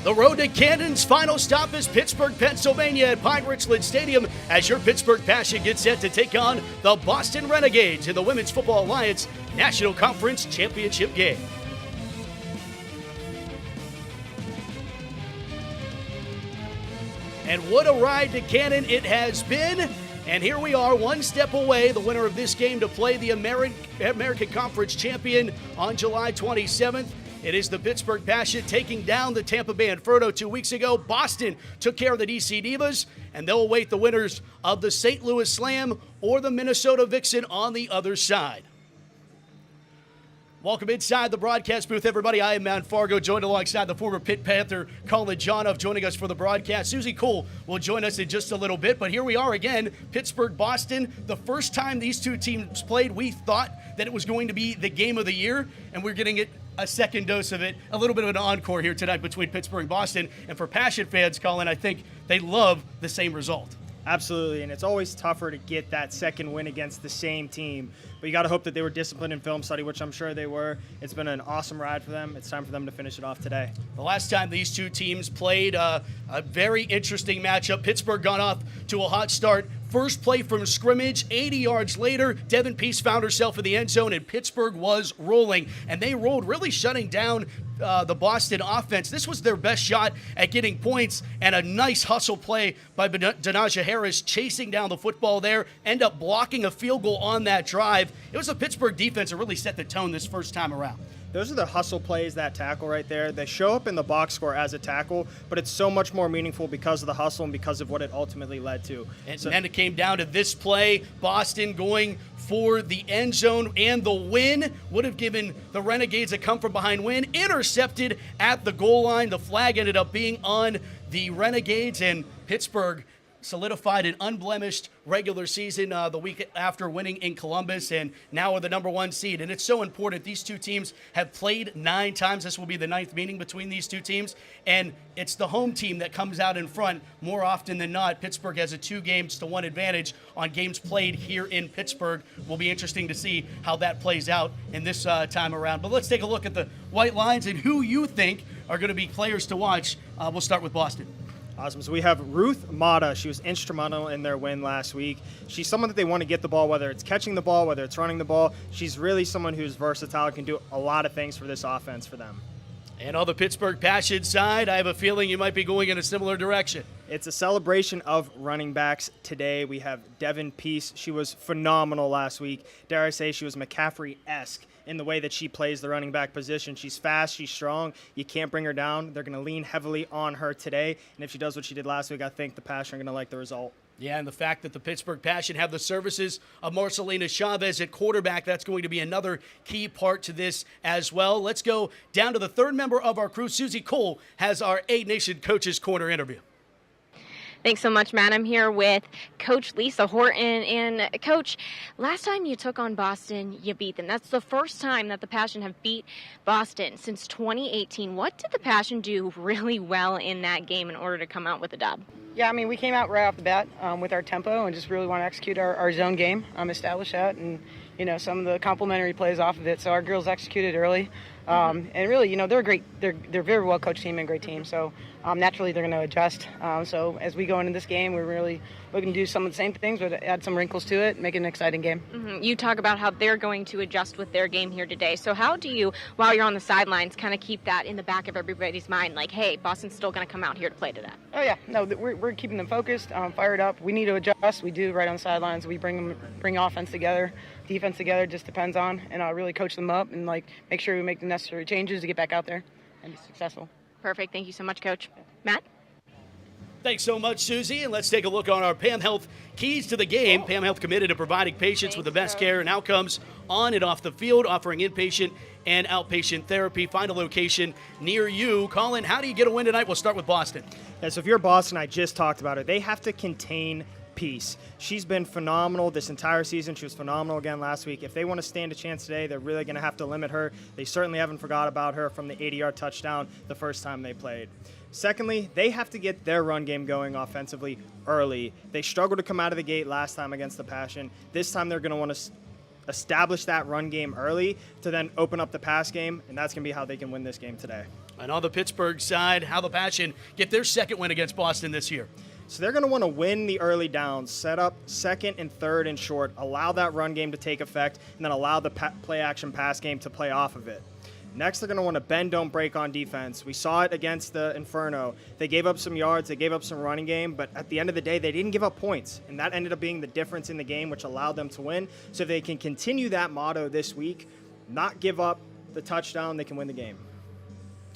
The road to Cannon's final stop is Pittsburgh, Pennsylvania at Pine-Richland Stadium as your Pittsburgh Passion gets set to take on the Boston Renegades in the Women's Football Alliance National Conference Championship game. And what a ride to Cannon it has been. And here we are, one step away, the winner of this game to play the American Conference champion on July 27th. It is the Pittsburgh Passion taking down the Tampa Bay Inferno 2 weeks ago. Boston took care of the DC Divas, and they'll await the winners of the St. Louis Slam or the Minnesota Vixen on the other side. Welcome inside the broadcast booth, everybody. I am Matt Fargo, joined alongside the former Pitt Panther, Colin Jonoff, joining us for the broadcast. Susie Cole will join us in just a little bit, but here we are again, Pittsburgh-Boston. The first time these two teams played, we thought that it was going to be the game of the year, and we're getting it a second dose of it, a little bit of an encore here tonight between Pittsburgh and Boston. And for Passion fans, Colin, I think they love the same result. Absolutely, and it's always tougher to get that second win against the same team. But you got to hope that they were disciplined in film study, which I'm sure they were. It's been an awesome ride for them. It's time for them to finish it off today. The last time these two teams played, a very interesting matchup. Pittsburgh got off to a hot start. First play from scrimmage, 80 yards later, Devin Peace found herself in the end zone, and Pittsburgh was rolling. And they rolled, really shutting down the Boston offense. This was their best shot at getting points, and a nice hustle play by Denaja Harris chasing down the football there, end up blocking a field goal on that drive. It was a Pittsburgh defense that really set the tone this first time around. Those are the hustle plays, that tackle right there. They show up in the box score as a tackle, but it's so much more meaningful because of the hustle and because of what it ultimately led to. And then it came down to this play, Boston going for the end zone, and the win would have given the Renegades a come-from-behind win. Intercepted at the goal line. The flag ended up being on the Renegades, and Pittsburgh solidified an unblemished regular season the week after winning in Columbus, and now are the number one seed. And it's so important. These two teams have played 9 times. This will be the 9th meeting between these two teams, and it's the home team that comes out in front more often than not. Pittsburgh has a 2-1 advantage on games played here in Pittsburgh. Will be interesting to see how that plays out in this time around. But let's take a look at the white lines and who you think are going to be players to watch. We'll start with Boston. Awesome. So we have Ruth Mata. She was instrumental in their win last week. She's someone that they want to get the ball, whether it's catching the ball, whether it's running the ball. She's really someone who's versatile, can do a lot of things for this offense for them. And on the Pittsburgh Passion side, I have a feeling you might be going in a similar direction. It's a celebration of running backs today. We have Devin Peace. She was phenomenal last week. Dare I say she was McCaffrey-esque in the way that she plays the running back position. She's fast, she's strong. You can't bring her down. They're going to lean heavily on her today. And if she does what she did last week, I think the Passion are going to like the result. Yeah, and the fact that the Pittsburgh Passion have the services of Marcelina Chavez at quarterback, that's going to be another key part to this as well. Let's go down to the third member of our crew. Susie Cole has our A-Nation Coaches Corner interview. Thanks so much, Matt. I'm here with Coach Lisa Horton. And, Coach, last time you took on Boston, you beat them. That's the first time that the Passion have beat Boston since 2018. What did the Passion do really well in that game in order to come out with a dub? Yeah, I mean, we came out right off the bat with our tempo and just really want to execute our zone game, establish that, and, some of the complementary plays off of it. So our girls executed early. And really, they're a great, they're very well coached team and great team. So naturally, they're going to adjust. So as we go into this game, we're really looking to do some of the same things, but add some wrinkles to it, make it an exciting game. Mm-hmm. You talk about how they're going to adjust with their game here today. So how do you, while you're on the sidelines, kind of keep that in the back of everybody's mind, like, hey, Boston's still going to come out here to play today? Oh yeah, no, we're keeping them focused, fired up. We need to adjust. We do right on the sidelines. We bring offense together. Defense together, just depends on, and I'll really coach them up and make sure we make the necessary changes to get back out there and be successful. Perfect. Thank you so much, Coach. Matt? Thanks so much, Susie. And let's take a look on our Pam Health keys to the game. Pam Health committed to providing patients with the best care and outcomes on and off the field, offering inpatient and outpatient therapy. Find a location near you. Colin, how do you get a win tonight? We'll start with Boston. Yeah, so if you're Boston, I just talked about it. They have to contain Peace. She's been phenomenal this entire season. She was phenomenal again last week. If they want to stand a chance today, they're really going to have to limit her. They certainly haven't forgot about her from the 80-yard touchdown the first time they played. Secondly, they have to get their run game going offensively early. They struggled to come out of the gate last time against the Passion. This time they're going to want to establish that run game early to then open up the pass game, and that's going to be how they can win this game today. And on the Pittsburgh side, how the Passion get their second win against Boston this year. So they're going to want to win the early downs, set up second and third and short, allow that run game to take effect, and then allow the play-action pass game to play off of it. Next, they're going to want to bend, don't break on defense. We saw it against the Inferno. They gave up some yards, they gave up some running game, but at the end of the day, they didn't give up points, and that ended up being the difference in the game, which allowed them to win. So if they can continue that motto this week, not give up the touchdown, they can win the game.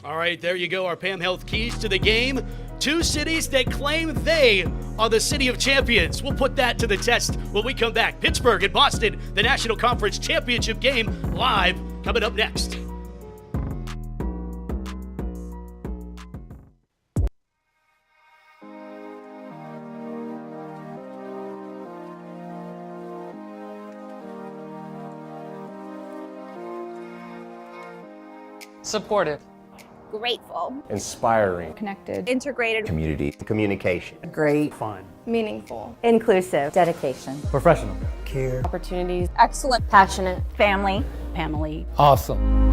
All right, there you go, our Pam Health keys to the game. Two cities that claim they are the city of champions. We'll put that to the test when we come back. Pittsburgh and Boston, the National Conference Championship game, live, coming up next. Supportive. Grateful. Inspiring. Connected. Integrated. Community. Communication. Great. Fun. Meaningful. Inclusive. Dedication. Professional. Care. Opportunities. Excellent. Passionate. Family. Family. Awesome.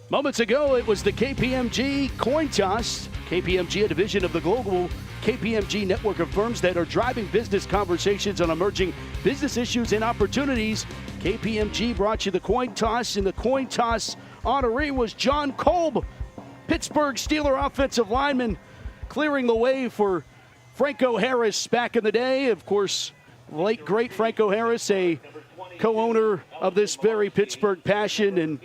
Moments ago, it was the KPMG coin toss. KPMG, a division of the global KPMG network of firms that are driving business conversations on emerging business issues and opportunities. KPMG brought you the coin toss, and the coin toss honoree was John Kolb, Pittsburgh Steeler offensive lineman, clearing the way for Franco Harris back in the day. Of course, late great Franco Harris, a co-owner of this very Pittsburgh Passion, and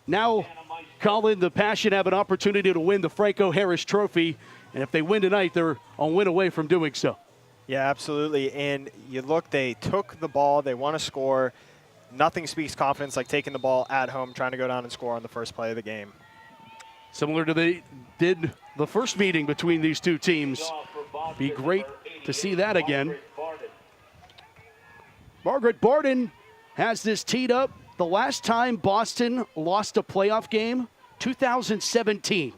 now Colin, the Passion have an opportunity to win the Franco Harris Trophy, and if they win tonight, they're a win away from doing so. Yeah, absolutely. And you look, they took the ball, they want to score. Nothing speaks confidence like taking the ball at home, trying to go down and score on the first play of the game. Similar to they did the first meeting between these two teams. Be great to see that again. Margaret Barden has this teed up. The last time Boston lost a playoff game, 2017.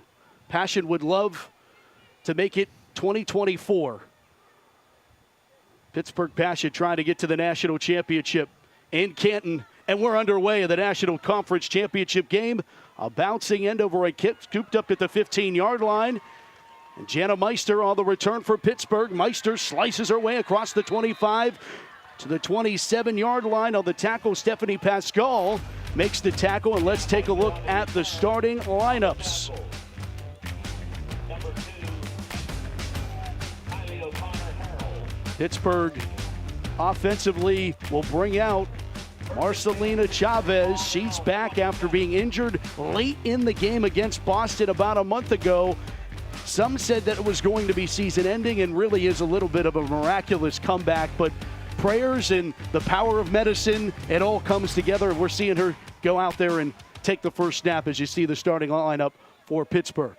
Passion would love to make it 2024. Pittsburgh Passion trying to get to the national championship in Canton, and we're underway in the National Conference Championship game. A bouncing end over a kick scooped up at the 15-yard line. And Jana Meister on the return for Pittsburgh. Meister slices her way across the 25 to the 27-yard line. On the tackle, Stephanie Pascal makes the tackle, and let's take a look at the starting lineups. Pittsburgh offensively will bring out Marcelina Chavez. She's back after being injured late in the game against Boston about a month ago. Some said that it was going to be season-ending, and really is a little bit of a miraculous comeback, but prayers and the power of medicine, it all comes together. We're seeing her go out there and take the first snap as you see the starting lineup for Pittsburgh.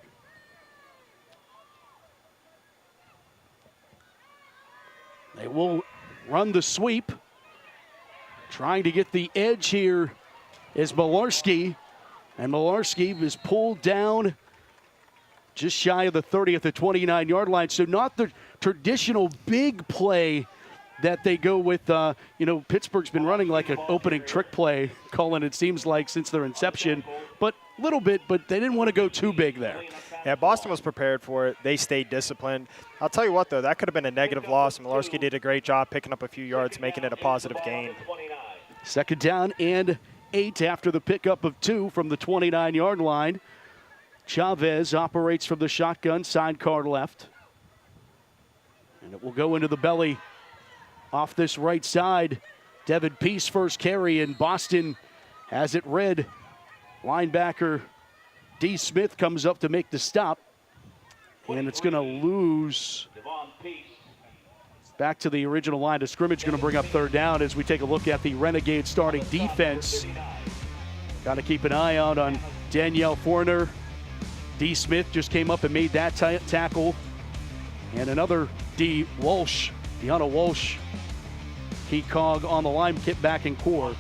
They will run the sweep. Trying to get the edge here is Malarski. And Malarski is pulled down just shy of the 30 at the 29-yard line. So not the traditional big play that they go with. Pittsburgh's been running like an opening trick play, Colin, it seems like, since their inception. But a little bit, but they didn't want to go too big there. Yeah, Boston was prepared for it. They stayed disciplined. I'll tell you what, though, that could have been a negative loss. Malarski did a great job picking up a few yards, making it a positive gain. Second down and 8 after the pickup of 2 from the 29-yard line. Chavez operates from the shotgun, sidecar left. And it will go into the belly off this right side. Devin Peace first carry, and Boston has it red. Linebacker D. Smith comes up to make the stop. And it's going to lose back to the original line of scrimmage. Going to bring up third down as we take a look at the Renegades starting defense. Got to keep an eye out on Danielle Forner. D. Smith just came up and made that tackle. And another D. Walsh, Deanna Walsh, key cog on the line, kit back in core.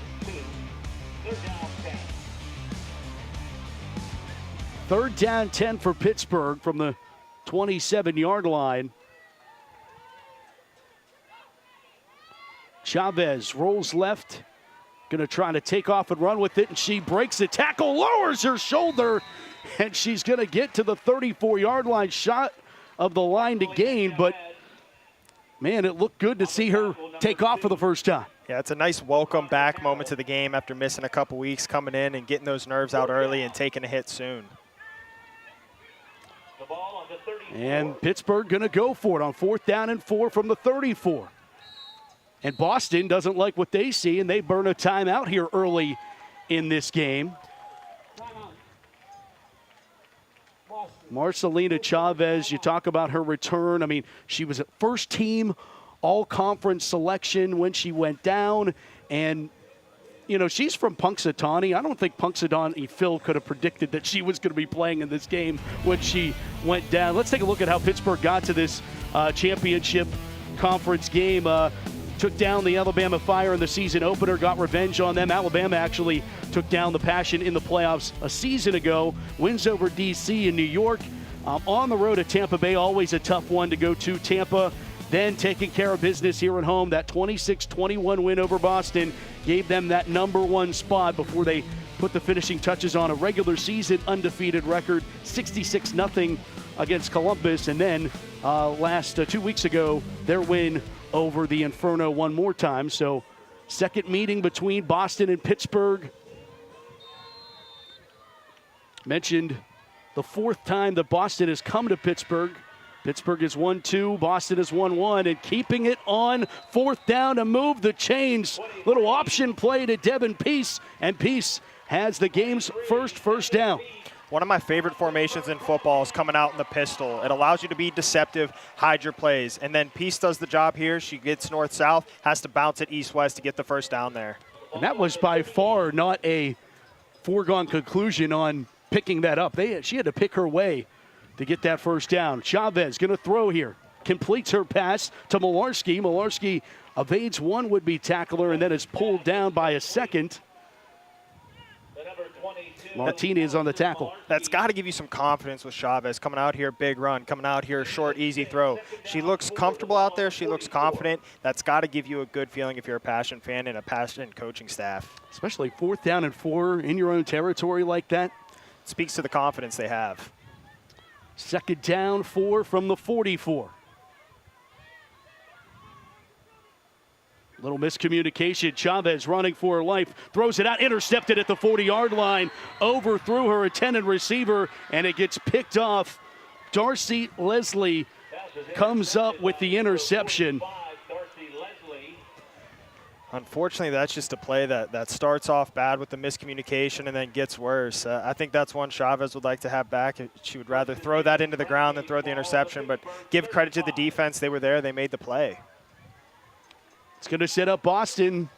Third down 10 for Pittsburgh from the 27-yard line. Chavez rolls left, going to try to take off and run with it, and she breaks the tackle, lowers her shoulder, and she's going to get to the 34-yard line. Shot of the line to gain, but man, it looked good to see her take off for the first time. Yeah, it's a nice welcome back moment to the game after missing a couple weeks, coming in and getting those nerves out early and taking a hit soon. And Pittsburgh going to go for it on 4th down and 4 from the 34. And Boston doesn't like what they see, and they burn a timeout here early in this game. Marcelina Chavez, you talk about her return. I mean, she was a first-team all-conference selection when she went down. And, you know, she's from Punxsutawney. I don't think Punxsutawney Phil could have predicted that she was going to be playing in this game when she went down. Let's take a look at how Pittsburgh got to this championship conference game. Took down the Alabama Fire in the season opener, got revenge on them. Alabama actually took down the Passion in the playoffs a season ago. Wins over D.C. and New York. On the road at Tampa Bay, always a tough one to go to. Tampa then taking care of business here at home. That 26-21 win over Boston gave them that #1 spot before they put the finishing touches on a regular season undefeated record, 66-0 against Columbus. And then last 2 weeks ago, their win over the Inferno one more time. So second meeting between Boston and Pittsburgh. Mentioned the 4th time that Boston has come to Pittsburgh. Pittsburgh is 1-2, Boston is 1-1, and keeping it on 4th down to move the chains. Little option play to Devin Peace, and Peace has the game's first down. One of my favorite formations in football is coming out in the pistol. It allows you to be deceptive, hide your plays. And then Peace does the job here. She gets north-south, has to bounce it east-west to get the first down there. And that was by far not a foregone conclusion on picking that up. She had to pick her way to get that first down. Chavez going to throw here. Completes her pass to Malarski. Malarski evades one would-be tackler and then is pulled down by a second. Martinez on the tackle. That's got to give you some confidence with Chavez. Coming out here, big run. Coming out here, short, easy throw. She looks comfortable out there. She looks confident. That's got to give you a good feeling if you're a Passion fan and a Passion coaching staff. Especially 4th down and 4 in your own territory like that. Speaks to the confidence they have. 2nd down, 4 from the 44. Little miscommunication. Chavez running for her life. Throws it out. Intercepted at the 40-yard line. Overthrew her intended receiver, and it gets picked off. Darcy Leslie comes up with the interception. Unfortunately, that's just a play that starts off bad with the miscommunication and then gets worse. I think that's one Chavez would like to have back. She would rather throw that into the ground than throw the interception, but give credit to the defense. They were there. They made the play. It's going to set up Boston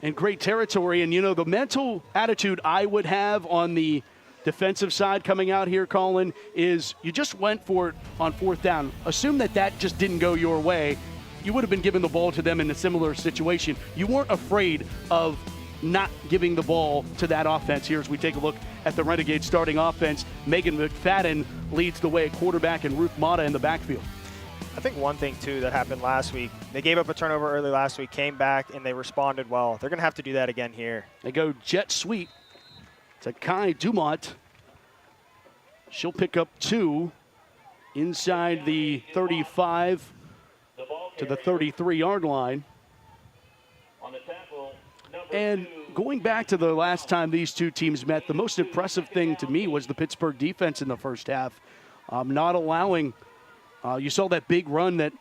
in great territory. And, you know, the mental attitude I would have on the defensive side coming out here, Colin, is you just went for it on 4th down. Assume that just didn't go your way. You would have been giving the ball to them in a similar situation. You weren't afraid of not giving the ball to that offense. Here as we take a look at the Renegades starting offense, Megan McFadden leads the way at quarterback and Ruth Mata in the backfield. I think one thing, too, that happened last week, they gave up a turnover early last week, came back, and they responded well. They're going to have to do that again here. They go jet sweep to Kai Dumont. She'll pick up 2 inside the 35 to the 33-yard line. And going back to the last time these two teams met, the most impressive thing to me was the Pittsburgh defense in the first half. Not allowing, you saw that big run that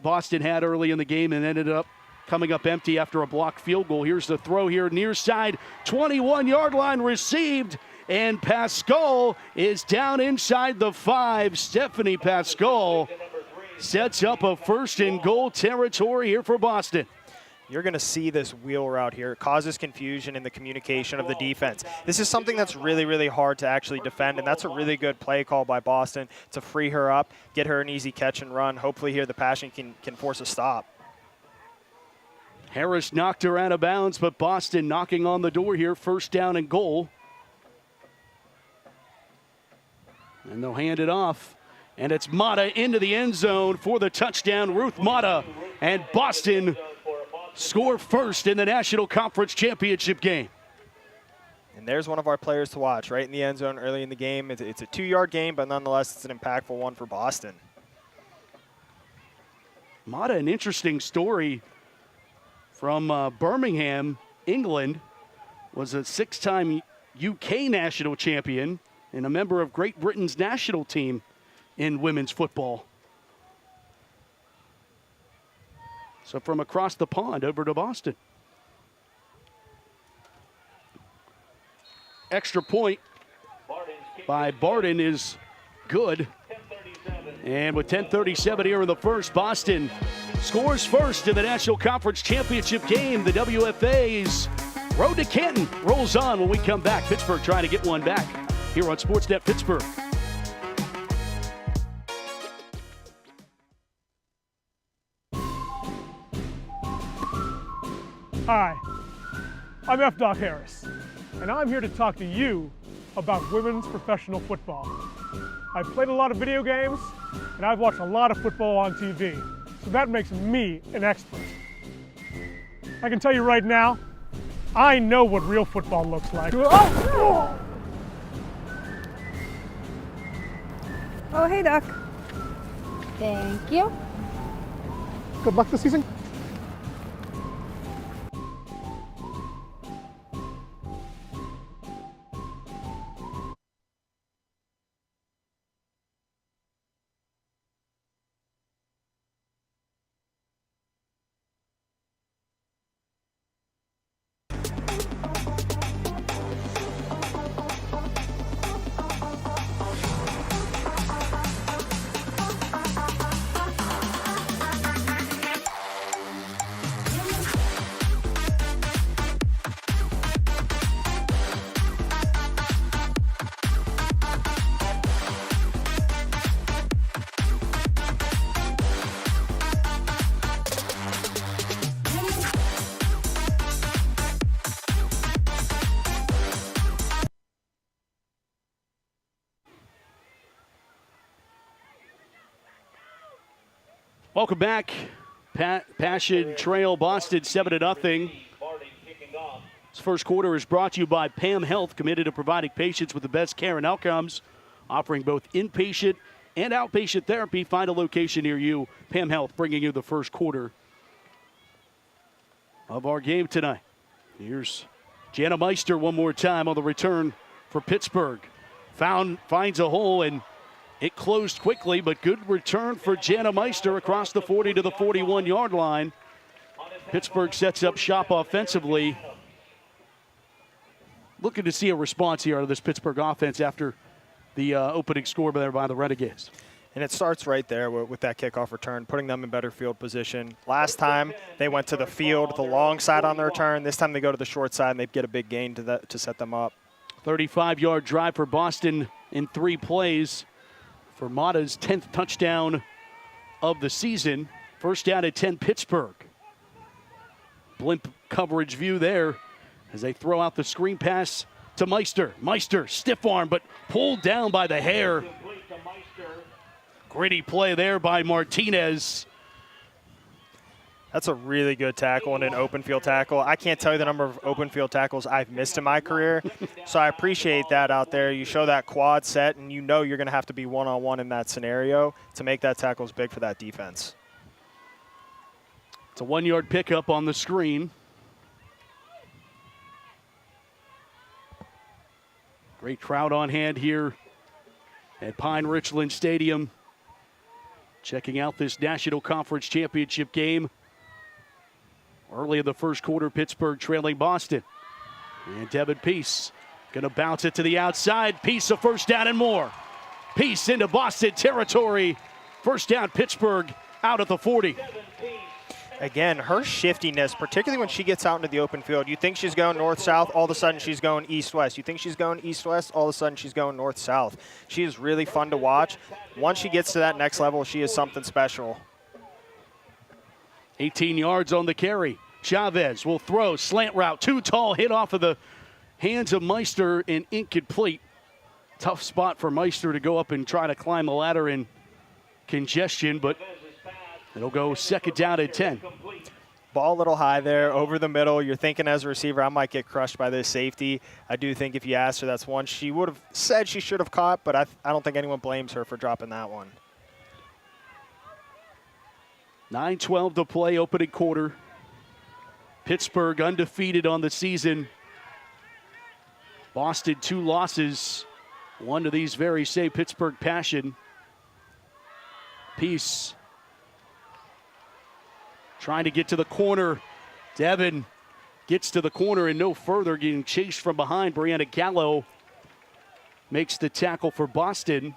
Boston had early in the game and ended up coming up empty after a blocked field goal. Here's the throw here, near side, 21-yard line received, and Pascal is down inside the 5. Stephanie Pascal sets up a 1st and goal territory here for Boston. You're going to see this wheel route here. It causes confusion in the communication of the defense. This is something that's really, really hard to actually defend, and that's a really good play call by Boston to free her up, get her an easy catch and run. Hopefully here the Passion can force a stop. Harris knocked her out of bounds, but Boston knocking on the door here, 1st down and goal. And they'll hand it off And it's Mata into the end zone for the touchdown. Ruth Mata, and Boston score first in the National Conference Championship game. And there's one of our players to watch right in the end zone early in the game. It's a 2-yard game, but nonetheless, it's an impactful one for Boston. Mata, an interesting story from Birmingham, England, was a 6-time UK national champion and a member of Great Britain's national team in women's football. So from across the pond over to Boston. Extra point by Barden is good. And with 10:37 here in the first, Boston scores first in the National Conference Championship game. The WFA's road to Canton rolls on when we come back. Pittsburgh trying to get one back here on Sportsnet Pittsburgh. Hi, I'm F. Doc Harris, and I'm here to talk to you about women's professional football. I've played a lot of video games, and I've watched a lot of football on TV, so that makes me an expert. I can tell you right now, I know what real football looks like. Oh, hey, Doc. Thank you. Good luck this season. Welcome back. Passion Trail Boston 7-0. This first quarter is brought to you by PAM Health, committed to providing patients with the best care and outcomes, offering both inpatient and outpatient therapy. Find a location near you. PAM Health bringing you the first quarter of our game tonight. Here's Jana Meister one more time on the return for Pittsburgh. Finds a hole, and it closed quickly, but good return for Jana Meister across the 40 to the 41-yard line. Pittsburgh sets up shop offensively. Looking to see a response here out of this Pittsburgh offense after the opening score there by the Renegades. And it starts right there with that kickoff return, putting them in better field position. Last time they went to the field, the long side on the return. This time they go to the short side, and they get a big gain to set them up. 35-yard drive for Boston in 3 plays for Mata's 10th touchdown of the season. First down at 10, Pittsburgh. Blimp coverage view there as they throw out the screen pass to Meister. Meister, stiff arm, but pulled down by the hair. Gritty play there by Martinez. That's a really good tackle and an open field tackle. I can't tell you the number of open field tackles I've missed in my career, so I appreciate that out there. You show that quad set, and you know you're going to have to be one-on-one in that scenario to make that tackle as big for that defense. It's a 1-yard pickup on the screen. Great crowd on hand here at Pine-Richland Stadium, checking out this National Conference Championship game. Early in the first quarter, Pittsburgh trailing Boston. And Devin Peace going to bounce it to the outside. Peace a first down and more. Peace into Boston territory. First down, Pittsburgh out at the 40. Again, her shiftiness, particularly when she gets out into the open field, you think she's going north-south, all of a sudden she's going east-west. You think she's going east-west, all of a sudden she's going north-south. She is really fun to watch. Once she gets to that next level, she is something special. 18 yards on the carry. Chavez will throw, slant route, too tall, hit off of the hands of Meister and incomplete. Tough spot for Meister to go up and try to climb the ladder and congestion, but it'll go second down and 10. Ball a little high there, over the middle. You're thinking as a receiver, I might get crushed by this safety. I do think if you asked her, that's one she would have said she should have caught, but I don't think anyone blames her for dropping that one. 9:12 to play, opening quarter. Pittsburgh undefeated on the season. Boston 2 losses. One of these very same Pittsburgh Passion. Peace trying to get to the corner. Devin gets to the corner and no further, getting chased from behind. Brianna Gallo makes the tackle for Boston.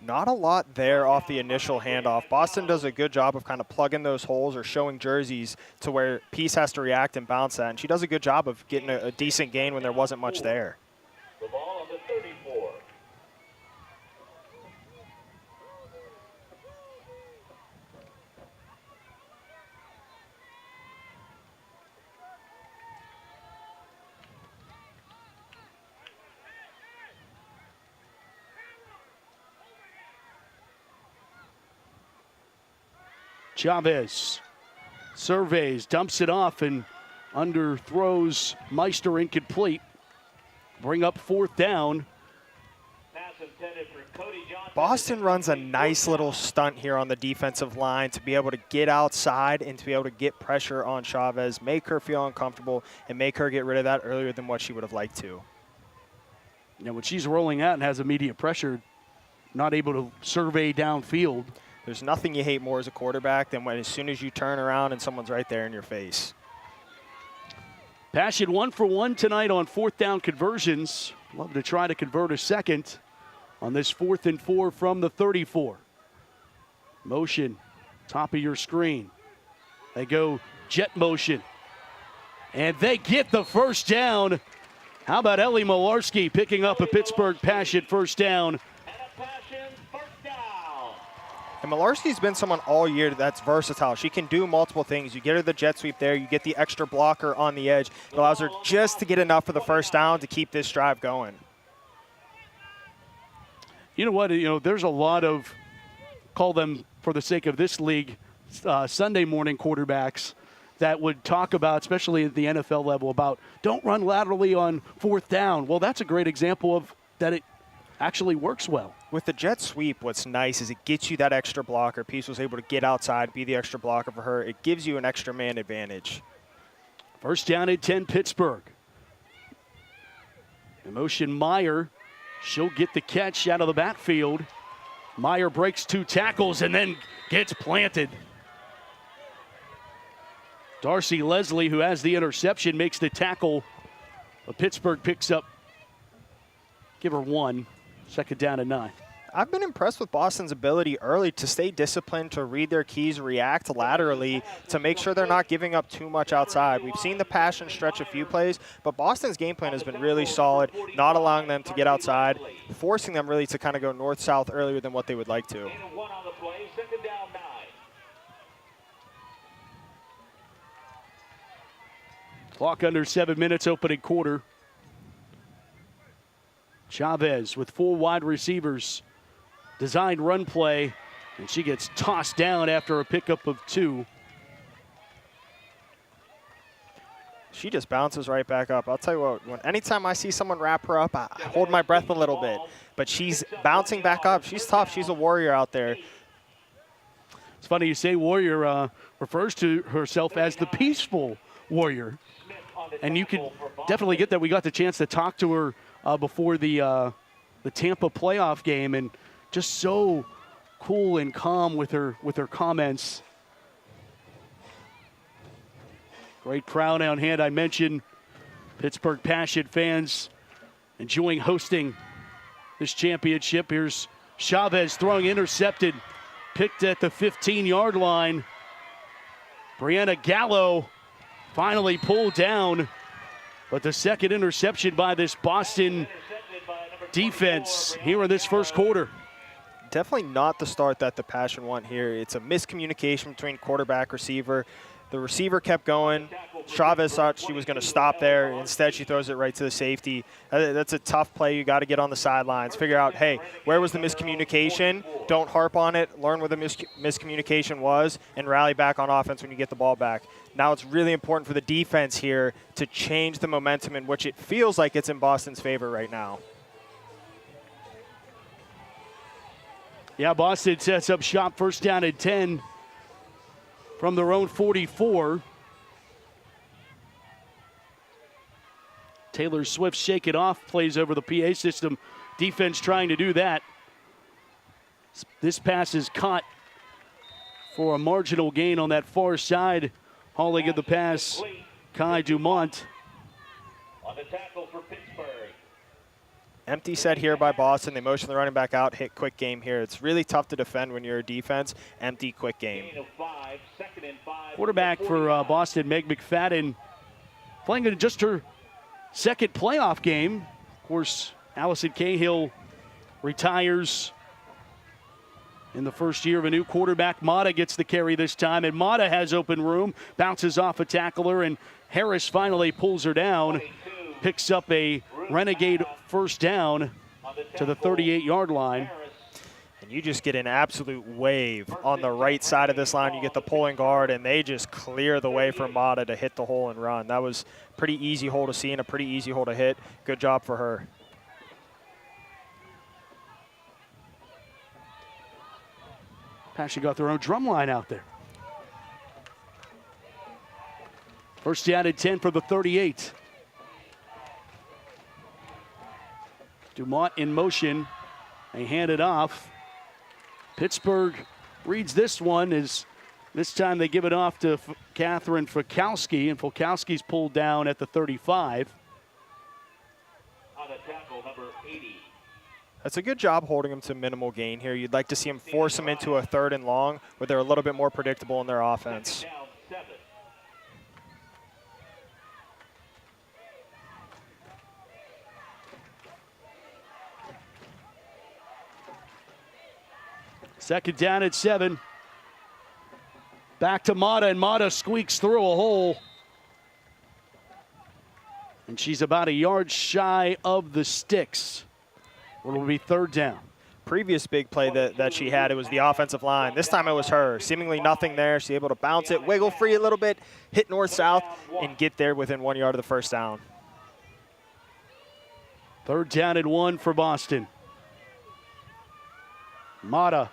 Not a lot there off the initial handoff. Boston does a good job of kind of plugging those holes or showing jerseys to where Peace has to react and bounce that. And she does a good job of getting a decent gain when there wasn't much there. The ball on the 34. Chavez surveys, dumps it off, and underthrows Meister, incomplete. Bring up fourth down. Boston runs a nice little stunt here on the defensive line to be able to get outside and to be able to get pressure on Chavez, make her feel uncomfortable, and make her get rid of that earlier than what she would have liked to. You know, when she's rolling out and has immediate pressure, not able to survey downfield. There's nothing you hate more as a quarterback than when as soon as you turn around and someone's right there in your face. Passion 1 for 1 tonight on fourth down conversions. Love to try to convert a second on this 4th and 4 from the 34. Motion, top of your screen. They go jet motion. And they get the first down. How about Ellie Malarski picking up a Pittsburgh Passion first down? And Malarski's been someone all year that's versatile. She can do multiple things. You get her the jet sweep there. You get the extra blocker on the edge. It allows her just to get enough for the first down to keep this drive going. You know what? You know, there's a lot of, call them for the sake of this league, Sunday morning quarterbacks that would talk about, especially at the NFL level, about don't run laterally on fourth down. Well, that's a great example of that it actually works well. With the jet sweep, what's nice is it gets you that extra blocker. Peace was able to get outside, be the extra blocker for her. It gives you an extra man advantage. First down at 10, Pittsburgh. Emotion Meyer. She'll get the catch out of the backfield. Meyer breaks 2 tackles and then gets planted. Darcy Leslie, who has the interception, makes the tackle. But Pittsburgh picks up, give her 1. Second down and 9. I've been impressed with Boston's ability early to stay disciplined, to read their keys, react laterally, to make sure they're not giving up too much outside. We've seen the Passion stretch a few plays, but Boston's game plan has been really solid, not allowing them to get outside, forcing them really to kind of go north-south earlier than what they would like to. Clock under 7 minutes, opening quarter. Chavez with 4 wide receivers. Designed run play, and she gets tossed down after a pickup of 2. She just bounces right back up. I'll tell you what, anytime I see someone wrap her up, I hold my breath a little bit. But she's bouncing back up. She's tough. She's a warrior out there. It's funny you say warrior, refers to herself as the peaceful warrior. And you can definitely get that. We got the chance to talk to her before the Tampa playoff game, and just so cool and calm with her comments. Great crowd on hand. I mentioned Pittsburgh Passion fans enjoying hosting this championship. Here's Chavez throwing, intercepted, picked at the 15-yard line. Brianna Gallo finally pulled down, but the second interception by this Boston defense here in this first quarter. Definitely not the start that the Passion want here. It's a miscommunication between quarterback, receiver. The receiver kept going. Chavez thought she was going to stop there. Instead, she throws it right to the safety. That's a tough play. You got to get on the sidelines. Figure out, hey, where was the miscommunication? Don't harp on it. Learn where the miscommunication was and rally back on offense when you get the ball back. Now it's really important for the defense here to change the momentum in which it feels like it's in Boston's favor right now. Yeah, Boston sets up shop, first down and 10 from their own 44. Taylor Swift shake it off, plays over the PA system. Defense trying to do that. This pass is caught for a marginal gain on that far side. Hauling of the pass, Kai Dumont. On the tackle for Pittsburgh. Empty set here by Boston. They motion the running back out, hit quick game here. It's really tough to defend when you're a defense. Empty quick game. Gain of 5, 2nd and 5. Quarterback for Boston, Meg McFadden, playing in just her second playoff game. Of course, Allison Cahill retires in the first year of a new quarterback. Mata gets the carry this time, and Mata has open room, bounces off a tackler, and Harris finally pulls her down, picks up a Renegade first down to the 38-yard line. And you just get an absolute wave on the right side of this line. You get the pulling guard, and they just clear the way for Mata to hit the hole and run. That was a pretty easy hole to see and a pretty easy hole to hit. Good job for her. Passion got their own drum line out there. First down and 10 for the 38. Dumont in motion. They hand it off. Pittsburgh reads this one as this time they give it off to Catherine Fulkowski, and Fulkowski's pulled down at the 35. On the tackle, number 80. That's a good job holding them to minimal gain here. You'd like to see them force them into a 3rd and long where they're a little bit more predictable in their offense. Down 7. Second down at 7. Back to Mata, and Mata squeaks through a hole. And she's about a yard shy of the sticks. It'll be 3rd down. Previous big play that she had, it was the offensive line. This time it was her. Seemingly nothing there. She's able to bounce it, wiggle free a little bit, hit north-south, and get there within 1 yard of the first down. 3rd down and 1 for Boston. Mata,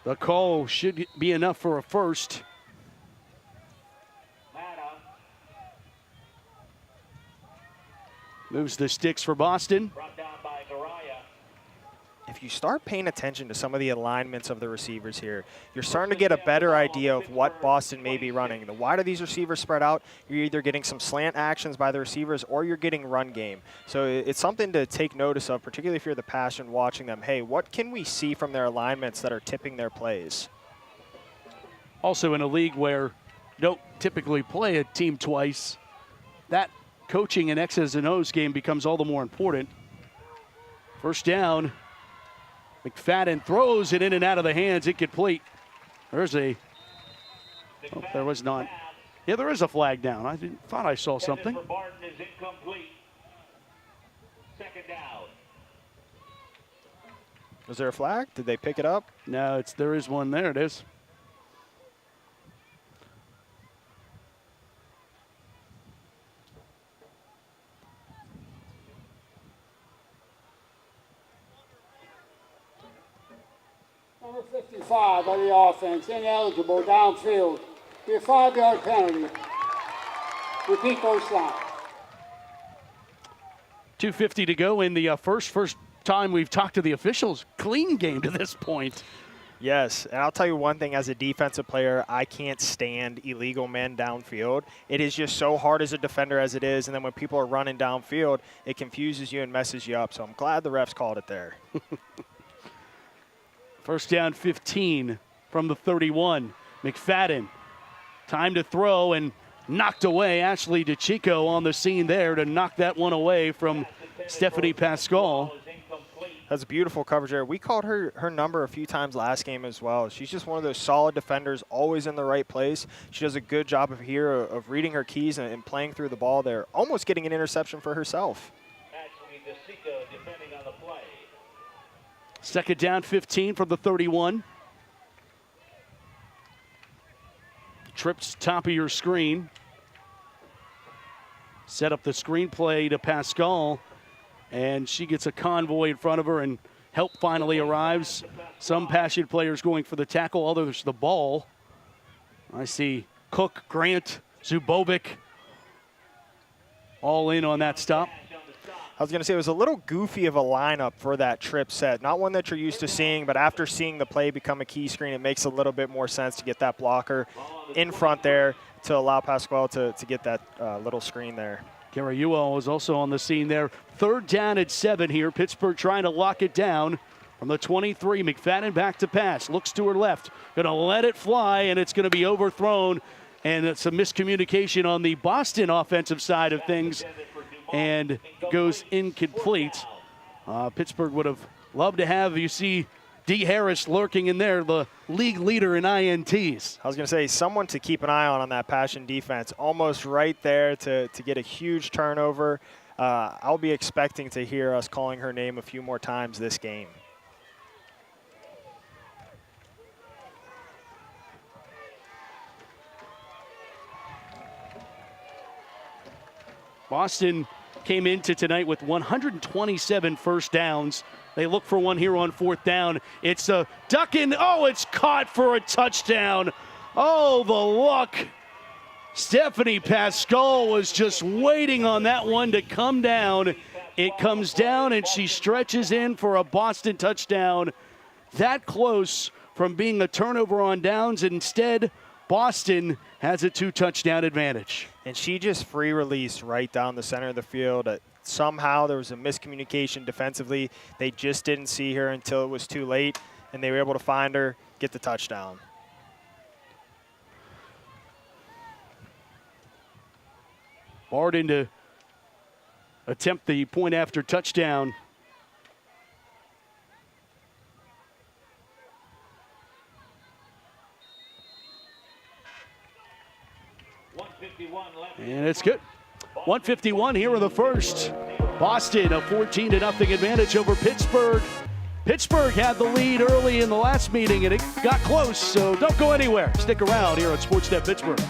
the call should be enough for a first. Moves the sticks for Boston. Brought down by Garaya. If you start paying attention to some of the alignments of the receivers here, you're starting to get a better idea of what Boston may be running. The wider these receivers spread out, you're either getting some slant actions by the receivers or you're getting run game. So it's something to take notice of, particularly if you're the passion watching them. Hey, what can we see from their alignments that are tipping their plays? Also in a league where you don't typically play a team twice, that coaching an X's and O's game becomes all the more important. First down. McFadden throws it in and out of the hands, incomplete. There's a, oh, there was not. Yeah, there is a flag down. I thought I saw something. For Barton is incomplete. 2nd down. Was there a flag? Did they pick it up? No, there is one there. It is. Number 55 of the offense, ineligible downfield. Be a 5-yard penalty. Repeat first down. 2:50 to go in the first time we've talked to the officials. Clean game to this point. Yes, and I'll tell you one thing, as a defensive player, I can't stand illegal men downfield. It is just so hard as a defender as it is, and then when people are running downfield, it confuses you and messes you up. So I'm glad the refs called it there. First down 15 from the 31. McFadden, time to throw and knocked away. Ashley DeChico on the scene there to knock that one away from Stephanie Pascal. That's beautiful coverage there. We called her number a few times last game as well. She's just one of those solid defenders, always in the right place. She does a good job of reading her keys and playing through the ball there, almost getting an interception for herself. Defending on the play. Second down, 15 from the 31. Trips top of your screen. Set up the screenplay to Pascal, and she gets a convoy in front of her, and help finally arrives. Some passionate players going for the tackle, others the ball. I see Cook, Grant, Zubovic all in on that stop. I was going to say it was a little goofy of a lineup for that trip set. Not one that you're used to seeing, but after seeing the play become a key screen, it makes a little bit more sense to get that blocker in front there to allow Pasquale to get that little screen there. Garayuo was also on the scene there. Third down at 7 here. Pittsburgh trying to lock it down from the 23. McFadden back to pass. Looks to her left. Going to let it fly, and it's going to be overthrown. And it's a miscommunication on the Boston offensive side of things, and goes incomplete. Pittsburgh would have loved to have, you see D. Harris lurking in there, the league leader in INTs. I was going to say someone to keep an eye on that Passion defense, almost right there to get a huge turnover. I'll be expecting to hear us calling her name a few more times this game. Boston came into tonight with 127 first downs. They look for one here on fourth down. It's a duck in. Oh, it's caught for a touchdown. Oh, the luck. Stephanie Pascal was just waiting on that one to come down. It comes down, and she stretches in for a Boston touchdown. That close from being a turnover on downs. Instead, Boston has a 2-touchdown advantage. And she just free released right down the center of the field. Somehow there was a miscommunication defensively. They just didn't see her until it was too late, and they were able to find her, get the touchdown. Barden to attempt the point after touchdown. And it's good. 151 here in the first. Boston a 14-0 advantage over Pittsburgh. Pittsburgh had the lead early in the last meeting, and it got close, so don't go anywhere. Stick around here on Sportsnet Pittsburgh.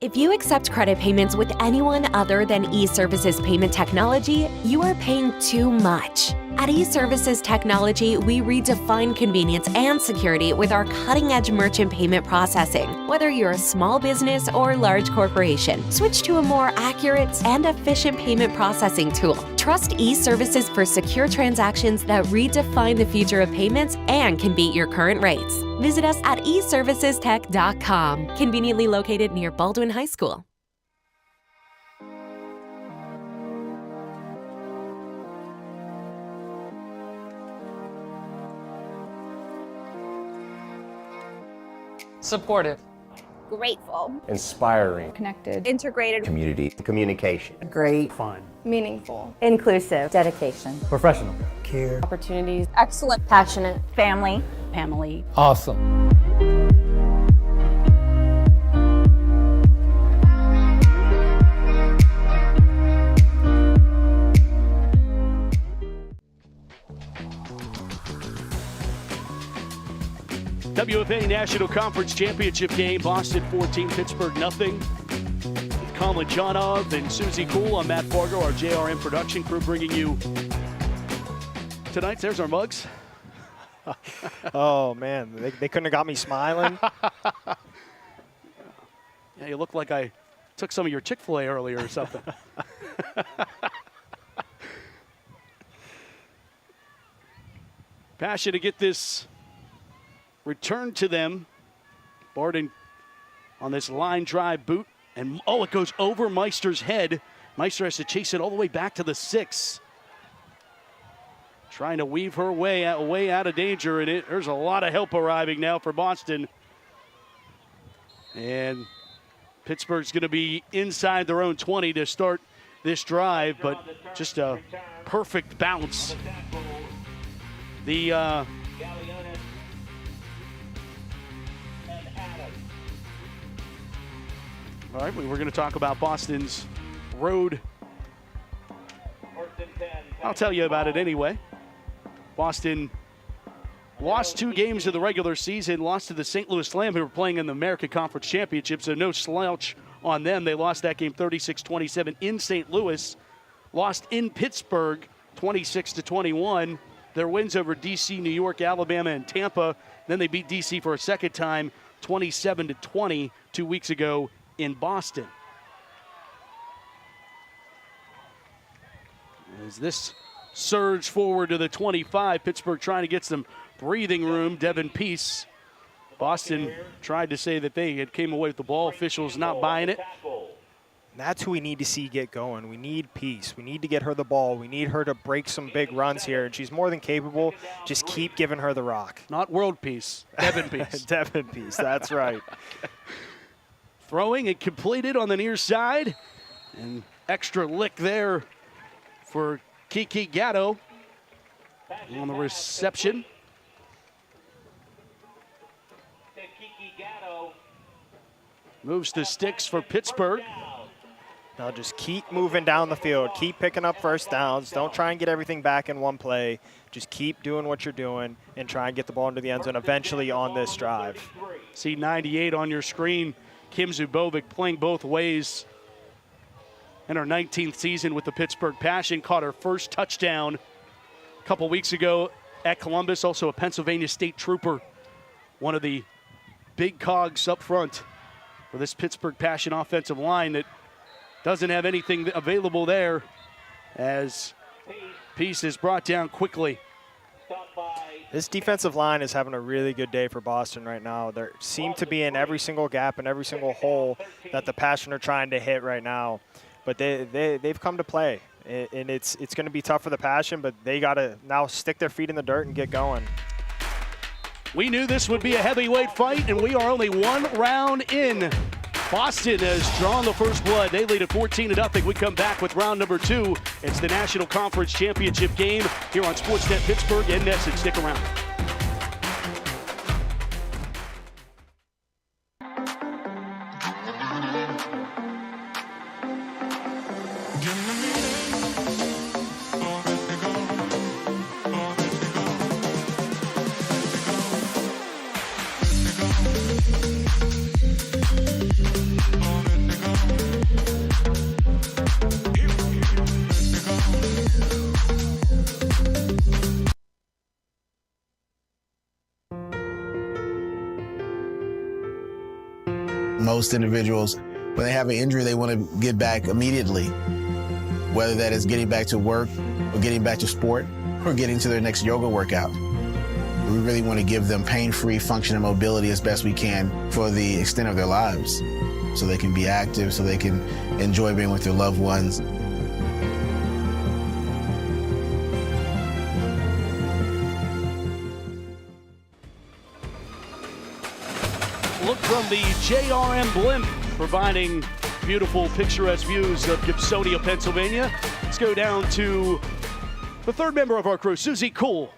If you accept credit payments with anyone other than eServices Payment Technology, you are paying too much. At eServices Technology, we redefine convenience and security with our cutting-edge merchant payment processing. Whether you're a small business or large corporation, switch to a more accurate and efficient payment processing tool. Trust eServices for secure transactions that redefine the future of payments and can beat your current rates. Visit us at eservicestech.com, conveniently located near Baldwin High School. Supportive. Grateful. Inspiring. Connected. Integrated. Community. Communication. Great. Fun. Meaningful. Inclusive. Dedication. Professional. Care. Opportunities. Excellent. Passionate. Family. Family. Awesome. WFA National Conference Championship game, Boston 14, Pittsburgh nothing. Colin Johnov and Susie Cool. I'm Matt Fargo, our JRM production crew, bringing you tonight. There's our mugs. Oh, man, they couldn't have got me smiling. Yeah, you look like I took some of your Chick-fil-A earlier or something. Passion to get this return to them. Barden on this line drive boot. And, oh, it goes over Meister's head. Meister has to chase it all the way back to the 6. Trying to weave her way out of danger. And there's a lot of help arriving now for Boston. And Pittsburgh's going to be inside their own 20 to start this drive, but just a perfect bounce. The all right, we're going to talk about Boston's road. I'll tell you about it anyway. Boston lost 2 games of the regular season, lost to the St. Louis Slam, who were playing in the American Conference Championship, so no slouch on them. They lost that game 36-27 in St. Louis, lost in Pittsburgh 26-21. Their wins over D.C., New York, Alabama, and Tampa. Then they beat D.C. for a second time 27-20 2 weeks ago in Boston. As this surge forward to the 25, Pittsburgh trying to get some breathing room. Devin Peace. Boston tried to say that they had came away with the ball. Officials not buying it. That's who we need to see get going. We need Peace. We need to get her the ball. We need her to break some big runs here, and she's more than capable. Just keep giving her the rock. Not world peace, Devin Peace. Devin Peace, that's right. Throwing and completed on the near side. And extra lick there for Kiki Gatto on the reception. Moves the sticks for Pittsburgh. Now just keep moving down the field. Keep picking up first downs. Don't try and get everything back in one play. Just keep doing what you're doing and try and get the ball into the end zone eventually on this drive. See 98 on your screen. Kim Zubovic playing both ways. In her 19th season with the Pittsburgh Passion, caught her first touchdown a couple weeks ago at Columbus. Also a Pennsylvania State Trooper. One of the big cogs up front for this Pittsburgh Passion offensive line that doesn't have anything available there as Peace is brought down quickly. This defensive line is having a really good day for Boston right now. They seem to be in every single gap and every single hole that the Passion are trying to hit right now. But they've come to play, and it's going to be tough for the Passion, but they got to now stick their feet in the dirt and get going. We knew this would be a heavyweight fight, and we are only 1 round in. Boston has drawn the first blood. They lead at 14-0. We come back with round number 2. It's the National Conference Championship game here on Sportsnet Pittsburgh and Message. Stick around. Most individuals, when they have an injury, they want to get back immediately, whether that is getting back to work or getting back to sport or getting to their next yoga workout. We really want to give them pain-free function and mobility as best we can for the extent of their lives, so they can be active, so they can enjoy being with their loved ones. Look from the JRM blimp, providing beautiful, picturesque views of Gibsonia, Pennsylvania. Let's go down to the third member of our crew, Susie Cool.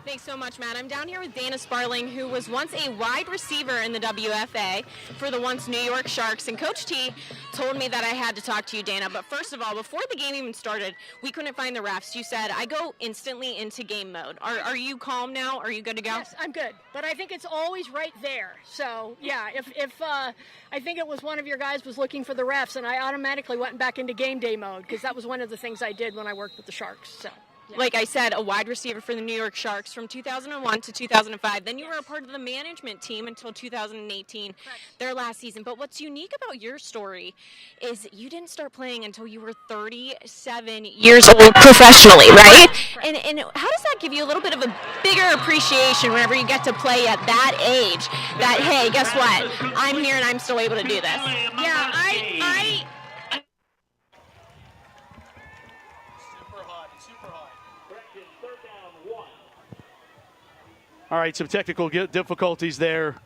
Thanks so much, Matt. I'm down here with Dana Sparling, who was once a wide receiver in the WFA for the once New York Sharks. And Coach T told me that I had to talk to you, Dana. But first of all, before the game even started, we couldn't find the refs. You said, I go instantly into game mode. Are you calm now? Are you good to go? Yes, I'm good. But I think it's always right there. So, yeah, if I think it was one of your guys was looking for the refs, and I automatically went back into game day mode because that was one of the things I did when I worked with the Sharks. So. Yeah. Like I said, a wide receiver for the New York Sharks from 2001 to 2005. Then you were a part of the management team until 2018, their last season. But what's unique about your story is you didn't start playing until you were 37 years old professionally, right? And how does that give you a little bit of a bigger appreciation whenever you get to play at that age? That, hey, guess what? I'm here and I'm still able to do this. Yeah, I All right, some technical difficulties there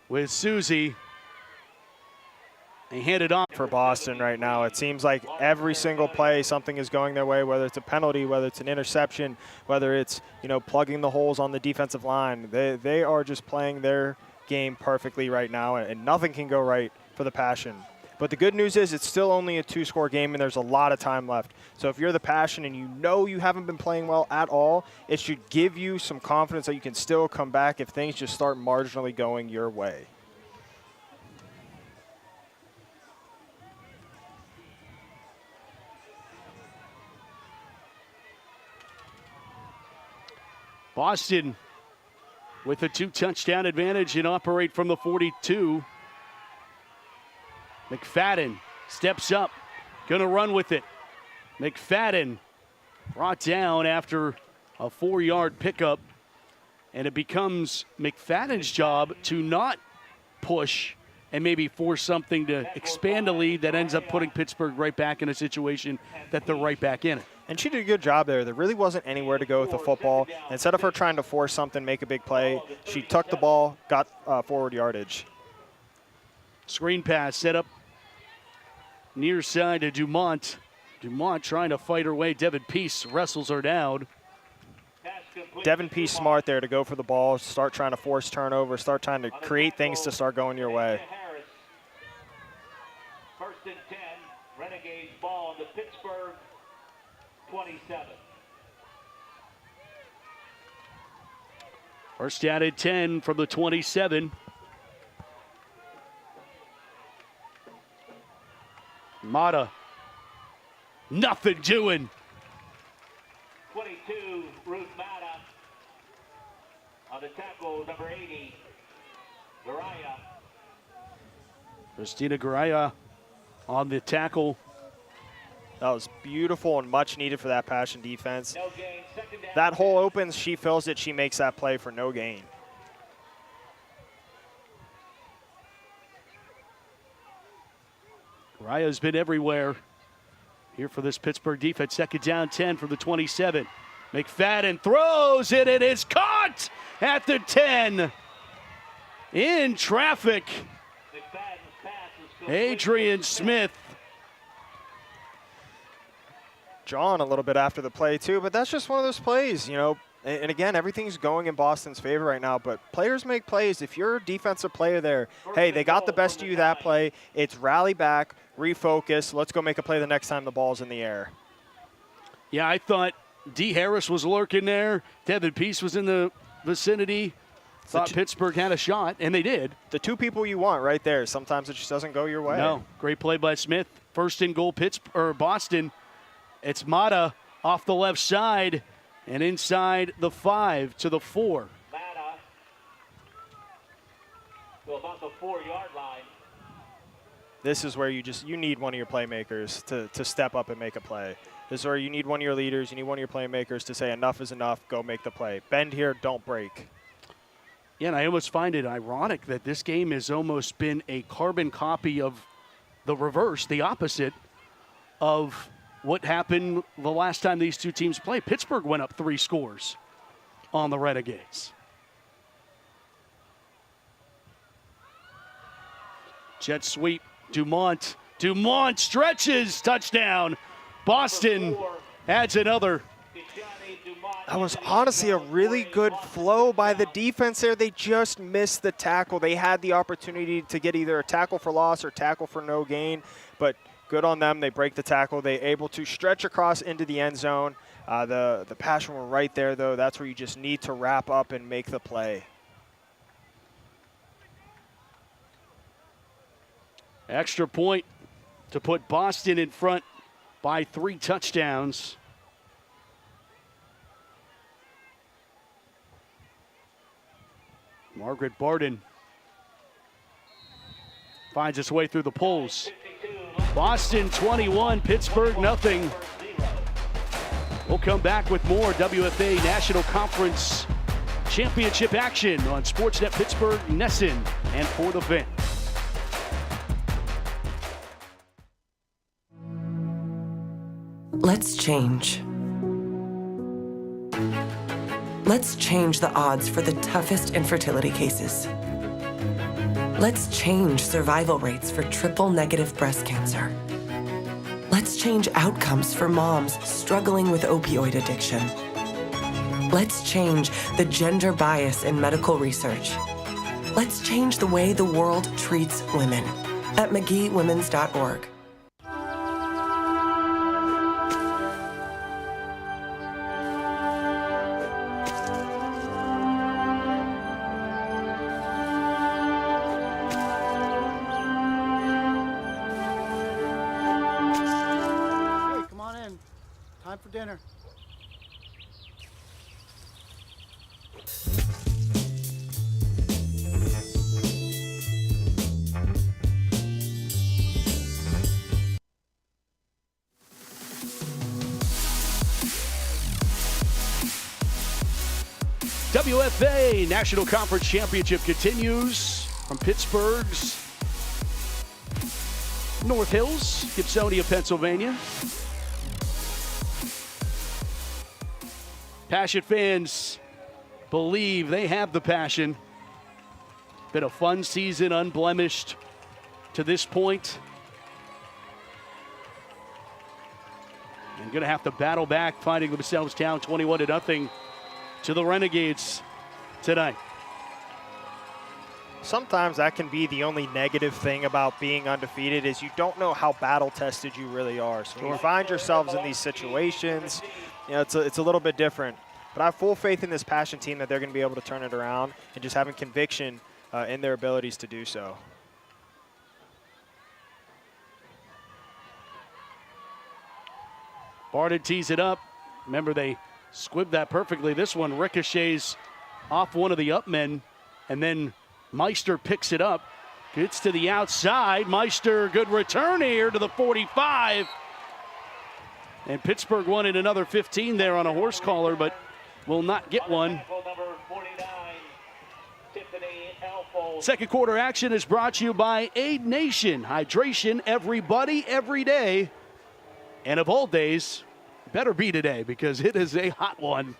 with Susie. They hand it off. For Boston right now, it seems like every single play something is going their way, whether it's a penalty, whether it's an interception, whether it's, you know, plugging the holes on the defensive line. They are just playing their game perfectly right now, and nothing can go right for the Passion. But the good news is it's still only a 2-score game, and there's a lot of time left. So if you're the Passion and you know you haven't been playing well at all, it should give you some confidence that you can still come back if things just start marginally going your way. Boston with a 2-touchdown advantage and operate from the 42. McFadden steps up, gonna run with it. McFadden brought down after a 4-yard pickup, and it becomes McFadden's job to not push and maybe force something to expand a lead that ends up putting Pittsburgh right back in a situation that they're right back in it. And she did a good job there. There really wasn't anywhere to go with the football. Instead of her trying to force something, make a big play, she tucked the ball, got forward yardage. Screen pass set up near side to Dumont. Dumont trying to fight her way. Devin Peace wrestles her down. Devin Peace smart there to go for the ball, start trying to force turnover, start trying to create things to start going your way. First and 10, Renegades ball on the Pittsburgh 27. First down at 10 from the 27. Mata, nothing doing. 22, Ruth Mata. On the tackle, number 80, Garaya. Christina Garaya on the tackle. That was beautiful and much needed for that Passion defense. No gain, that hole opens, she fills it, she makes that play for no gain. Garaya's been everywhere here for this Pittsburgh defense. Second down, 10 from the 27. McFadden throws it, it is caught at the 10. In traffic, Adrian Smith. John a little bit after the play too, but that's just one of those plays, you know. And again, everything's going in Boston's favor right now, but players make plays. If you're a defensive player there, hey, they got the best of you that play. It's rally back, refocus. Let's go make a play the next time the ball's in the air. Yeah, I thought D. Harris was lurking there. Devin Peace was in the vicinity. Thought Pittsburgh had a shot, and they did. The two people you want right there. Sometimes it just doesn't go your way. No, great play by Smith. First and goal, Boston. It's Mata off the left side and inside the 5 to the 4. Mata to about the 4-yard line. This is where you need one of your playmakers to step up and make a play. This is where you need one of your leaders, you need one of your playmakers to say enough is enough, go make the play. Bend here, don't break. Yeah, and I almost find it ironic that this game has almost been a carbon copy of the reverse, the opposite of what happened the last time these two teams played. Pittsburgh went up 3 scores on the Renegades. Jet sweep, Dumont. Dumont stretches, touchdown. Boston adds another. That was honestly a really good flow by the defense there. They just missed the tackle. They had the opportunity to get either a tackle for loss or tackle for no gain, but good on them. They break the tackle. They're able to stretch across into the end zone. The Passion were right there, though. That's where you just need to wrap up and make the play. Extra point to put Boston in front by 3 touchdowns. Margaret Barden finds its way through the polls. Boston 21, Pittsburgh nothing. We'll come back with more WFA National Conference Championship action on Sportsnet Pittsburgh, Nesson, and For the Fan. Let's change. Let's change the odds for the toughest infertility cases. Let's change survival rates for triple-negative breast cancer. Let's change outcomes for moms struggling with opioid addiction. Let's change the gender bias in medical research. Let's change the way the world treats women at McGeeWomens.org. Time for dinner. WFA National Conference Championship continues from Pittsburgh's North Hills, Gibsonia, Pennsylvania. Passion fans believe they have the passion. Been a fun season, unblemished to this point. And going to have to battle back, finding themselves down 21-0 to the Renegades tonight. Sometimes that can be the only negative thing about being undefeated is you don't know how battle-tested you really are. So when you find yourselves in these situations, you know, it's a little bit different. But I have full faith in this Passion team that they're going to be able to turn it around and just having conviction in their abilities to do so. Barden tees it up. Remember, they squibbed that perfectly. This one ricochets off one of the up men, and then Meister picks it up. Gets to the outside. Meister, good return here to the 45. And Pittsburgh wanted another 15 there on a horse collar, but will not get one. Second quarter action is brought to you by Aid Nation. Hydration, everybody, every day. And of all days, better be today because it is a hot one.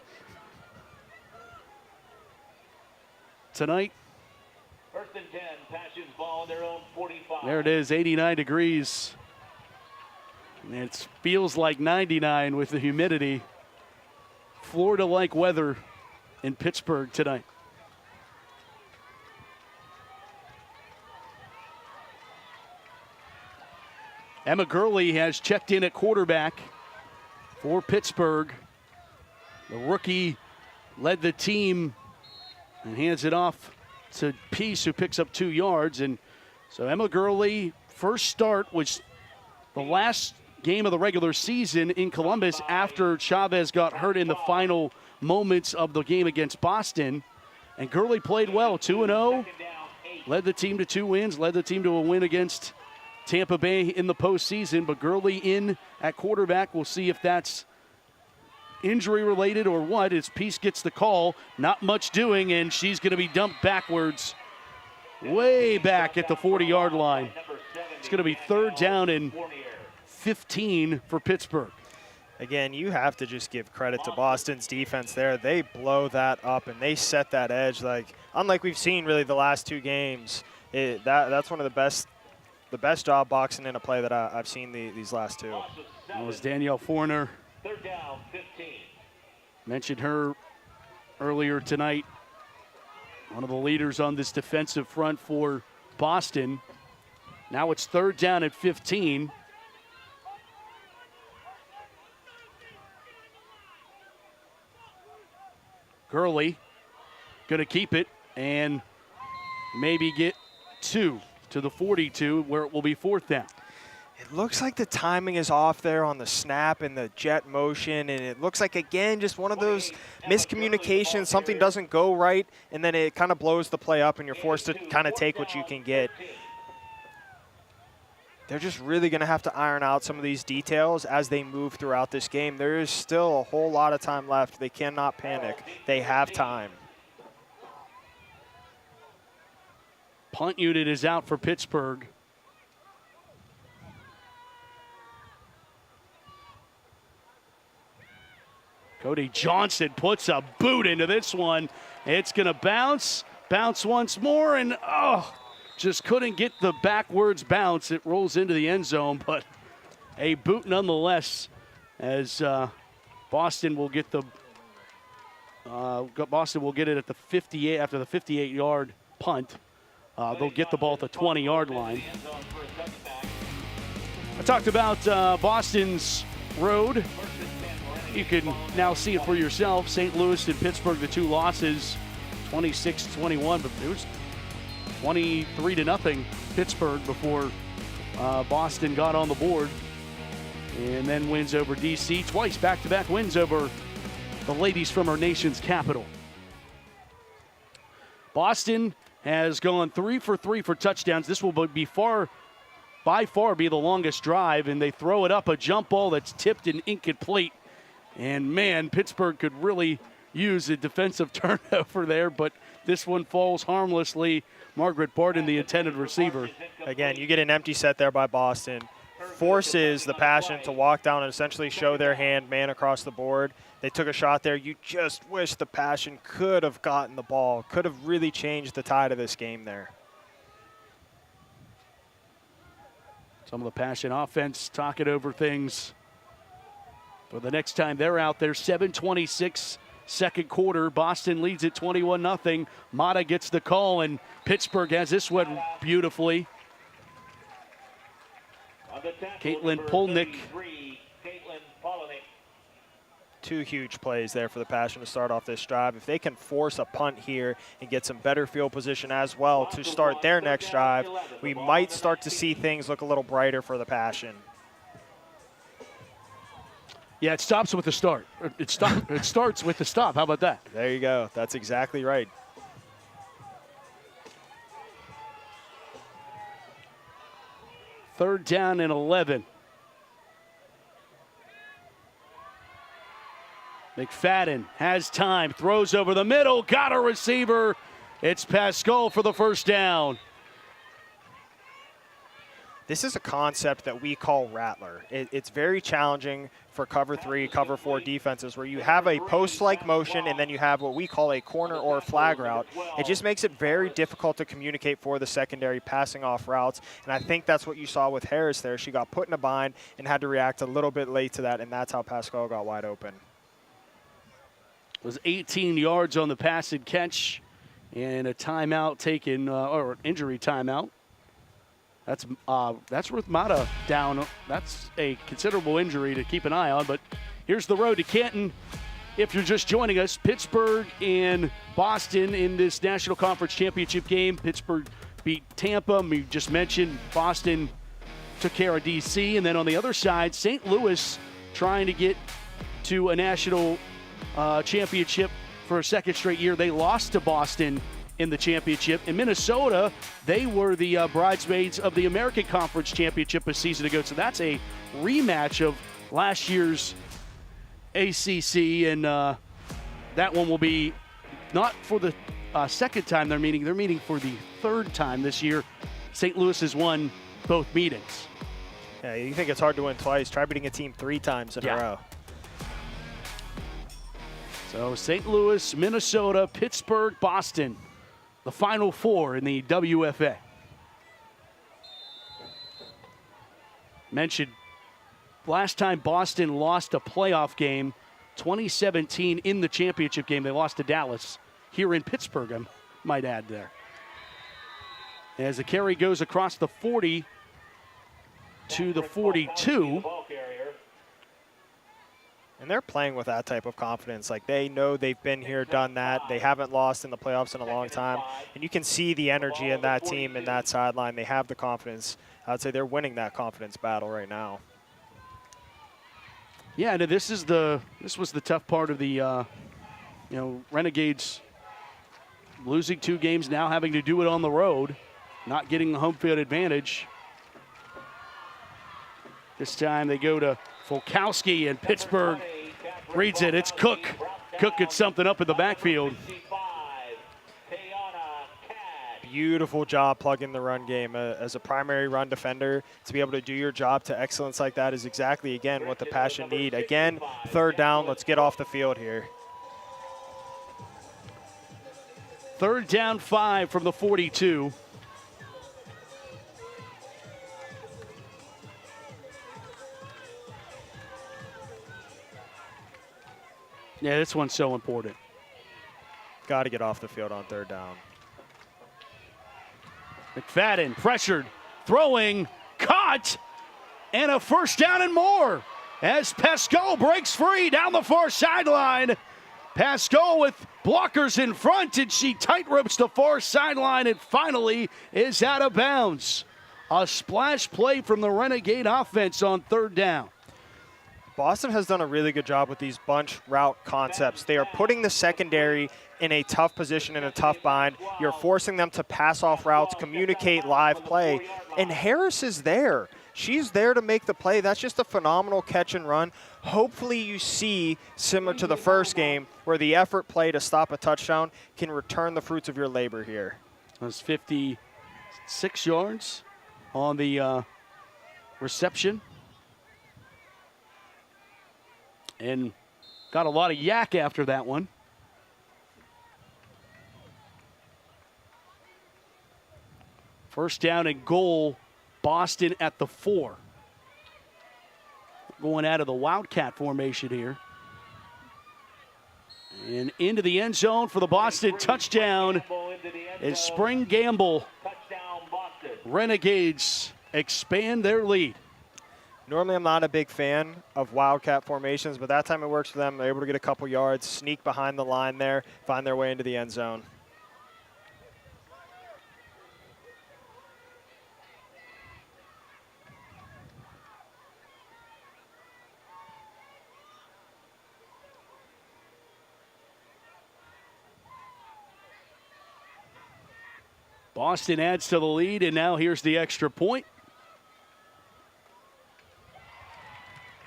Tonight. First and 10, Passion's ball on their own 45. There it is, 89 degrees. And it feels like 99 with the humidity. Florida-like weather in Pittsburgh tonight. Emma Gurley has checked in at quarterback for Pittsburgh. The rookie led the team and hands it off to Peace, who picks up 2 yards. And so Emma Gurley, first start was the last game of the regular season in Columbus after Chavez got hurt in the final moments of the game against Boston. And Gurley played well, 2-0, led the team to 2 wins, led the team to a win against Tampa Bay in the postseason. But Gurley in at quarterback. We'll see if that's injury related or what, as Peace gets the call. Not much doing, and she's going to be dumped backwards, way back at the 40-yard line. It's going to be 3rd down and 15 for Pittsburgh. Again, you have to just give credit to Boston's defense there. They blow that up and they set that edge like unlike we've seen really the last 2 games. That's one of the best job boxing in a play that I've seen these last 2. That was Danielle Forner. 3rd down, 15. Mentioned her earlier tonight. One of the leaders on this defensive front for Boston. Now it's 3rd down at 15. Gurley going to keep it and maybe get 2 to the 42, where it will be 4th down. It looks like the timing is off there on the snap and the jet motion, and it looks like, again, just one of those miscommunications. Something doesn't go right, and then it kind of blows the play up, and you're forced to kind of take what you can get. They're just really going to have to iron out some of these details as they move throughout this game. There is still a whole lot of time left. They cannot panic. They have time. Punt unit is out for Pittsburgh. Cody Johnson puts a boot into this one. It's going to bounce once more, and just couldn't get the backwards bounce. It rolls into the end zone, but a boot nonetheless, as Boston will get it at the 58 after the 58-yard punt. They'll get the ball at the 20-yard line. I talked about Boston's road. You can now see it for yourself. St. Louis and Pittsburgh, the two losses, 26-21, but it was 23-0 Pittsburgh before Boston got on the board. And then wins over D.C. Twice back-to-back wins over the ladies from our nation's capital. Boston has gone 3 for 3 for touchdowns. This will be by far be the longest drive, and they throw it up, a jump ball that's tipped and incomplete. And man, Pittsburgh could really use a defensive turnover there, but this one falls harmlessly. Margaret Barton, the intended receiver. Again, you get an empty set there by Boston. Forces the Passion to walk down and essentially show their hand, man across the board. They took a shot there. You just wish the Passion could have gotten the ball, could have really changed the tide of this game there. Some of the Passion offense talking over things for the next time they're out there. 7:26 second quarter. Boston leads at 21-0. Mata gets the call, and Pittsburgh has this one beautifully. Caitlin Polnick. Two huge plays there for the Passion to start off this drive. If they can force a punt here and get some better field position as well to start their next drive, we might start to see things look a little brighter for the Passion. Yeah, it stops with the start. It starts with the stop. How about that? There you go. That's exactly right. Third down and 11. McFadden has time, throws over the middle, got a receiver. It's Pascal for the first down. This is a concept that we call Rattler. It's very challenging for cover 3, cover 4 defenses where you have a post-like motion and then you have what we call a corner or flag route. It just makes it very difficult to communicate for the secondary passing off routes, and I think that's what you saw with Harris there. She got put in a bind and had to react a little bit late to that, and that's how Pascal got wide open. It was 18 yards on the pass and catch, and a timeout taken, or an injury timeout. That's with Mata down. That's a considerable injury to keep an eye on, but here's the road to Canton. If you're just joining us, Pittsburgh and Boston in this National Conference Championship game. Pittsburgh beat Tampa. We just mentioned Boston took care of D.C., and then on the other side, St. Louis trying to get to a national championship for a second straight year. They lost to Boston in the championship. In Minnesota, they were the bridesmaids of the American Conference Championship a season ago. So that's a rematch of last year's ACC, and that one will be not for the second time they're meeting. They're meeting for the third time this year. St. Louis has won both meetings. Yeah, you think it's hard to win twice. Try beating a team 3 times in a row. So St. Louis, Minnesota, Pittsburgh, Boston, the final 4 in the WFA. Mentioned last time Boston lost a playoff game, 2017 in the championship game. They lost to Dallas here in Pittsburgh, I might add there. As the carry goes across the 40 to the 42. And they're playing with that type of confidence. Like, they know they've been here, done that. They haven't lost in the playoffs in a long time. And you can see the energy in that team, in that sideline. They have the confidence. I would say they're winning that confidence battle right now. Yeah, and this was the tough part of the Renegades losing 2 games, now having to do it on the road, not getting the home field advantage. This time they go to Fulkowski, and Pittsburgh reads it. It's Cook. Cook gets something up in the backfield. Beautiful job plugging the run game. As a primary run defender, to be able to do your job to excellence like that is exactly, again, what the Passion need. Again, third down. Let's get off the field here. Third down 5 from the 42. Yeah, this one's so important. Got to get off the field on third down. McFadden pressured, throwing, caught, and a first down and more as Pascal breaks free down the far sideline. Pascal with blockers in front, and she tight ropes the far sideline and finally is out of bounds. A splash play from the Renegade offense on third down. Boston has done a really good job with these bunch route concepts. They are putting the secondary in a tough position, in a tough bind. You're forcing them to pass off routes, communicate live play, and Harris is there. She's there to make the play. That's just a phenomenal catch and run. Hopefully you see, similar to the first game, where the effort play to stop a touchdown can return the fruits of your labor here. That's 56 yards on the reception. And got a lot of yak after that one. First down and goal, Boston at the 4. Going out of the Wildcat formation here. And into the end zone for the Boston touchdown is Spring Gamble. Renegades expand their lead. Normally I'm not a big fan of Wildcat formations, but that time it works for them. They're able to get a couple yards, sneak behind the line there, find their way into the end zone. Boston adds to the lead, and now here's the extra point.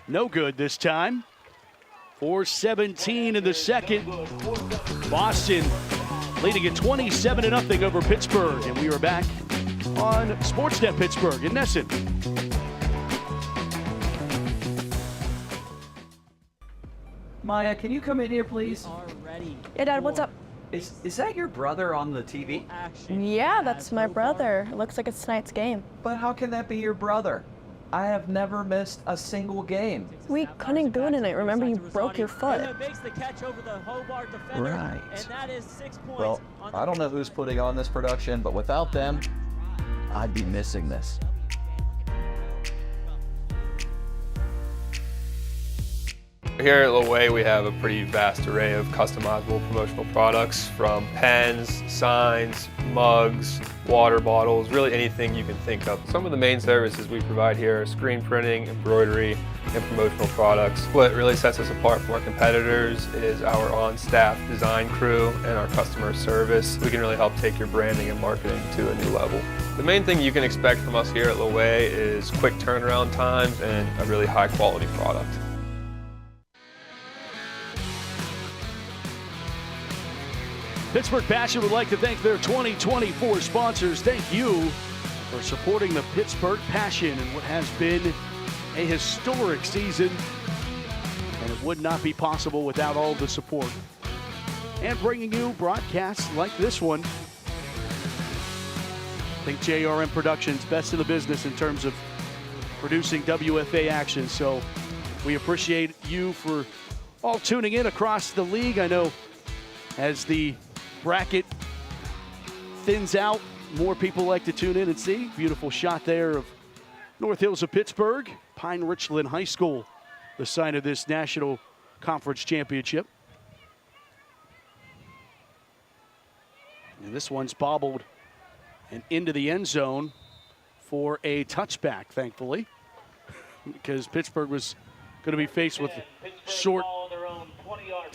No good this time. 4:17 in the second. Boston leading at 27-0 over Pittsburgh. And we are back on Sportsnet Pittsburgh in Nesson. Maya, can you come in here, please? Hey, Dad, what's up? Is that your brother on the TV? Yeah, that's my brother. It looks like it's tonight's game. But how can that be your brother? I have never missed a single game. We couldn't go tonight. Remember, you broke your foot. Right. Well, I don't know who's putting on this production, but without them, I'd be missing this. Here at Loewe, we have a pretty vast array of customizable promotional products, from pens, signs, mugs, water bottles, really anything you can think of. Some of the main services we provide here are screen printing, embroidery, and promotional products. What really sets us apart from our competitors is our on-staff design crew and our customer service. We can really help take your branding and marketing to a new level. The main thing you can expect from us here at Loewe is quick turnaround times and a really high-quality product. Pittsburgh Passion would like to thank their 2024 sponsors. Thank you for supporting the Pittsburgh Passion in what has been a historic season. And it would not be possible without all the support. And bringing you broadcasts like this one. I think JRM Productions best in the business in terms of producing WFA action. So we appreciate you for all tuning in across the league. I know as the bracket thins out, more people like to tune in and see. Beautiful shot there of North Hills of Pittsburgh, Pine-Richland High School, the site of this National Conference Championship. And this one's bobbled and into the end zone for a touchback, thankfully, because Pittsburgh was going to be faced with short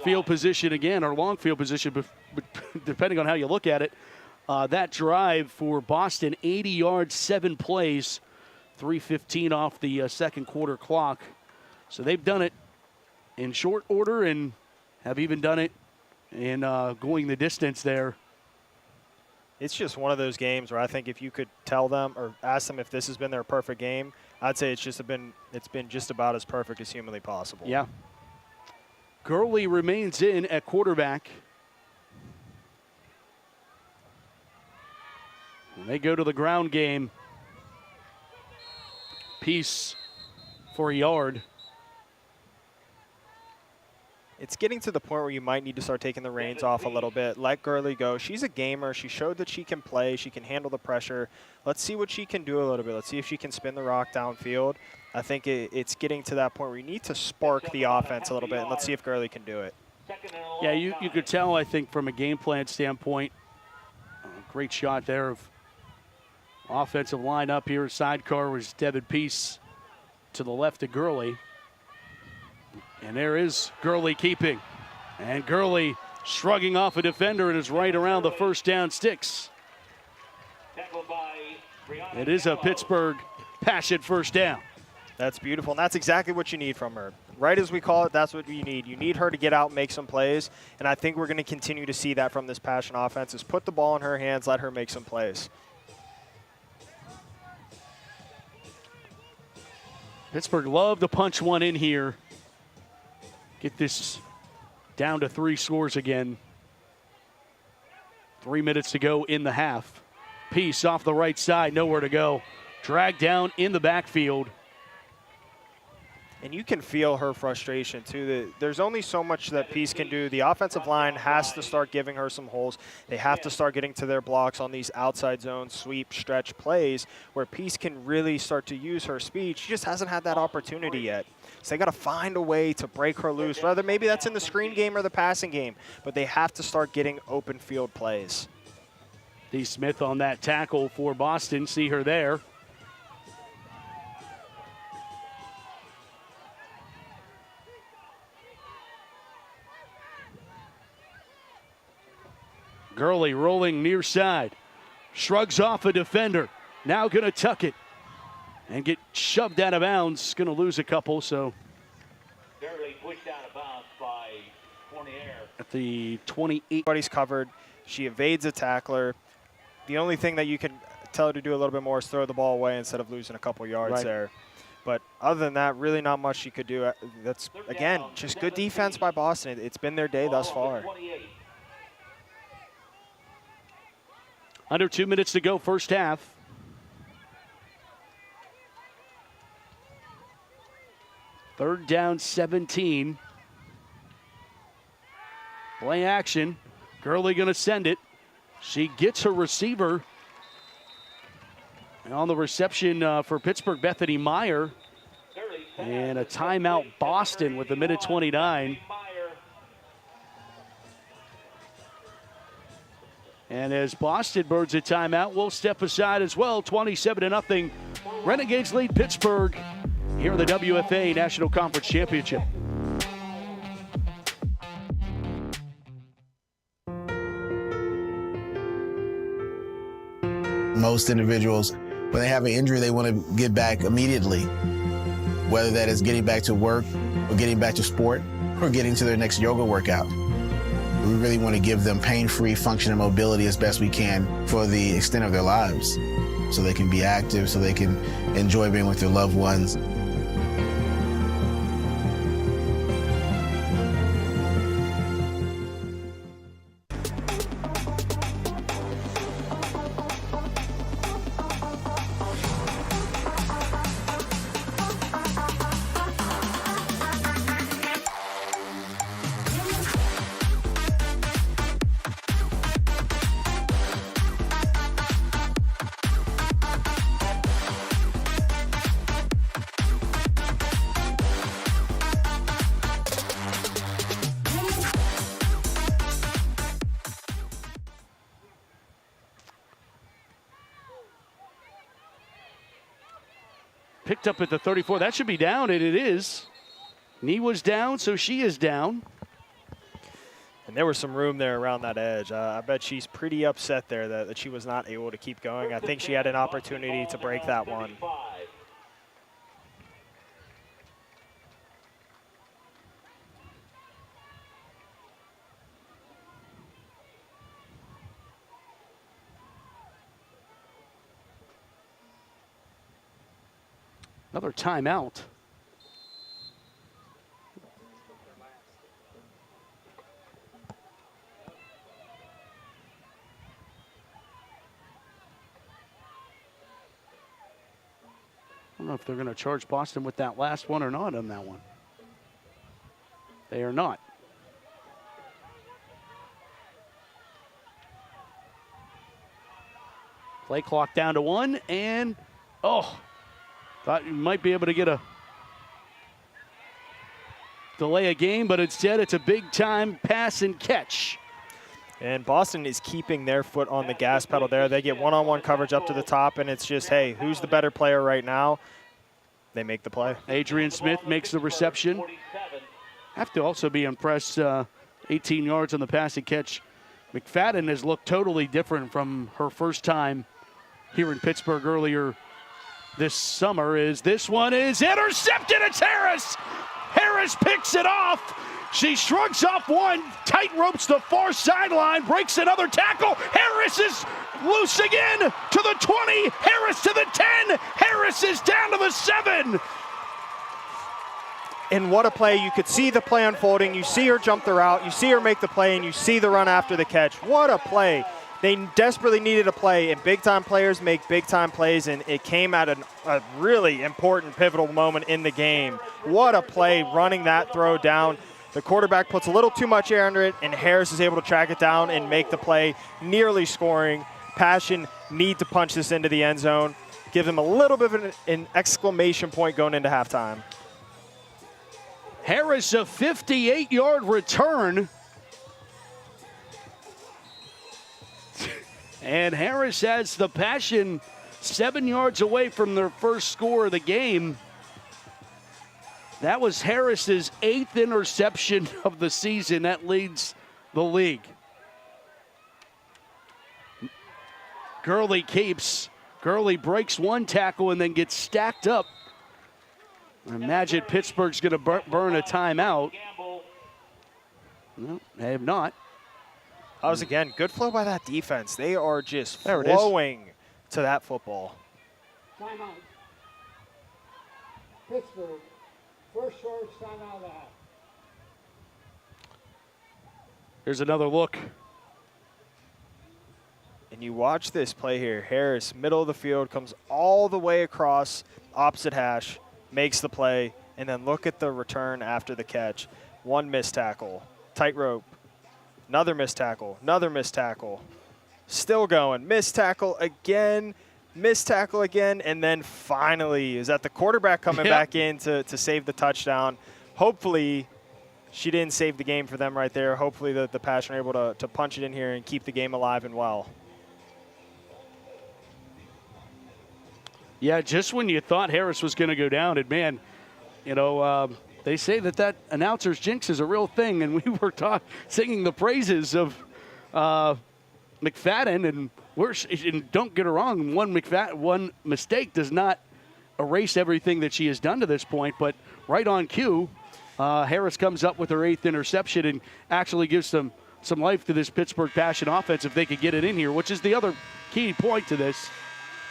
field position again, or long field position, but depending on how you look at it. That drive for Boston, 80 yards, 7 plays, 3:15 off the second quarter clock. So they've done it in short order and have even done it in going the distance there. It's just one of those games where I think if you could tell them or ask them if this has been their perfect game, I'd say it's been just about as perfect as humanly possible. Yeah. Gurley remains in at quarterback. And they go to the ground game. Peace for a yard. it's getting to the point where you might need to start taking the reins off a little bit. Let Gurley go. She's a gamer. She showed that she can play. She can handle the pressure. Let's see what she can do a little bit. Let's see if she can spin the rock downfield. I think it's getting to that point where you need to spark the offense a little bit, and let's see if Gurley can do it. Yeah, you could tell, I think, from a game plan standpoint, great shot there of offensive line up here. Sidecar was Devin Peace to the left of Gurley. And there is Gurley keeping. And Gurley shrugging off a defender and is right around the first down sticks. It is a Pittsburgh passion first down. That's beautiful, and that's exactly what you need from her. Right as we call it, that's what you need. You need her to get out and make some plays, and I think we're going to continue to see that from this passion offense, is put the ball in her hands, let her make some plays. Pittsburgh love to punch one in here. Get this down to 3 scores again. 3 minutes to go in the half. Peace off the right side, nowhere to go. Dragged down in the backfield. And you can feel her frustration, too. There's only so much that Peace can do. The offensive line has to start giving her some holes. They have to start getting to their blocks on these outside zone sweep stretch plays where Peace can really start to use her speed. She just hasn't had that opportunity yet. So they got to find a way to break her loose. Whether maybe that's in the screen game or the passing game, but they have to start getting open field plays. Dee Smith on that tackle for Boston. See her there. Gurley rolling near side. Shrugs off a defender. Now going to tuck it and get shoved out of bounds. Going to lose a couple, so. Gurley pushed out of bounds by Fournier. At the 28. Everybody's covered. She evades a tackler. The only thing that you can tell her to do a little bit more is throw the ball away instead of losing a couple yards there. But other than that, really not much she could do. That's, again, just good defense by Boston. It's been their day thus far. Under 2 minutes to go, first half. Third down, 17. Play action. Gurley going to send it. She gets her receiver. And on the reception for Pittsburgh, Bethany Meyer. And a timeout, Boston, with a minute 29. And as Boston burns a timeout, we'll step aside as well. 27-0. Renegades lead Pittsburgh here in the WFA National Conference Championship. Most individuals, when they have an injury, they want to get back immediately, whether that is getting back to work or getting back to sport or getting to their next yoga workout. We really want to give them pain-free function and mobility as best we can for the extent of their lives, so they can be active, so they can enjoy being with their loved ones. Picked up at the 34. That should be down, and it is. Knee was down, so she is down. And there was some room there around that edge. I bet she's pretty upset there that she was not able to keep going. I think she had an opportunity to break that one. Another timeout. I don't know if they're going to charge Boston with that last one or not on that one. They are not. Play clock down to 1, and thought you might be able to get a delay a game, but instead it's a big-time pass and catch. And Boston is keeping their foot on the gas pedal there. They get one-on-one coverage up to the top, and it's just, hey, who's the better player right now? They make the play. Adrian Smith makes the reception. Have to also be impressed, 18 yards on the pass and catch. McFadden has looked totally different from her first time here in Pittsburgh earlier this summer. This one is intercepted. It's Harris. Harris picks it off. She shrugs off one, tight ropes the far sideline, breaks another tackle. Harris is loose again to the 20. Harris to the 10. Harris is down to the 7. And what a play. You could see the play unfolding. You see her jump the route. You see her make the play, and you see the run after the catch. What a play. They desperately needed a play, and big-time players make big-time plays, and it came at a really important, pivotal moment in the game. What a play, running that throw down. The quarterback puts a little too much air under it, and Harris is able to track it down and make the play, nearly scoring. Passion need to punch this into the end zone. Give them a little bit of an exclamation point going into halftime. Harris, a 58-yard return. And Harris has the Passion 7 yards away from their first score of the game. That was Harris's 8th interception of the season. That leads the league. Gurley keeps. Gurley breaks one tackle and then gets stacked up. I imagine Pittsburgh's going to burn a timeout. No, they have not. That was, again, good flow by that defense. They are just flowing to that football. Timeout. Pittsburgh. First short timeout of the half. Here's another look. And you watch this play here. Harris, middle of the field, comes all the way across opposite hash, makes the play, and then look at the return after the catch. One missed tackle, tight rope, another missed tackle, still going, missed tackle again, and then finally is that the quarterback coming back in to save the touchdown. Hopefully she didn't save the game for them right there. Hopefully the Passion are able to punch it in here and keep the game alive and well. Yeah, just when you thought Harris was going to go down, and man, they say that announcer's jinx is a real thing, and we were singing the praises of McFadden, and don't get her wrong, one mistake does not erase everything that she has done to this point, but right on cue, Harris comes up with her 8th interception and actually gives some life to this Pittsburgh Passion offense if they could get it in here, which is the other key point to this.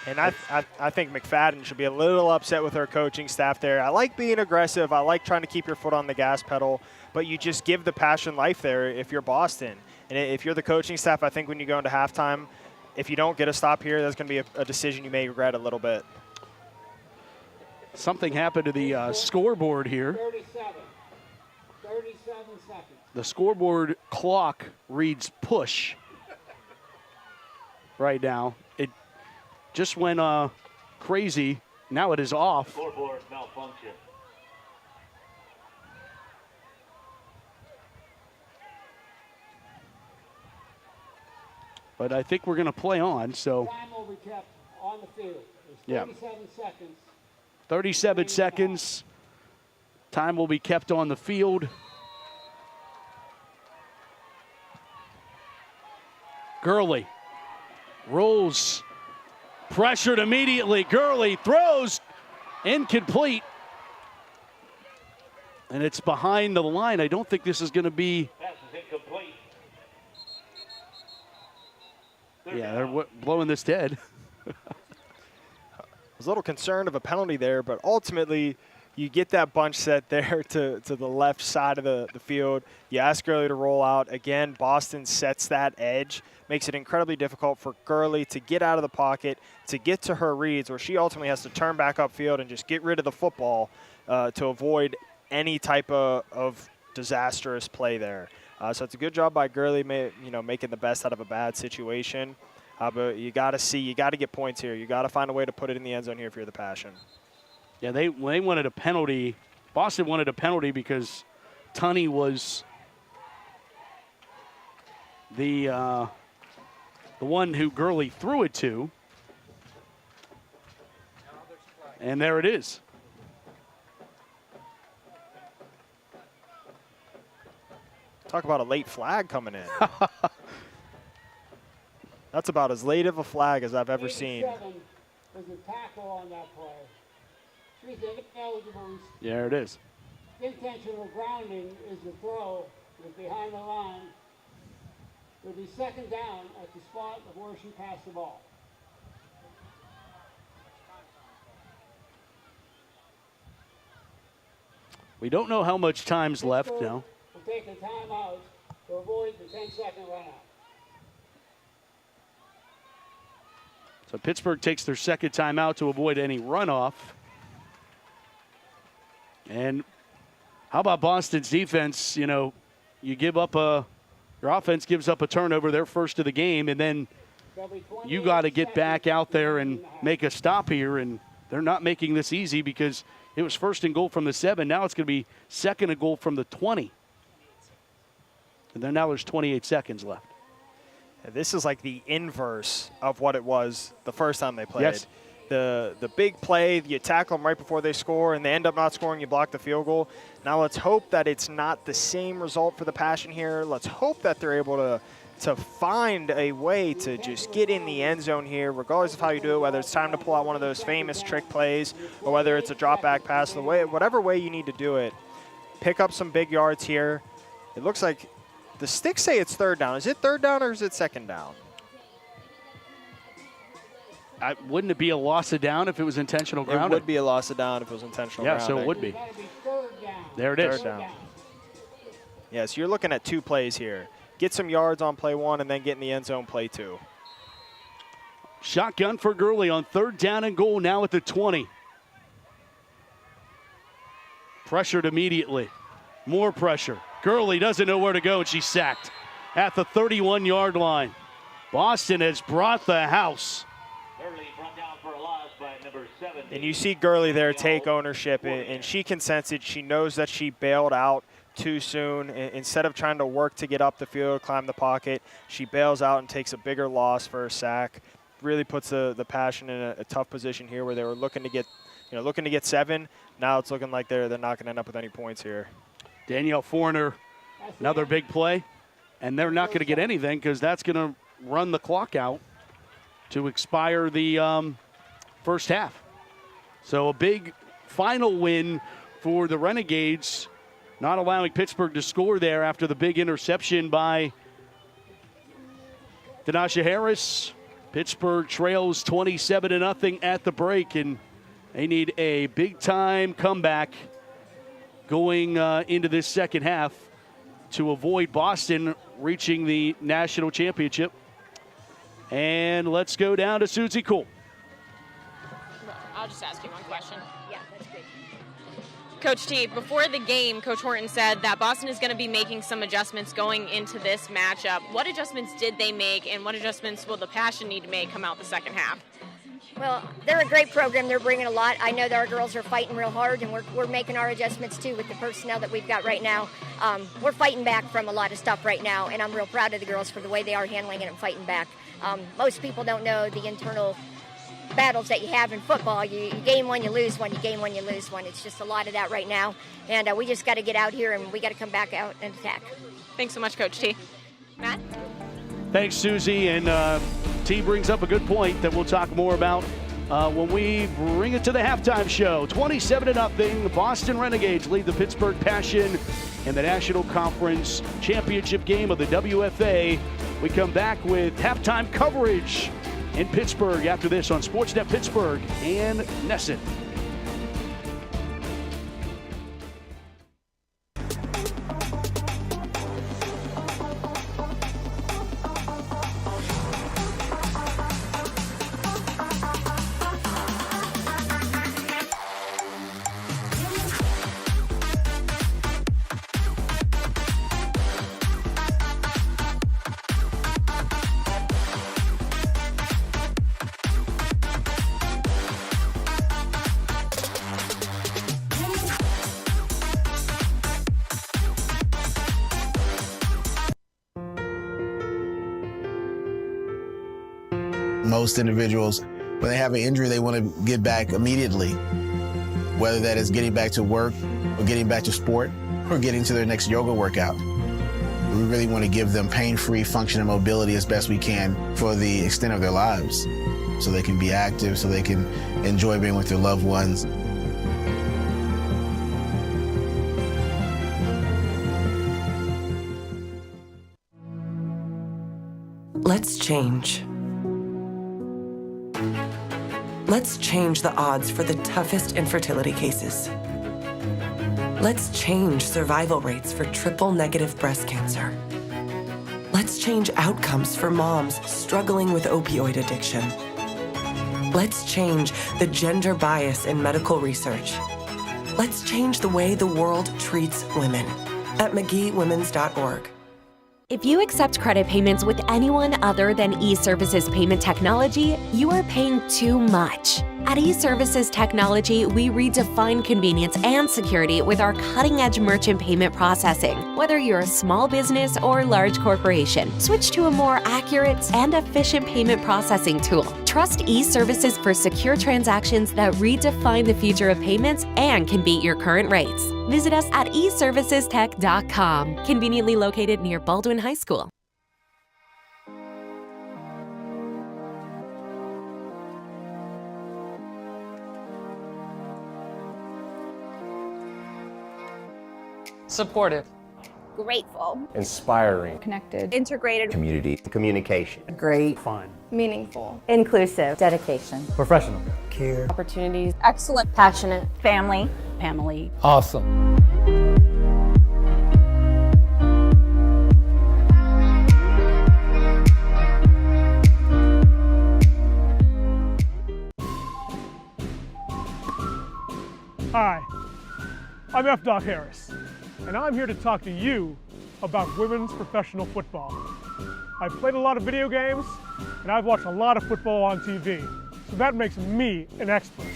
And I think McFadden should be a little upset with her coaching staff there. I like being aggressive. I like trying to keep your foot on the gas pedal, but you just give the Passion life there if you're Boston. And if you're the coaching staff, I think when you go into halftime, if you don't get a stop here, that's going to be a decision you may regret a little bit. Something happened to the scoreboard here. 37 seconds. The scoreboard clock reads push right now. It just went crazy. Now it is off. Scoreboard malfunction. But I think we're going to play on. So Time will be kept on the field. There's 37 seconds. 37 seconds. Time will be kept on the field. Gurley rolls. Pressured immediately. Gurley throws. Incomplete. And it's behind the line. I don't think this is going to be. Pass is incomplete. Yeah, they're blowing this dead. I was a little concerned of a penalty there, but ultimately you get that bunch set there to the left side of the field. You ask Gurley to roll out. Again, Boston sets that edge, makes it incredibly difficult for Gurley to get out of the pocket, to get to her reads, where she ultimately has to turn back upfield and just get rid of the football to avoid any type of disastrous play there. So it's a good job by Gurley, making the best out of a bad situation. But you got to get points here. You got to find a way to put it in the end zone here if you're the Passion. Yeah, they wanted a penalty. Boston wanted a penalty because Tunney was the one who Gurley threw it to. And there it is. Talk about a late flag coming in. That's about as late of a flag as I've ever seen. Was a tackle on that play. She's ineligible. There it is. Intentional grounding is the throw. Is behind the line. It'll be second down at the spot of where she passed the ball. We don't know how much time's left now. We'll take a timeout to avoid the 10-second run out. So Pittsburgh takes their second timeout to avoid any runoff. And how about Boston's defense? You know, you give up your offense gives up a turnover, their first of the game, and then you got to get back out there and make a stop here. And they're not making this easy because it was first and goal from the 7. Now it's going to be second and goal from the 20. And then now there's 28 seconds left. This is like the inverse of what it was the first time they played. Yes. The big play, you tackle them right before they score, and they end up not scoring, you block the field goal. Now let's hope that it's not the same result for the Passion here. Let's hope that they're able to find a way to just get in the end zone here, regardless of how you do it, whether it's time to pull out one of those famous trick plays or whether it's a drop back pass, whatever way you need to do it. Pick up some big yards here. It looks like the sticks say it's third down. Is it third down or is it second down? Wouldn't it be a loss of down if it was intentional grounding? It would be a loss of down if it was intentional grounding. Yeah, so it would be. There it is. Third down. Yeah, so you're looking at 2 plays here. Get some yards on play 1 and then get in the end zone play 2. Shotgun for Gurley on third down and goal now at the 20. Pressured immediately. More pressure. Gurley doesn't know where to go, and she's sacked at the 31-yard line. Boston has brought the house. And you see Gurley there take ownership, and she can sense it. She knows that she bailed out too soon. Instead of trying to work to get up the field, climb the pocket, she bails out and takes a bigger loss for a sack. Really puts the Passion in a tough position here where they were looking to get 7. Now it's looking like they're not going to end up with any points here. Danielle Foreigner, another big play. And they're not going to get anything because that's going to run the clock out to expire the first half. So a big final win for the Renegades, not allowing Pittsburgh to score there after the big interception by Denasha Harris. Pittsburgh trails 27-0 at the break, and they need a big-time comeback going into this second half to avoid Boston reaching the national championship. And let's go down to Susie Cole. I'll just ask you one question. Yeah, that's great. Coach T, before the game, Coach Horton said that Boston is going to be making some adjustments going into this matchup. What adjustments did they make, and what adjustments will the Passion need to make come out the second half? Well, they're a great program. They're bringing a lot. I know that our girls are fighting real hard, and we're making our adjustments, too, with the personnel that we've got right now. We're fighting back from a lot of stuff right now, and I'm real proud of the girls for the way they are handling it and fighting back. Most people don't know the internal battles that you have in football. You game one, you lose one. You game one, you lose one. It's just a lot of that right now, and we just got to get out here, and we got to come back out and attack. Thanks so much, Coach T. Matt? Thanks, Susie. And T brings up a good point that we'll talk more about when we bring it to the halftime show. 27-0, the Boston Renegades lead the Pittsburgh Passion in the National Conference Championship game of the WFA. We come back with halftime coverage in Pittsburgh after this on Sportsnet Pittsburgh and Nesson. most individuals, when they have an injury, they want to get back immediately, whether that is getting back to work or getting back to sport or getting to their next yoga workout. We really want to give them pain-free function and mobility as best we can for the extent of their lives, so they can be active, so they can enjoy being with their loved ones. Let's change. Let's change the odds for the toughest infertility cases. Let's change survival rates for triple-negative breast cancer. Let's change outcomes for moms struggling with opioid addiction. Let's change the gender bias in medical research. Let's change the way the world treats women at McGeeWomens.org. If you accept credit payments with anyone other than eServices Payment Technology, you are paying too much. At eServices Technology, we redefine convenience and security with our cutting-edge merchant payment processing. Whether you're a small business or large corporation, switch to a more accurate and efficient payment processing tool. Trust eServices for secure transactions that redefine the future of payments and can beat your current rates. Visit us at eservicestech.com, conveniently located near Baldwin High School. Supportive. Grateful. Inspiring. Connected. Integrated. Community. Communication. Great. Fun. Meaningful. Inclusive. Dedication. Professional. Care. Opportunities. Excellent. Passionate. Family. Family. Awesome. Hi, I'm F. Doc Harris, and I'm here to talk to you about women's professional football. I've played a lot of video games, and I've watched a lot of football on TV, so that makes me an expert.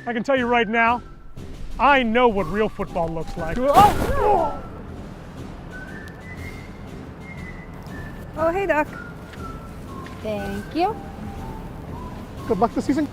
I can tell you right now, I know what real football looks like. Oh, hey, Doc. Thank you. Good luck this season.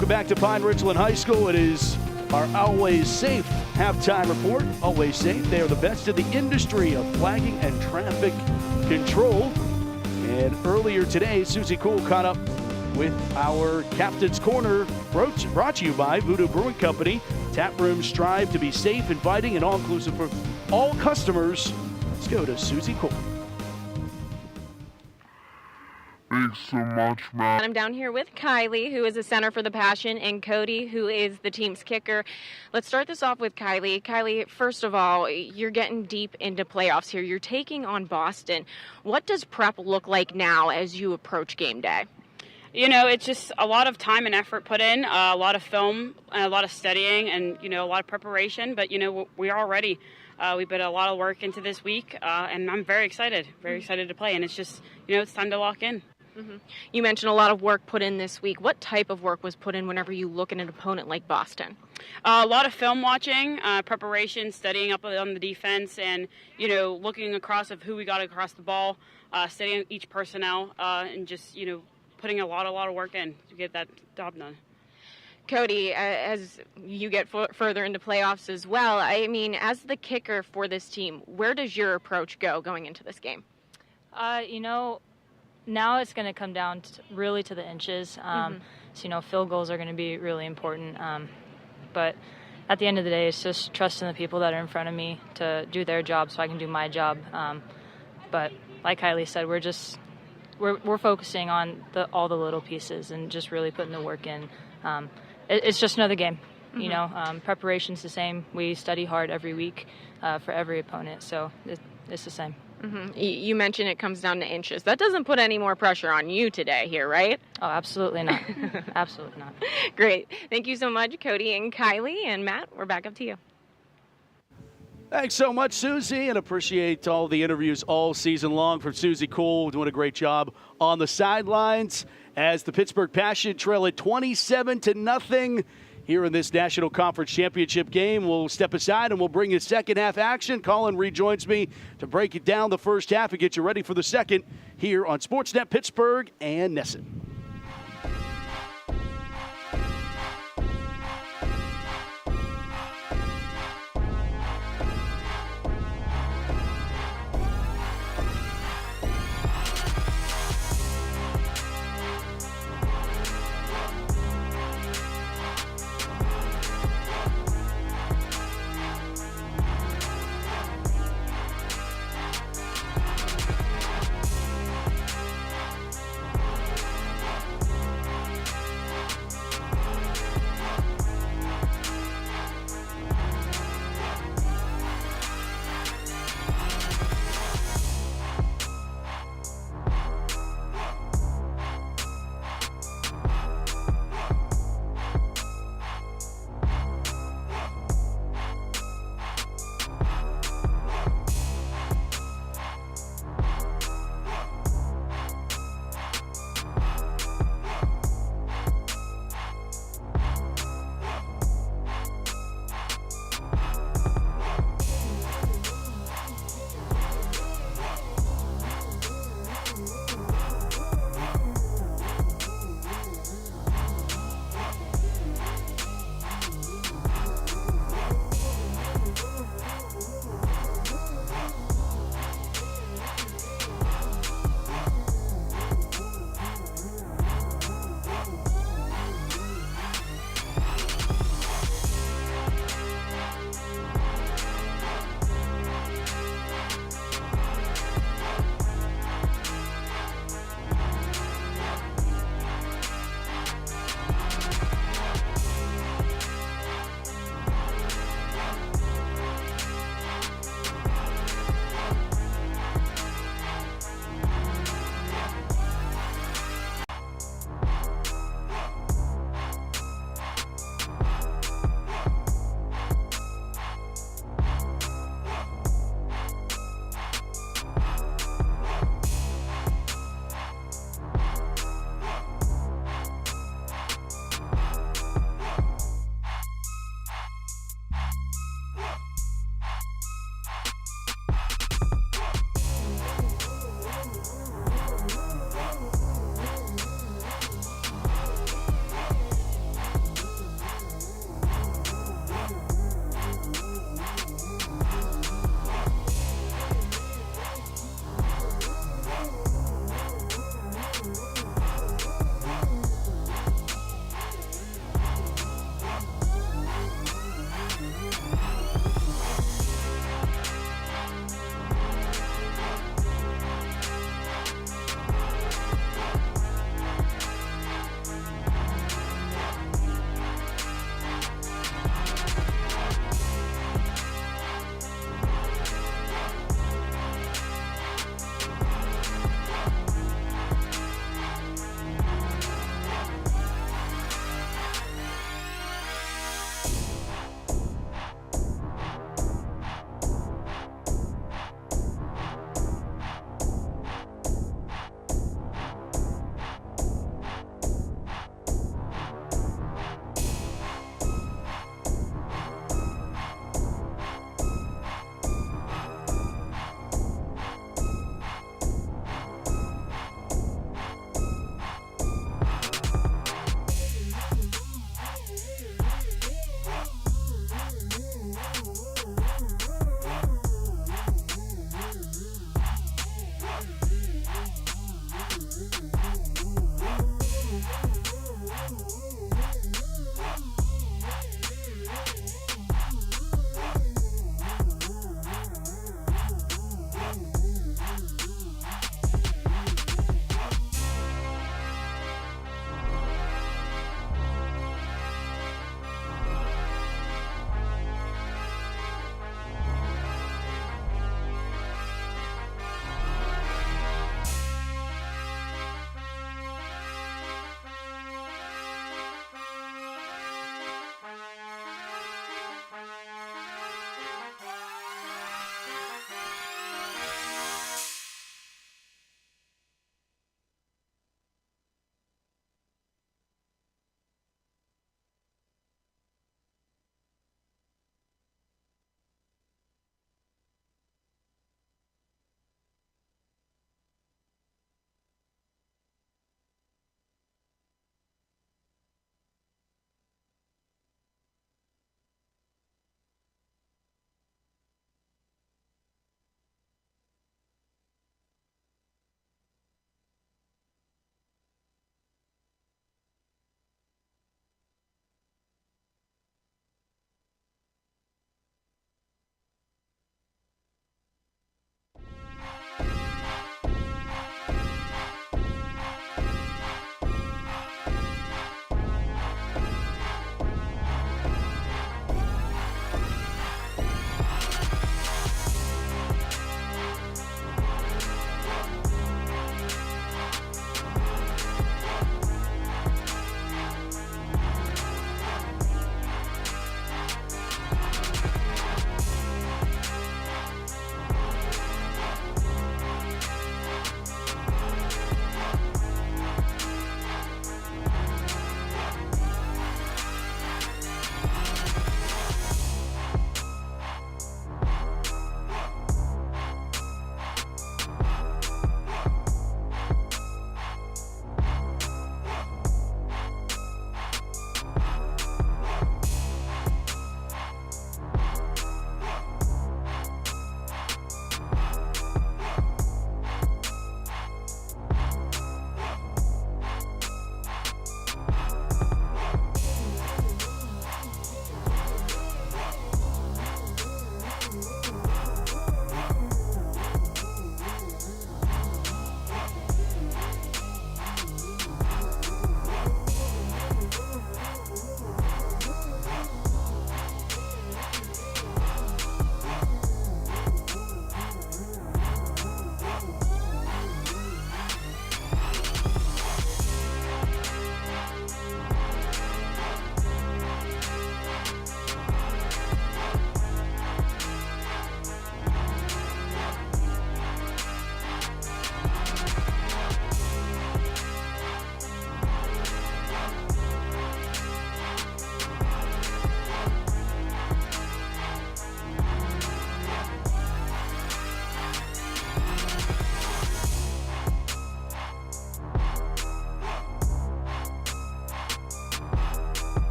Welcome back to Pine-Richland High School. It is our Always Safe halftime report. Always Safe. They are the best in the industry of flagging and traffic control. And earlier today, Susie Cool caught up with our Captain's Corner, brought to you by Voodoo Brewing Company. Tap rooms strive to be safe, inviting, and all-inclusive for all customers. Let's go to Susie Cool. Thanks so much, Matt. I'm down here with Kylie, who is a center for the Passion, and Cody, who is the team's kicker. Let's start this off with Kylie. Kylie, first of all, you're getting deep into playoffs here. You're taking on Boston. What does prep look like now as you approach game day? You know, it's just a lot of time and effort put in, a lot of film, a lot of studying, and, you know, a lot of preparation. But, you know, we are all ready. We put a lot of work into this week, and I'm very excited to play. And it's just, you know, it's time to lock in. Mm-hmm. You mentioned a lot of work put in this week. What type of work was put in whenever you look at an opponent like Boston? A lot of film watching, preparation, studying up on the defense, and, you know, looking across of who we got across the ball, studying each personnel, and just, you know, putting a lot of work in to get that job done. Cody, as you get further into playoffs as well, I mean, as the kicker for this team, where does your approach go going into this game? You know, now it's going to come down really to the inches. So, you know, field goals are going to be really important. But at the end of the day, it's just trusting the people that are in front of me to do their job so I can do my job. But like Kylie said, we're focusing on all the little pieces and just really putting the work in. It's just another game. You know, preparation's the same. We study hard every week for every opponent, so it's the same. You mentioned it comes down to inches. That doesn't put any more pressure on you today here, right? Oh, absolutely not. Absolutely not. Great. Thank you so much, Cody and Kylie. And Matt, we're back up to you. Thanks so much, Susie, and appreciate all the interviews all season long from Susie Cole, doing a great job on the sidelines as the Pittsburgh Passion trail at 27-0 here in this National Conference Championship game. We'll step aside and we'll bring you second half action. Colin rejoins me to break it down the first half and get you ready for the second here on Sportsnet Pittsburgh and Nesson.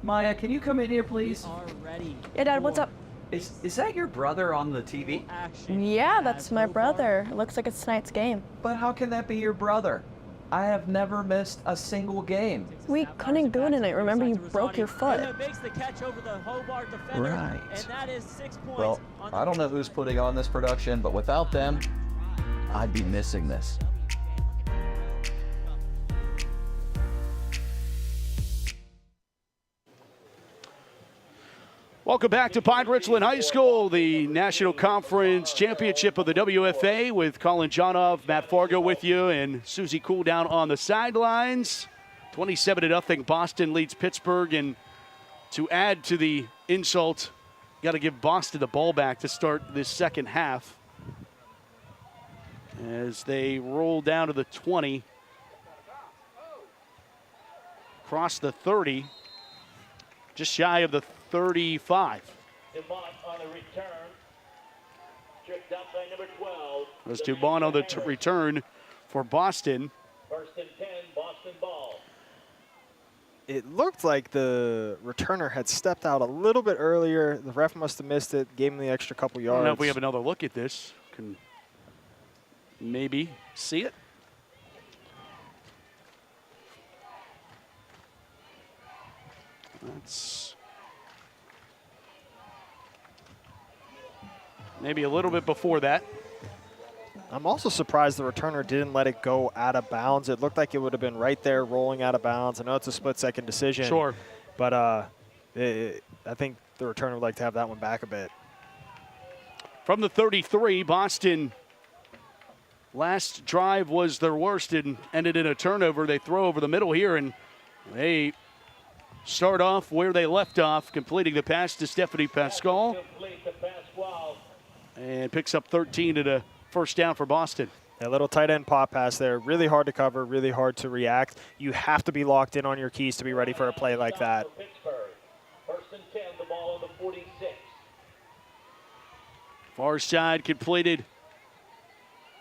Maya, can you come in here, please? Yeah, Dad, what's up? Is that your brother on the TV? Yeah, that's my brother. It looks like it's tonight's game. But how can that be your brother? I have never missed a single game. We couldn't go tonight. Remember, you broke your foot. Right. Well, I don't know who's putting on this production, but without them, I'd be missing this. Welcome back to Pine-Richland High School, the National Conference Championship of the WFA with Colin Johnov, Matt Fargo with you, and Susie Cool down on the sidelines. 27-0, Boston leads Pittsburgh, and to add to the insult, got to give Boston the ball back to start this second half as they roll down to the 20, cross the 30, just shy of the 35. On the return, tripped up by number 12. Goes to Bond on the return for Boston. First and 10, Boston ball. It looked like the returner had stepped out a little bit earlier. The ref must have missed it, gave him the extra couple yards. I don't know if we have another look at this. Can maybe see it. That's maybe a little bit before that. I'm also surprised the returner didn't let it go out of bounds. It looked like it would have been right there rolling out of bounds. I know it's a split-second decision. Sure. But I think the returner would like to have that one back a bit. From the 33, Boston last drive was their worst and ended in a turnover. They throw over the middle here, and they start off where they left off, completing the pass to Stephanie Pascal. And picks up 13 at a first down for Boston. A little tight end pop pass there. Really hard to cover, really hard to react. You have to be locked in on your keys to be ready for a play like that. First and 10, the ball on the 46. Far side completed.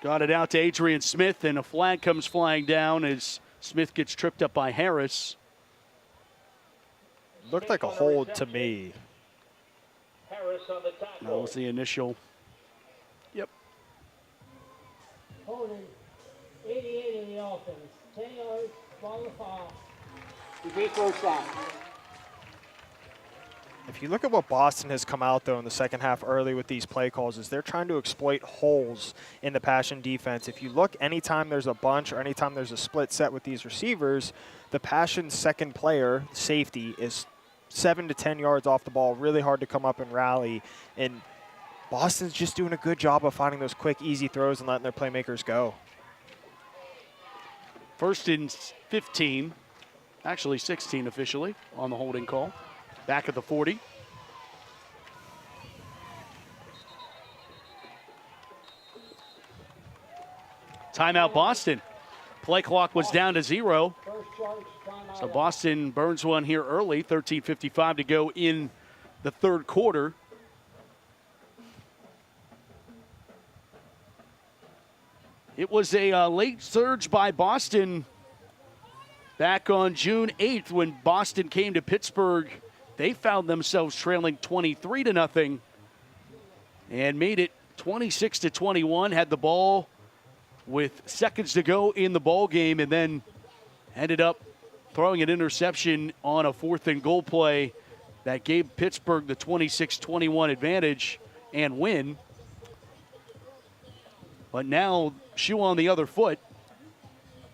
Got it out to Adrian Smith, and a flag comes flying down as Smith gets tripped up by Harris. Looked like a hold to me. Harris on the tackle. That was the initial. Yep. Holding 88 in the offense. 10 yards, ball the foul. Repeat first down. If you look at what Boston has come out, though, in the second half early with these play calls, is they're trying to exploit holes in the Passion defense. If you look, anytime there's a bunch or anytime there's a split set with these receivers, the Passion second player, safety, is 7 to 10 yards off the ball, really hard to come up and rally. And Boston's just doing a good job of finding those quick, easy throws and letting their playmakers go. First and 15, actually 16 officially on the holding call. Back at the 40. Timeout Boston. Play clock was down to 0. So Boston burns one here early. 13:55 to go in the third quarter. It was a late surge by Boston back on June 8th when Boston came to Pittsburgh. They found themselves trailing 23-0 and made it 26-21, had the ball with seconds to go in the ball game, and then ended up throwing an interception on a 4th and goal play that gave Pittsburgh the 26-21 advantage and win. But now, shoe on the other foot,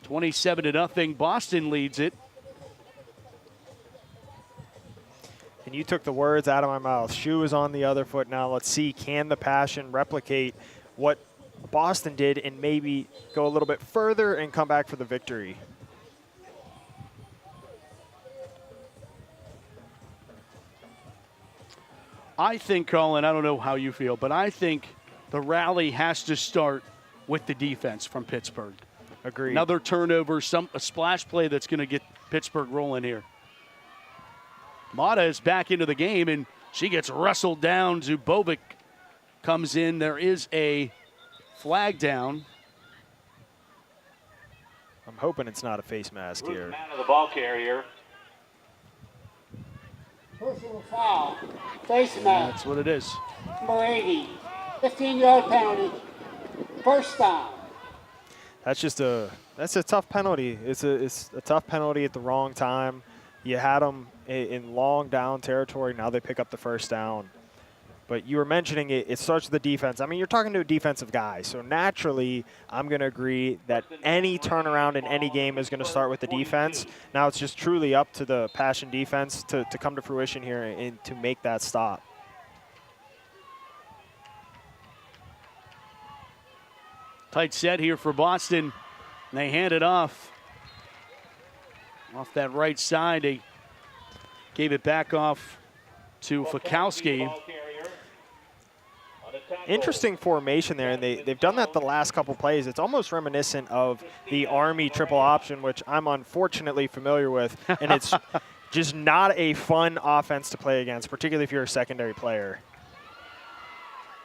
27-0, Boston leads it. And you took the words out of my mouth. Shoe is on the other foot now. Let's see, can the Passion replicate what Boston did and maybe go a little bit further and come back for the victory? I think, Colin, I don't know how you feel, but I think the rally has to start with the defense from Pittsburgh. Agreed. Another turnover, a splash play that's going to get Pittsburgh rolling here. Mata is back into the game, and she gets wrestled down. Zubovic comes in. There is a flag down. I'm hoping it's not a face mask here. Man of the ball carrier. Personal foul. Face mask. That's what it is. Number 80. 15-yard penalty. First down. That's a tough penalty. It's a tough penalty at the wrong time. You had them in long down territory. Now they pick up the first down. But you were mentioning it starts with the defense. I mean, you're talking to a defensive guy. So naturally, I'm going to agree that any turnaround in any game is going to start with the defense. Now it's just truly up to the Passion defense to come to fruition here and to make that stop. Tight set here for Boston. They hand it off that right side. They gave it back off to Fikowski. Interesting formation there, and they've done that the last couple plays. It's almost reminiscent of the Army triple option, which I'm unfortunately familiar with, and it's just not a fun offense to play against, particularly if you're a secondary player.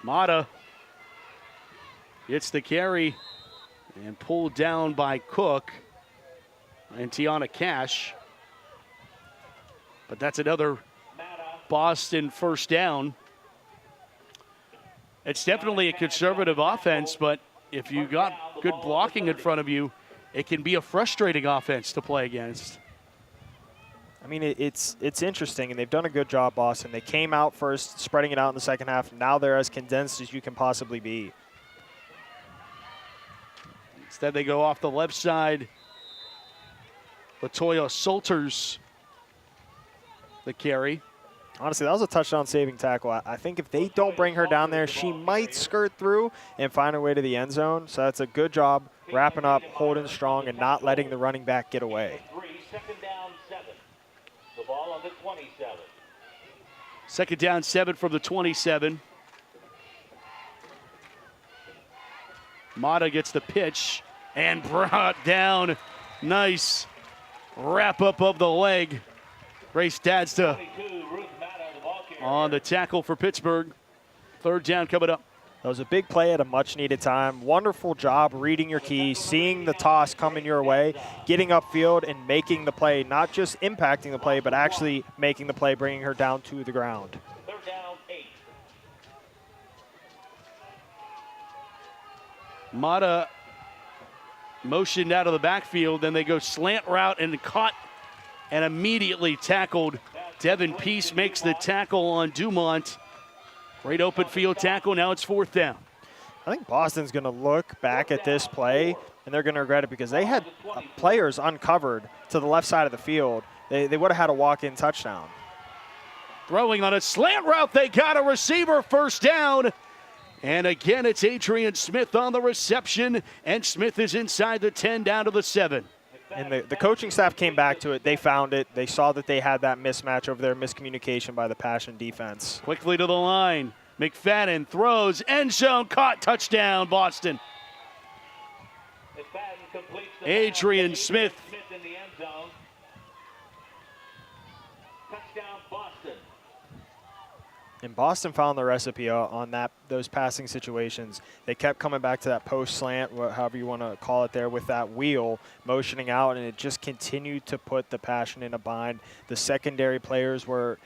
Mata gets the carry and pulled down by Cook and Tiana Cash. But that's another Boston first down. It's definitely a conservative offense, but if you got good blocking in front of you, it can be a frustrating offense to play against. I mean, it's interesting, and they've done a good job, Boston. They came out first, spreading it out in the second half. Now they're as condensed as you can possibly be. Instead, they go off the left side. Latoya Salters, the carry. Honestly, that was a touchdown-saving tackle. I think if they don't bring her down there, she might skirt through and find her way to the end zone. So that's a good job wrapping up, holding strong, and not letting the running back get away. Second down, 7. The ball on the 27. Second down, 7 from the 27. Mata gets the pitch and brought down. Nice wrap up of the leg. Grace Dadsta on the tackle for Pittsburgh. Third down coming up. That was a big play at a much-needed time. Wonderful job reading your keys, seeing the toss coming your way, getting upfield and making the play, not just impacting the play, but actually making the play, bringing her down to the ground. Third down, 8. Mata motioned out of the backfield, then they go slant route and caught and immediately tackled. Devin Peace makes the tackle on Dumont. Great open field tackle. Now it's fourth down. I think Boston's going to look back at this play, and they're going to regret it because they had players uncovered to the left side of the field. They would have had a walk-in touchdown. Throwing on a slant route. They got a receiver. First down. And again, it's Adrian Smith on the reception, and Smith is inside the 10 down to the 7. And the coaching staff came back to it. They found it. They saw that they had that mismatch over there, miscommunication by the Passion defense. Quickly to the line. McFadden throws, end zone, caught, touchdown, Boston. Adrian Smith. In the end zone. Touchdown, Boston. And Boston found the recipe on those passing situations. They kept coming back to that post slant, however you want to call it there, with that wheel, motioning out, and it just continued to put the Passion in a bind. The secondary players were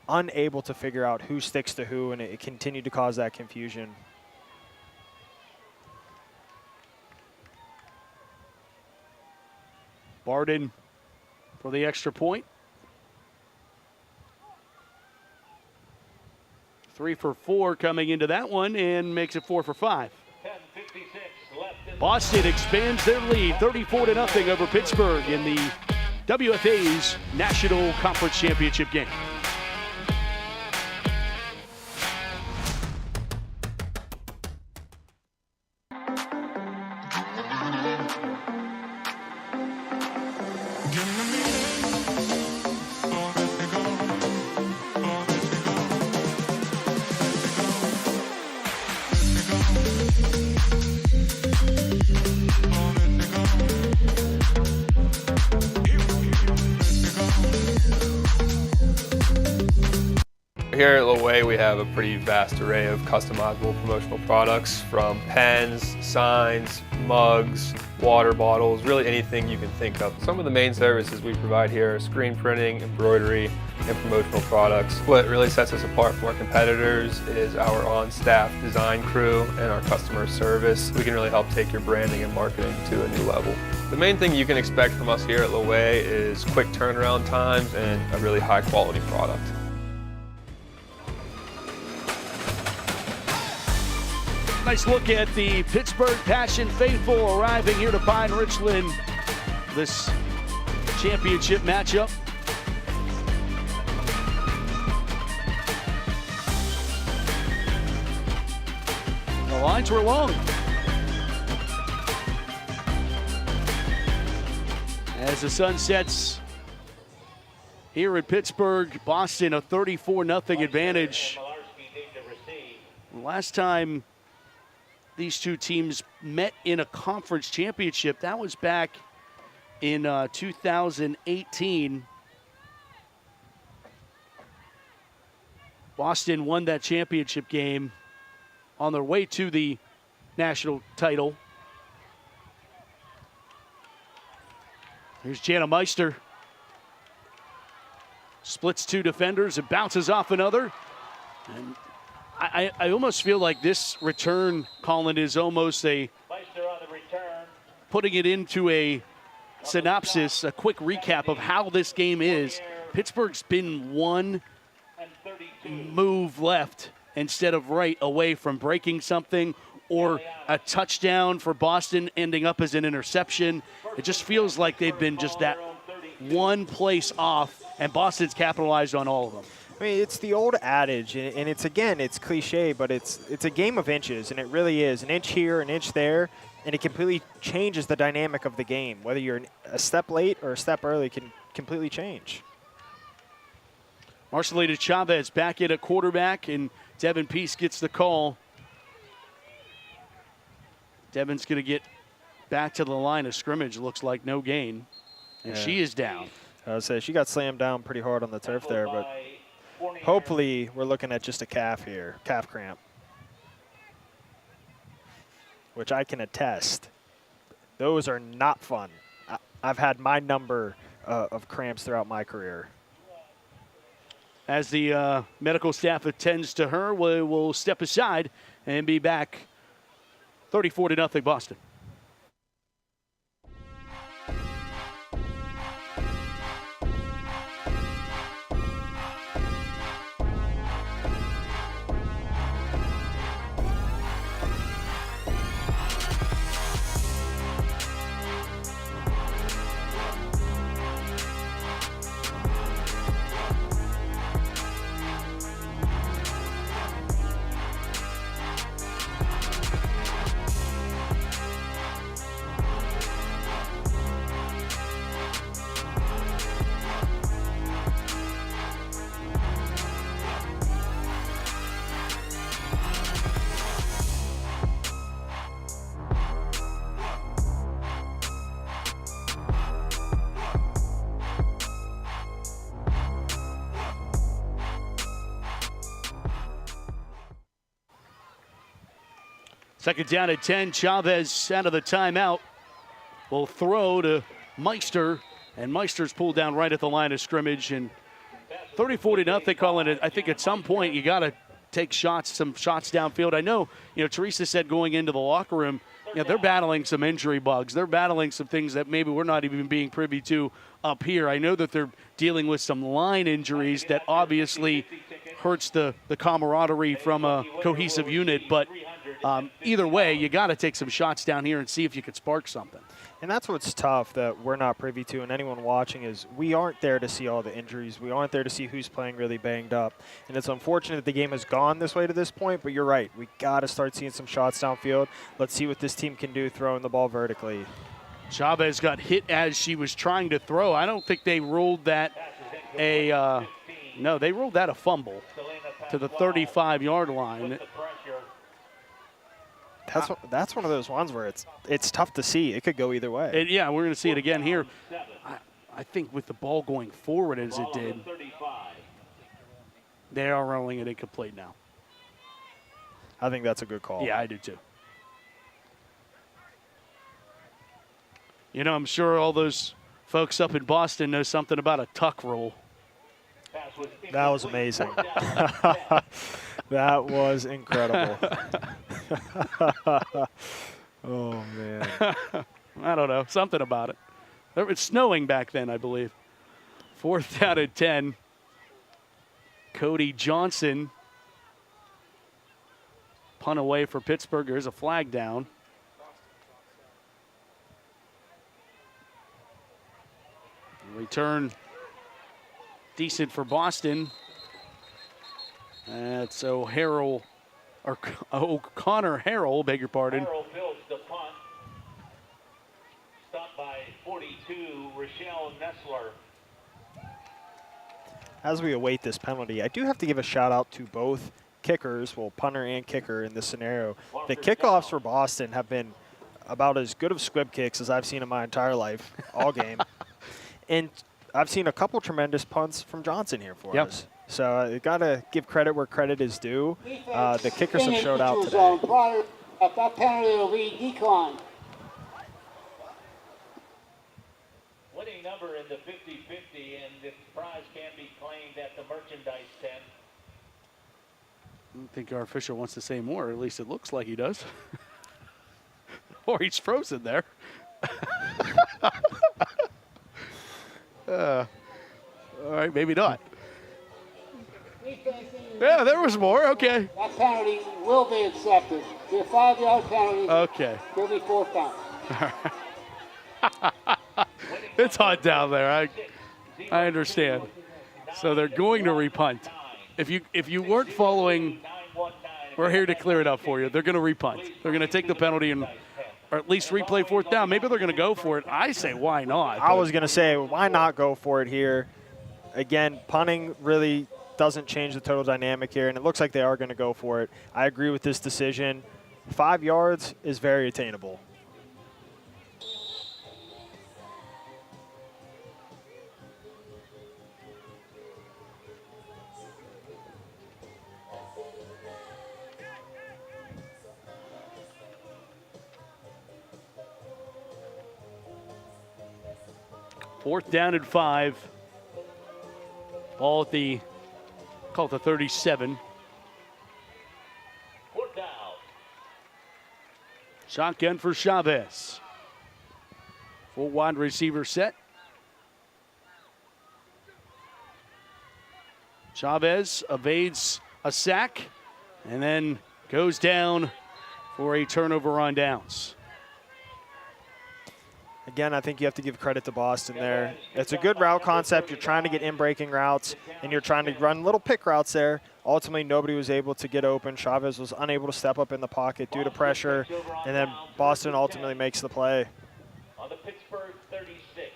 unable to figure out who sticks to who, and it continued to cause that confusion. Barden for the extra point. 3 for 4 coming into that one and makes it 4 for 5. Boston expands their lead 34-0 over Pittsburgh in the WFA's National Conference Championship game. Here at way, we have a pretty vast array of customizable promotional products, from pens, signs, mugs, water bottles, really anything you can think of. Some of the main services we provide here are screen printing, embroidery, and promotional products. What really sets us apart from our competitors is our on-staff design crew and our customer service. We can really help take your branding and marketing to a new level. The main thing you can expect from us here at Loewe is quick turnaround times and a really high quality product. Nice look at the Pittsburgh Passion faithful arriving here to Pine-Richland. This championship matchup. The lines were long. As the sun sets here at Pittsburgh, Boston a 34-0 advantage. Last time these two teams met in a conference championship, that was back in 2018. Boston won that championship game on their way to the national title. Here's Jana Meister. Splits two defenders and bounces off another. And I almost feel like this return, Colin, is almost putting it into a synopsis, a quick recap of how this game is. Pittsburgh's been one move left instead of right away from breaking something, or a touchdown for Boston ending up as an interception. It just feels like they've been just that one place off, and Boston's capitalized on all of them. I mean, it's the old adage, and it's cliche, but it's a game of inches, and it really is. An inch here, an inch there, and it completely changes the dynamic of the game. Whether you're a step late or a step early can completely change. Marcelita Chavez back in at quarterback, and Devin Peace gets the call. Devin's going to get back to the line of scrimmage. Looks like no gain, and she is down. I would say she got slammed down pretty hard on the turf there, but hopefully we're looking at just a calf here, calf cramp, which I can attest. Those are not fun. I've had my number of cramps throughout my career. As the medical staff attends to her, we'll step aside and be back. 34-0 Boston. Second down at 10. Chavez out of the timeout will throw to Meister, and Meister's pulled down right at the line of scrimmage. And 34-0, Colin. I think at some point you got to take some shots downfield. I know, Teresa said going into the locker room, they're battling some injury bugs. They're battling some things that maybe we're not even being privy to up here. I know that they're dealing with some line injuries that obviously hurts the camaraderie from a cohesive unit, but either way, you got to take some shots down here and see if you could spark something. And that's what's tough that we're not privy to, and anyone watching, is we aren't there to see all the injuries. We aren't there to see who's playing really banged up. And it's unfortunate that the game has gone this way to this point, but you're right. We got to start seeing some shots downfield. Let's see what this team can do throwing the ball vertically. Chavez got hit as she was trying to throw. I don't think they ruled that they ruled that a fumble to the 35-yard line. That's one of those ones where it's tough to see. It could go either way. We're going to see it again here. I think with the ball going forward as it did, They are rolling it incomplete now. I think that's a good call. Yeah, I do too. You know, I'm sure all those folks up in Boston know something about a tuck rule. That was amazing. That was incredible. Oh, man. I don't know. Something about it. It was snowing back then, I believe. 4th down and 10. Cody Johnson. Punt away for Pittsburgh. There's a flag down. Return decent for Boston. That's O'Connor Harrell, beg your pardon. Harrell fields the punt. Stopped by 42, Rochelle Nessler. As we await this penalty, I do have to give a shout out to both kickers, well, punter and kicker in this scenario. The kickoffs for Boston have been about as good of squib kicks as I've seen in my entire life, all game. And I've seen a couple tremendous punts from Johnson here for us. So you got to give credit where credit is due. The kickers have showed out today. That penalty will be declined. Winning number in the 50-50, and the prize can be claimed at the merchandise tent. I don't think our official wants to say more, or at least it looks like he does. Or he's frozen there. All right, maybe not. Yeah, there was more. Okay. That penalty will be accepted. The 5-yard penalty. Okay. Will be 4th down. It's hot down there. I understand. So they're going to repunt. If you weren't following, we're here to clear it up for you. They're going to repunt. They're going to take the penalty and, or at least replay 4th down. Maybe they're going to go for it. I say why not? I was going to say why not go for it here. Again, punting really doesn't change the total dynamic here, and it looks like they are going to go for it. I agree with this decision. 5 yards is very attainable. Fourth down and 5. Ball at the, call it the 37. Fourth down. Shotgun for Chavez. Full wide receiver set. Chavez evades a sack and then goes down for a turnover on downs. Again, I think you have to give credit to Boston there. It's a good route concept. You're trying to get in-breaking routes, and you're trying to run little pick routes there. Ultimately, nobody was able to get open. Chavez was unable to step up in the pocket due to pressure, and then Boston ultimately makes the play. On the Pittsburgh 36.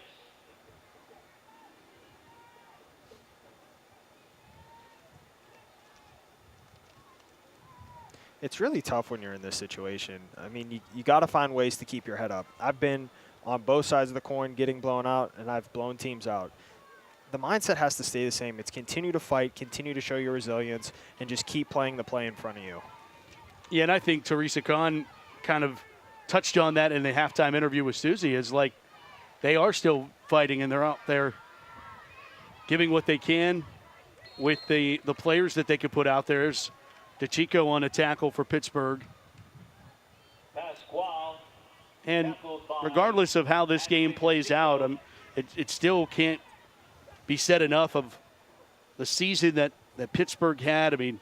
It's really tough when you're in this situation. I mean, you got to find ways to keep your head up. I've been on both sides of the coin getting blown out, and I've blown teams out. The mindset has to stay the same. It's continue to fight, continue to show your resilience, and just keep playing the play in front of you. Yeah, and I think Teresa Khan kind of touched on that in the halftime interview with Susie, is like they are still fighting, and they're out there giving what they can with the players that they could put out there. There's DeChico on a tackle for Pittsburgh. And regardless of how this game plays out, it still can't be said enough of the season that Pittsburgh had. I mean,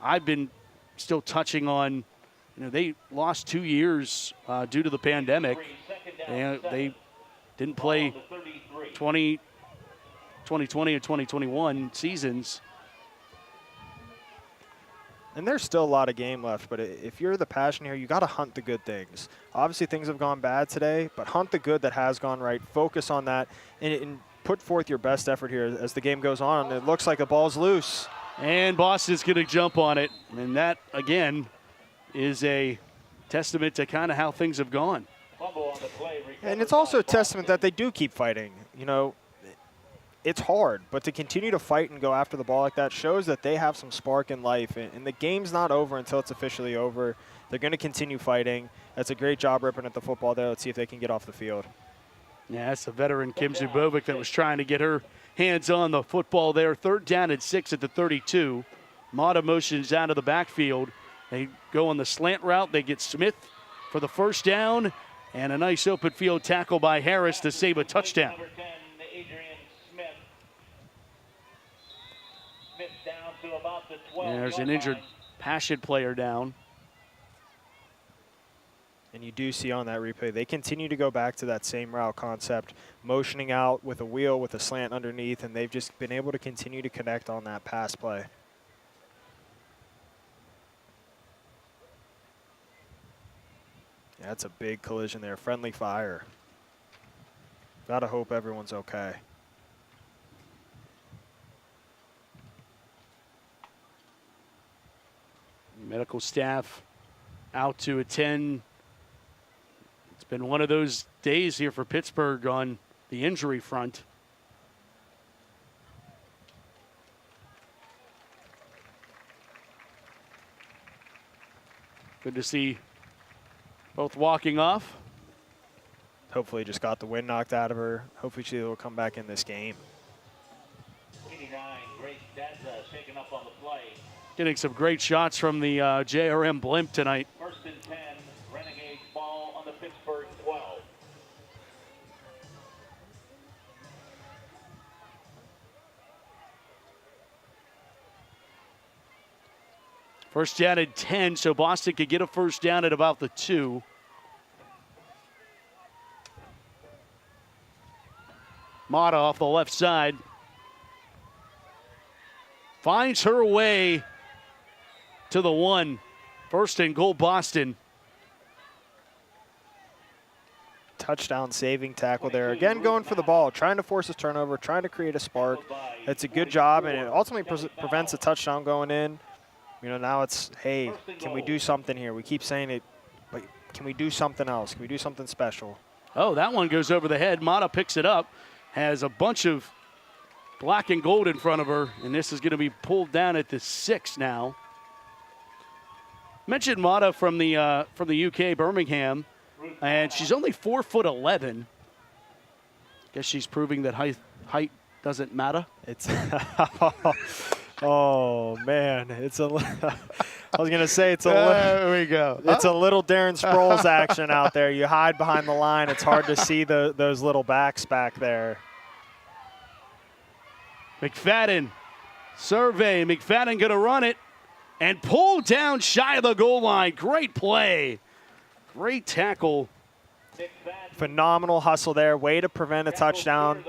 I've been still touching on, they lost 2 years due to the pandemic. And they didn't play 2020 and 2021 seasons. And there's still a lot of game left, but if you're the passion here, you got to hunt the good things. Obviously, things have gone bad today, but hunt the good that has gone right. Focus on that and put forth your best effort here as the game goes on. It looks like the ball's loose. And Boston's going to jump on it. And that, again, is a testament to kind of how things have gone. And it's also a testament that they do keep fighting. it's hard, but to continue to fight and go after the ball like that shows that they have some spark in life, and the game's not over until it's officially over. They're going to continue fighting. That's a great job ripping at the football there. Let's see if they can get off the field. Yeah, that's the veteran Kim Zubovic that was trying to get her hands on the football there. 3rd down and 6 at the 32. Mata motions out of the backfield. They go on the slant route. They get Smith for the 1st down, and a nice open field tackle by Harris to save a touchdown. There's an injured Passion player down. And you do see on that replay, they continue to go back to that same route concept, motioning out with a wheel with a slant underneath, and they've just been able to continue to connect on that pass play. Yeah, that's a big collision there. Friendly fire. Gotta hope everyone's okay. Medical staff out to attend. It's been one of those days here for Pittsburgh on the injury front. Good to see both walking off. Hopefully just got the wind knocked out of her. Hopefully she will come back in this game. 89, Grace Dazza shaken up on the play. Getting some great shots from the JRM blimp tonight. 1st and 10, Renegades ball on the Pittsburgh 12. First down at 10, so Boston could get a 1st down at about the 2. Mata off the left side. Finds her way to the 1. 1st and goal, Boston. Touchdown saving tackle there. Again, going for the ball, trying to force a turnover, trying to create a spark. It's a good job, and it ultimately prevents a touchdown going in. You know, now it's, hey, can we do something here? We keep saying it, but can we do something else? Can we do something special? Oh, that one goes over the head. Mata picks it up, has a bunch of black and gold in front of her, and this is going to be pulled down at the 6 now. Mentioned Mata from the UK, Birmingham, and she's only 4'11". Guess she's proving that height doesn't matter. It's oh man, it's a. I was gonna say it's a. There we go. It's a little Darren Sproles action out there. You hide behind the line. It's hard to see those little backs back there. McFadden, survey. McFadden gonna run it and pull down shy of the goal line. Great play. Great tackle. Phenomenal hustle there. Way to prevent a touchdown.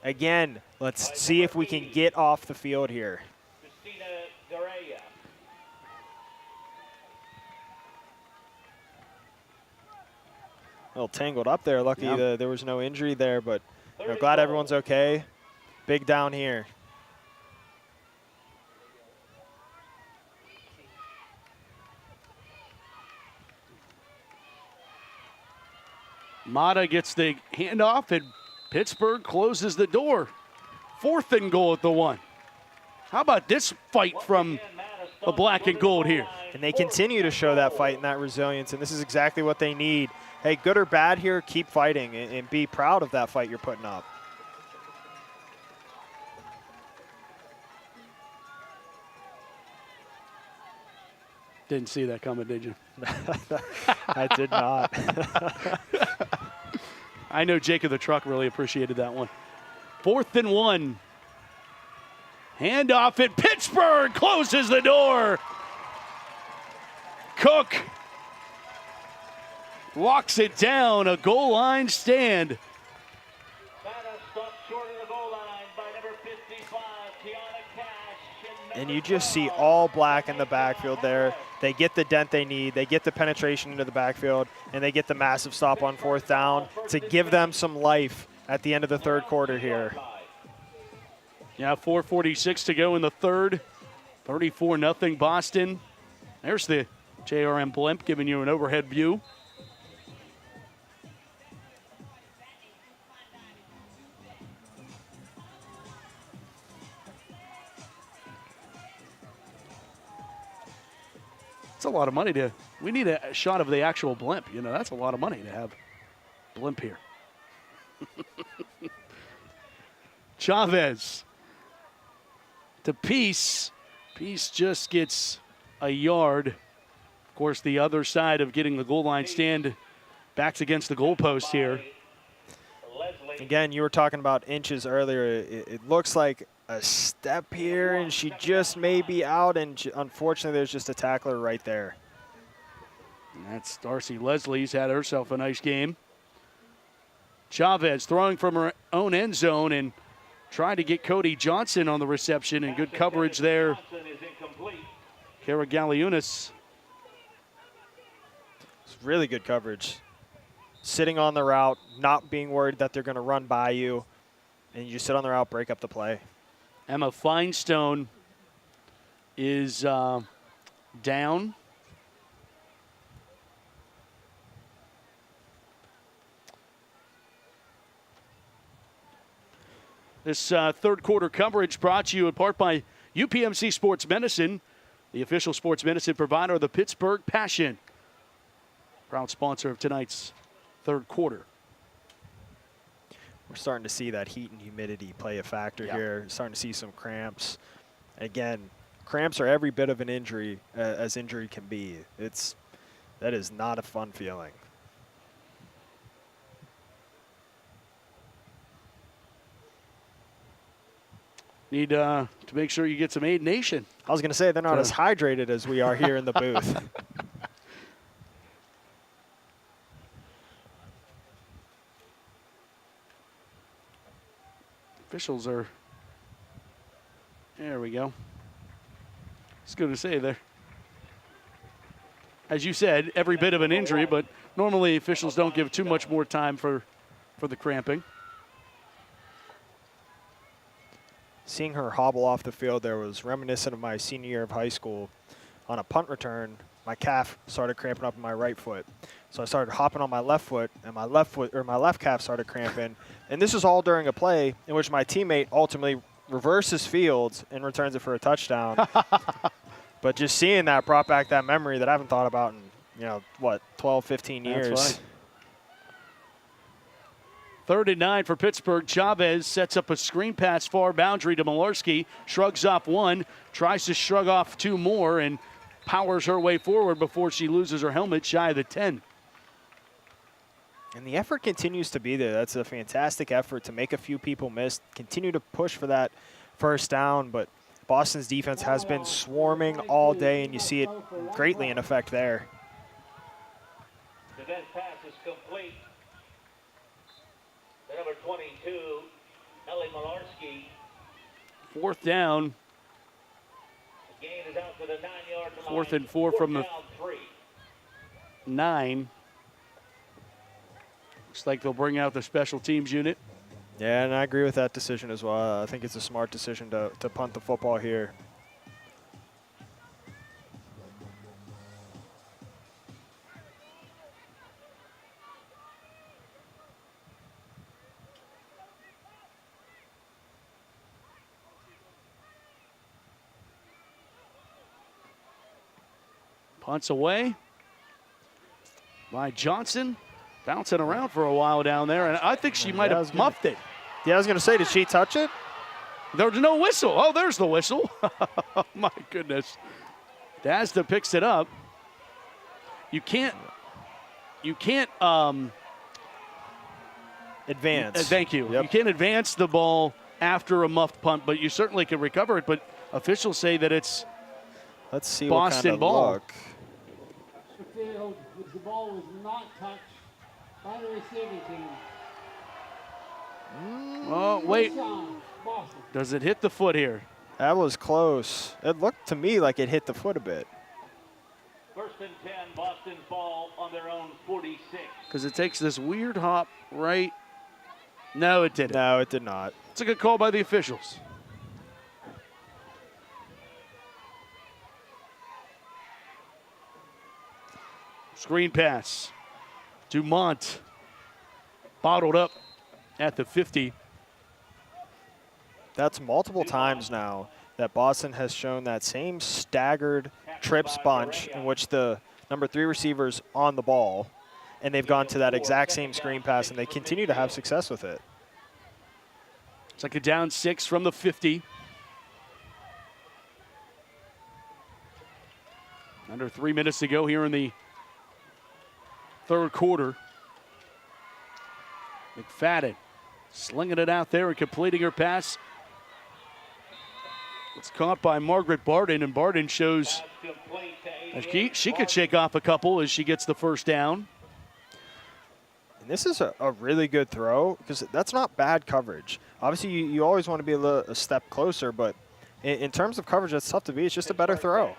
Again, let's see if we can get off the field here. A little tangled up there. Lucky there was no injury there, but glad everyone's okay. Big down here. Mata gets the handoff, and Pittsburgh closes the door. 4th and goal at the 1. How about this fight from the black and gold here? And they continue to show that fight and that resilience, and this is exactly what they need. Hey, good or bad here, keep fighting and be proud of that fight you're putting up. Didn't see that coming, did you? I did not. I know Jacob the Truck really appreciated that one. 4th and 1. Handoff, and Pittsburgh closes the door. Cook walks it down, a goal line stand. And you just see all black in the backfield there. They get the dent they need. They get the penetration into the backfield, and they get the massive stop on 4th down to give them some life at the end of the 3rd quarter here. Yeah, 4:46 to go in the 3rd. 34-0 Boston. There's the JRM blimp giving you an overhead view. It's a lot of money to. We need a shot of the actual blimp. You know, that's a lot of money to have blimp here. Chavez to Peace. Peace just gets a yard. Of course, the other side of getting the goal line stand backs against the goalpost here. Again, you were talking about inches earlier. It looks like a step here, and she just may be out, and unfortunately, there's just a tackler right there. And that's Darcy Leslie's had herself a nice game. Chavez throwing from her own end zone and trying to get Cody Johnson on the reception, and good coverage there. Kara Galliunas. It's really good coverage. Sitting on the route, not being worried that they're going to run by you, and you just sit on the route, break up the play. Emma Finestone is down. This third quarter coverage brought to you in part by UPMC Sports Medicine, the official sports medicine provider of the Pittsburgh Passion. Proud sponsor of tonight's third quarter. We're starting to see that heat and humidity play a factor here. Starting to see some cramps. Again, cramps are every bit of an injury as injury can be. That is not a fun feeling. Need to make sure you get some Aid Nation. I was going to say they're not as hydrated as we are here in the booth. Officials are, there we go. It's good to say there. As you said, every bit of an injury, but normally officials don't give too much more time for the cramping. Seeing her hobble off the field there was reminiscent of my senior year of high school. On a punt return, my calf started cramping up in my right foot. So I started hopping on my left foot, and my left calf started cramping. And this is all during a play in which my teammate ultimately reverses fields and returns it for a touchdown. But just seeing that brought back that memory that I haven't thought about in, 12, 15 years. That's right. 3rd and 9 for Pittsburgh. Chavez sets up a screen pass far boundary to Malarski. Shrugs off one, tries to shrug off two more, and powers her way forward before she loses her helmet shy of the 10. And the effort continues to be there. That's a fantastic effort to make a few people miss, continue to push for that first down, but Boston's defense has been swarming all day, and you see it greatly in effect there. The dead pass is complete. The number 22, Ellie Malarski. 4th down. The gain is out to the 9-yard line. 4th and 4 from the 9. Looks like they'll bring out the special teams unit. Yeah, and I agree with that decision as well. I think it's a smart decision to punt the football here. Punts away by Johnson. Bouncing around for a while down there, and I think she might have muffed it. Yeah, I was going to say, did she touch it? There's no whistle. Oh, there's the whistle. Oh, my goodness. Dazda picks it up. You can't advance. Thank you. Yep. You can't advance the ball after a muffed punt, but you certainly can recover it. But officials say that it's Boston what kind of ball. Look. The ball was not touched by the receiving team. Oh, wait. Does it hit the foot here? That was close. It looked to me like it hit the foot a bit. 1st and 10, Boston ball on their own 46. Because it takes this weird hop right. No, it didn't. No, it did not. It's a good call by the officials. Screen pass. Dumont bottled up at the 50. That's multiple times now that Boston has shown that same staggered trips bunch in which the number 3 receiver's on the ball, and they've gone to that exact same screen pass, and they continue to have success with it. It's like a down 6 from the 50. Under 3 minutes to go here in the third quarter. McFadden slinging it out there and completing her pass. It's caught by Margaret Barden, and Barden shows she could shake off a couple as she gets the first down. And this is a really good throw because that's not bad coverage. Obviously, you always want to be a step closer, but in terms of coverage, that's tough to beat. It's just a better throw.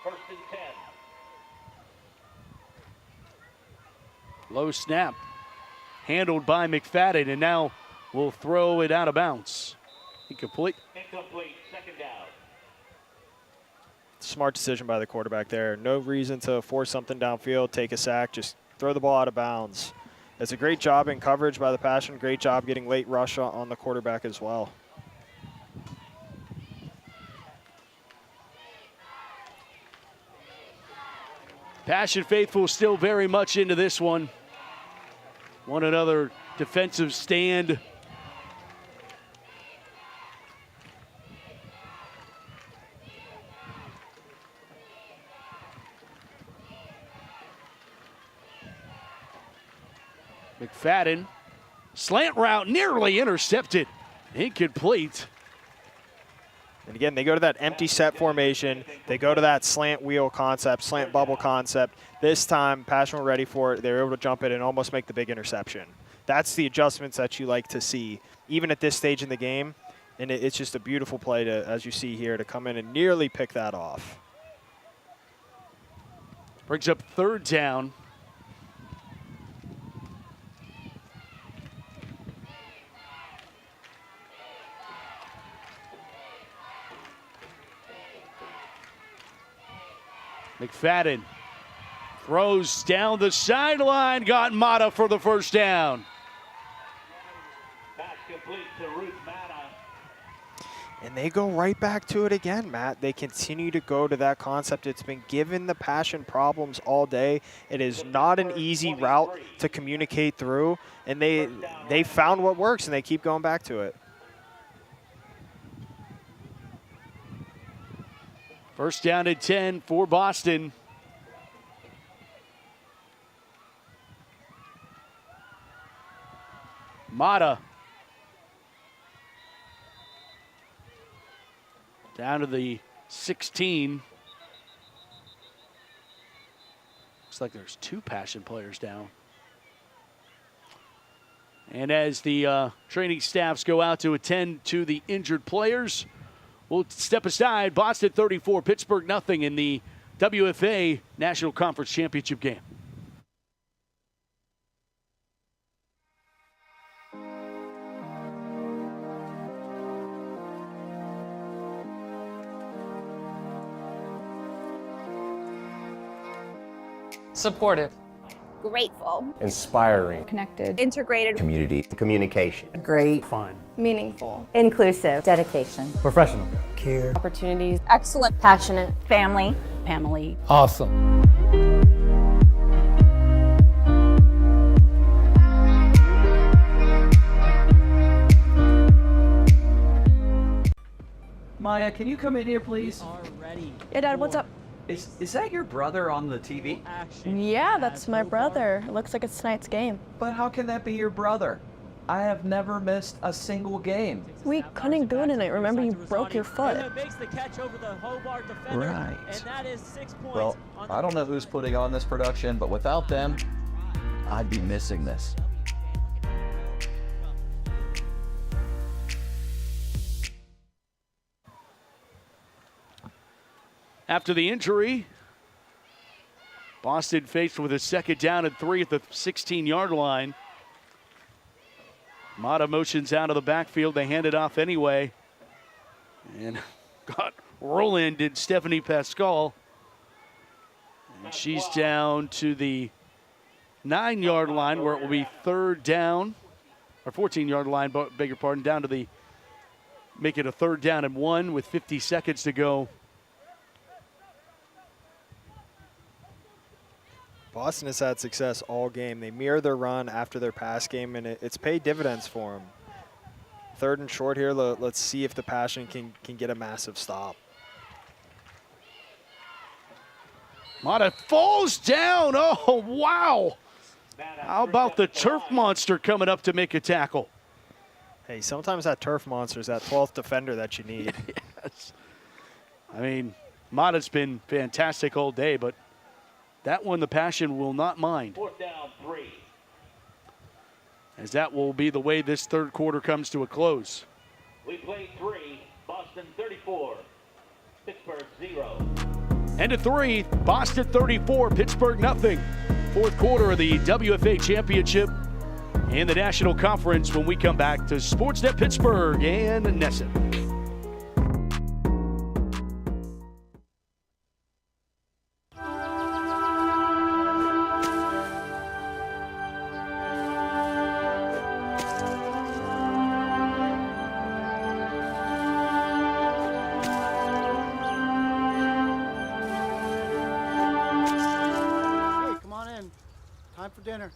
First and 10. Low snap handled by McFadden, and now will throw it out of bounds. Incomplete. Incomplete, second down. Smart decision by the quarterback there. No reason to force something downfield, take a sack, just throw the ball out of bounds. It's a great job in coverage by the Passion, great job getting late rush on the quarterback as well. Passion faithful still very much into this one. Want another defensive stand. McFadden, slant route nearly intercepted. Incomplete. And again, they go to that empty set formation. They go to that slant wheel concept, slant bubble concept. This time, Passion were ready for it. They were able to jump it and almost make the big interception. That's the adjustments that you like to see, even at this stage in the game. And it's just a beautiful play, to, as you see here, to come in and nearly pick that off. Brings up third down. McFadden throws down the sideline, got Mata for the first down. Pass complete to Ruth Mata. And they go right back to it again, Matt. They continue to go to that concept. It's been given the Passion problems all day. It is not an easy route to communicate through, and they found what works, and they keep going back to it. First down at 10 for Boston. Mata down to the 16. Looks like there's 2 Passion players down. And as the training staffs go out to attend to the injured players, we'll step aside. Boston 34, Pittsburgh nothing in the WFA National Conference Championship game. Supportive. Grateful. Inspiring. Connected. Integrated. Community. Communication. Great. Fun. Meaningful. Inclusive. Dedication. Professional. Care. Opportunities. Excellent. Passionate. Family. Family. Awesome. Maya, can you come in here, please? Yeah, Dad, what's up? Is that your brother on the TV? Yeah, that's my brother. It looks like it's tonight's game. But how can that be your brother? I have never missed a single game. We couldn't go tonight. Remember, you broke your foot. Right. Well, I don't know who's putting on this production, but without them, I'd be missing this. After the injury, Boston faced with a second down and 3 at the 16-yard line. Mata motions out of the backfield. They hand it off anyway. And got rolling did Stephanie Pascal. And she's down to the 9-yard line where it will be third down. Or 14-yard line, beg your pardon, down to the make it a 3rd down and 1 with 50 seconds to go. Boston has had success all game. They mirror their run after their pass game, and it's paid dividends for them. 3rd and short here. Let's see if the Passion can get a massive stop. Mata falls down. Oh, wow. How about the turf monster coming up to make a tackle? Hey, sometimes that turf monster is that 12th defender that you need. Yes. I mean, Mata's been fantastic all day, but that one the Passion will not mind. 4th down, 3. As that will be the way this 3rd quarter comes to a close. We played 3, Boston 34, Pittsburgh 0. End of 3, Boston 34, Pittsburgh nothing. 4th quarter of the WFA Championship in the National Conference when we come back to Sportsnet Pittsburgh and Nesson. Time for dinner.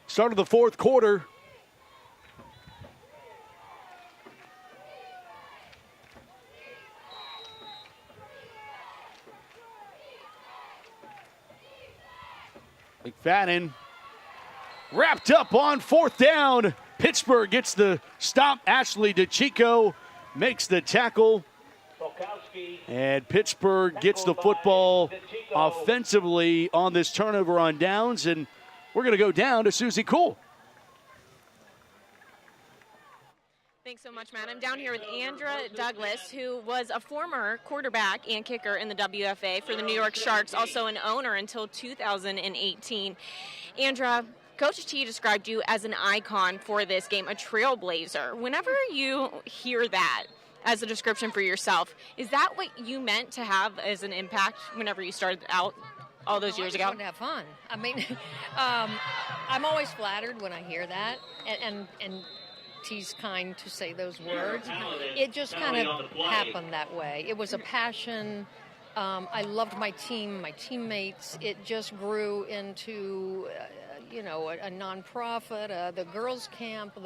Start of the 4th quarter. McFadden wrapped up on 4th down. Pittsburgh gets the stop. Ashley DeChico makes the tackle. And Pittsburgh gets the football offensively on this turnover on downs. And we're going to go down to Susie Cool. Thanks so much, Matt. I'm down here with Andra Douglas, who was a former quarterback and kicker in the WFA for the New York Sharks, also an owner until 2018. Andra, Coach T described you as an icon for this game, a trailblazer. Whenever you hear that as a description for yourself, is that what you meant to have as an impact whenever you started out all those years ago? I just wanted to have fun. I mean, I'm always flattered when I hear that, and T's kind to say those words. It just kind of happened that way. It was a passion. I loved my team, my teammates. It just grew into, a nonprofit, the girls' camp.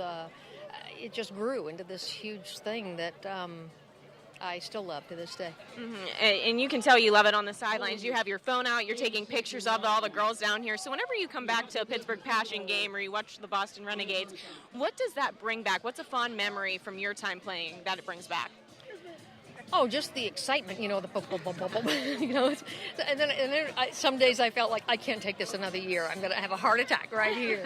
It just grew into this huge thing that I still love to this day. Mm-hmm. And you can tell you love it on the sidelines. You have your phone out, you're taking pictures of all the girls down here. So whenever you come back to a Pittsburgh Passion game or you watch the Boston Renegades, what does that bring back? What's a fond memory from your time playing that it brings back? Oh, just the excitement, the and then some days I felt like I can't take this another year. I'm going to have a heart attack right here.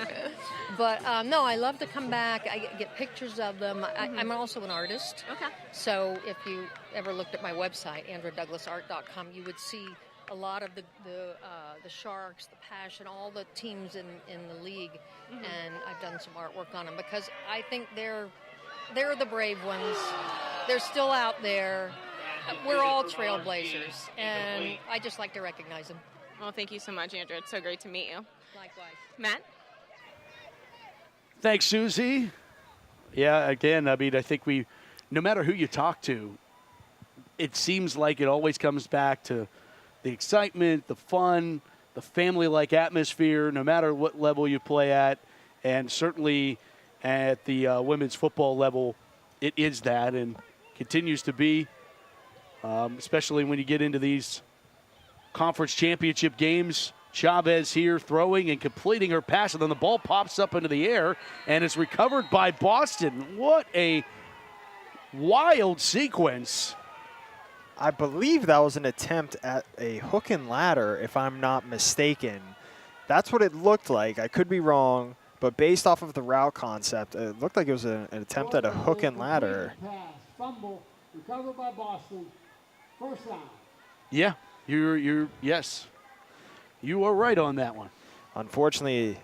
But no, I love to come back. I get pictures of them. I'm also an artist. Okay. So if you ever looked at my website, AndraDouglasArt.com, you would see a lot of the Sharks, the Passion, all the teams in the league, and I've done some artwork on them because I think they're the brave ones. They're still out there. We're all trailblazers, and I just like to recognize them. Well, thank you so much, Andrea. It's so great to meet you. Likewise. Matt? Thanks, Susie. Yeah, again, I think no matter who you talk to, it seems like it always comes back to the excitement, the fun, the family-like atmosphere, no matter what level you play at, and certainly at the women's football level, it is that and continues to be, especially when you get into these conference championship games. Chavez here throwing and completing her pass, and then the ball pops up into the air and is recovered by Boston. What a wild sequence I believe that was an attempt at a hook and ladder, if I'm not mistaken. That's what it looked like. I could be wrong, but based off of the route concept, it looked like it was an attempt at a hook and ladder. Pass, fumble, recovered by Boston. First down. Yeah, yes. You are right on that one. Unfortunately,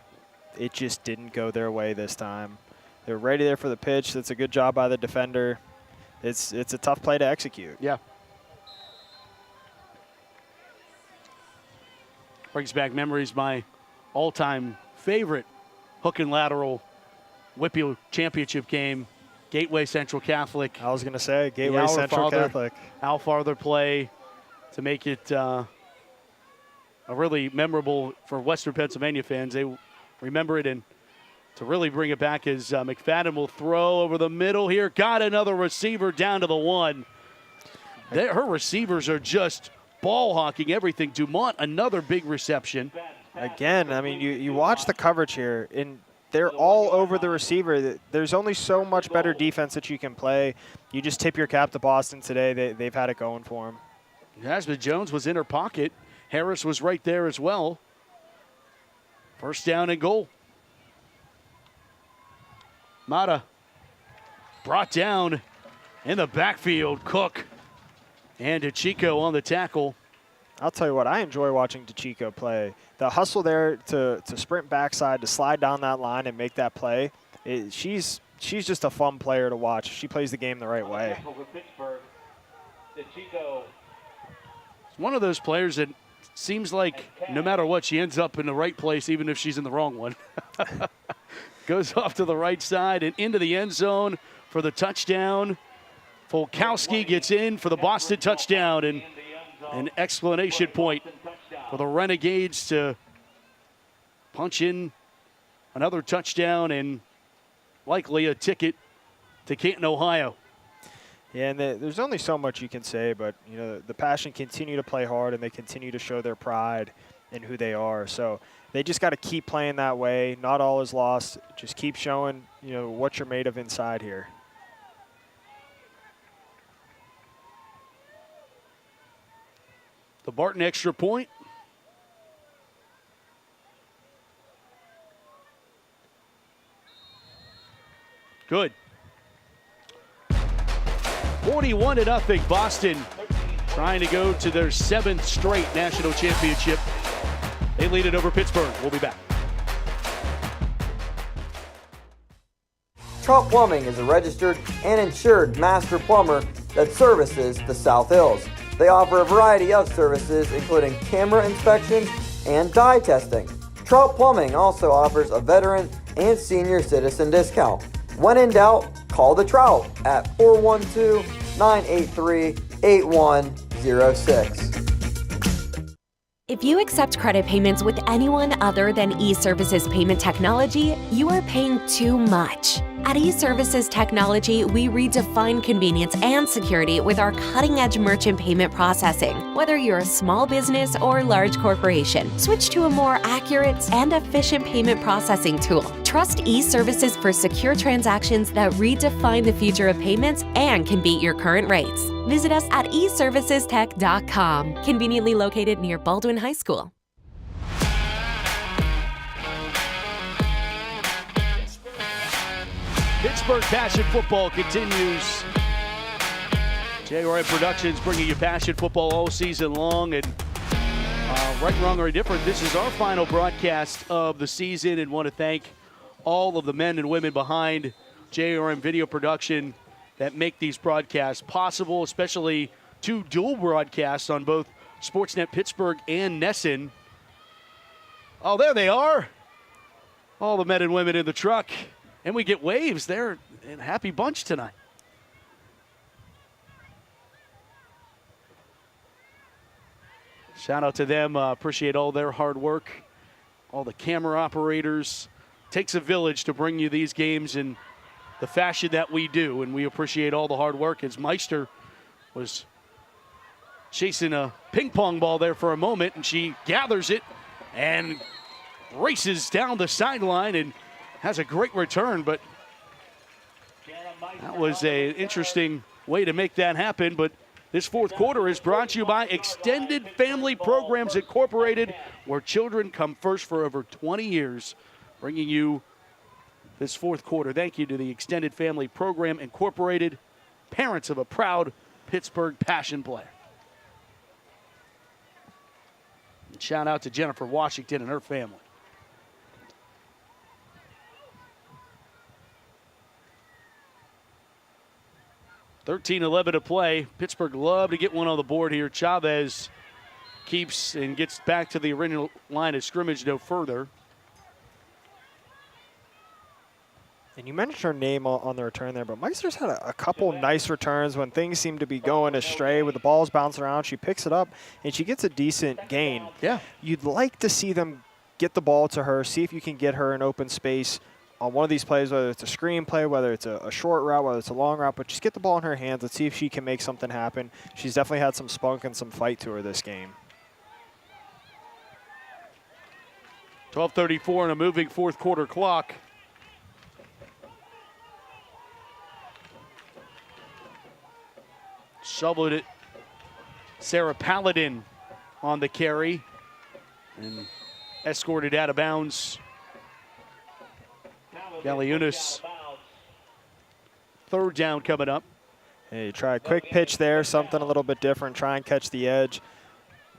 it just didn't go their way this time. They're ready there for the pitch. That's a good job by the defender. It's a tough play to execute. Yeah. Brings back memories. My all-time favorite hook and lateral Whitfield championship game, Gateway Central Catholic. I was going to say Gateway Central Catholic. Al Farther play to make it a really memorable for Western Pennsylvania fans. They remember it, and to really bring it back as McFadden will throw over the middle here. Got another receiver down to the 1. Her receivers are just ball hawking everything. Dumont, another big reception. Again, I mean, you watch the coverage here, and they're all over the receiver. There's only so much better defense that you can play. You just tip your cap to Boston today. They've had it going for them. Jasmine Jones was in her pocket. Harris was right there as well. First down and goal. Mata brought down in the backfield. Cook and DeChico on the tackle. I'll tell you what, I enjoy watching DeChico play. The hustle there to sprint backside, to slide down that line and make that play, she's just a fun player to watch. She plays the game the right way. It's one of those players that seems like no matter what, she ends up in the right place even if she's in the wrong one. Goes off to the right side and into the end zone for the touchdown. Folkowski gets in for the Boston touchdown, and an explanation point for the Renegades to punch in another touchdown and likely a ticket to Canton, Ohio. Yeah, and there's only so much you can say, but you know the Passion continue to play hard and they continue to show their pride in who they are. So they just got to keep playing that way. Not all is lost. Just keep showing, you know, what you're made of inside here. The Barton extra point. Good. 41-0. Boston trying to go to their 7th straight national championship. They lead it over Pittsburgh. We'll be back. Trout Plumbing is a registered and insured master plumber that services the South Hills. They offer a variety of services, including camera inspections and dye testing. Trout Plumbing also offers a veteran and senior citizen discount. When in doubt, call the Trout at 412-983-8106. If you accept credit payments with anyone other than eServices Payment Technology, you are paying too much. At eServices Technology, we redefine convenience and security with our cutting-edge merchant payment processing. Whether you're a small business or large corporation, switch to a more accurate and efficient payment processing tool. Trust eServices for secure transactions that redefine the future of payments and can beat your current rates. Visit us at eservicestech.com, conveniently located near Baldwin High School. Pittsburgh Passion Football continues. JRM Productions bringing you Passion Football all season long. And right, wrong, or indifferent, this is our final broadcast of the season, and want to thank all of the men and women behind JRM Video Production that make these broadcasts possible, especially 2 dual broadcasts on both Sportsnet Pittsburgh and Nesson. Oh, there they are. All the men and women in the truck. And we get waves. They're in a happy bunch tonight. Shout out to them. Appreciate all their hard work. All the camera operators. Takes a village to bring you these games in the fashion that we do. And we appreciate all the hard work, as Meister was chasing a ping pong ball there for a moment. And she gathers it and races down the sideline and has a great return, but that was an interesting way to make that happen. But This fourth quarter is brought to you by Extended Family Programs Incorporated, where children come first for over 20 years, bringing you this fourth quarter. Thank you to the Extended Family Program Incorporated, parents of a proud Pittsburgh Passion player. And shout out to Jennifer Washington and her family. .13-11 to play. Pittsburgh love to get one on the board here. Chavez keeps and gets back to the original line of scrimmage no further. And you mentioned her name on the return there, but Meister's had a couple nice returns when things seem to be going astray with the balls bouncing around. She picks it up, and she gets a decent gain. Yeah. You'd like to see them get the ball to her, see if you can get her in open space on one of these plays, whether it's a screen play, whether it's a short route, whether it's a long route, but just get the ball in her hands. Let's see if she can make something happen. She's definitely had some spunk and some fight to her this game. 12:34 and a moving fourth quarter clock. Shoveled it. Sarah Paladin on the carry and escorted out of bounds. Galiunas. Third down coming up. Hey, try a quick pitch there, something a little bit different, try and catch the edge.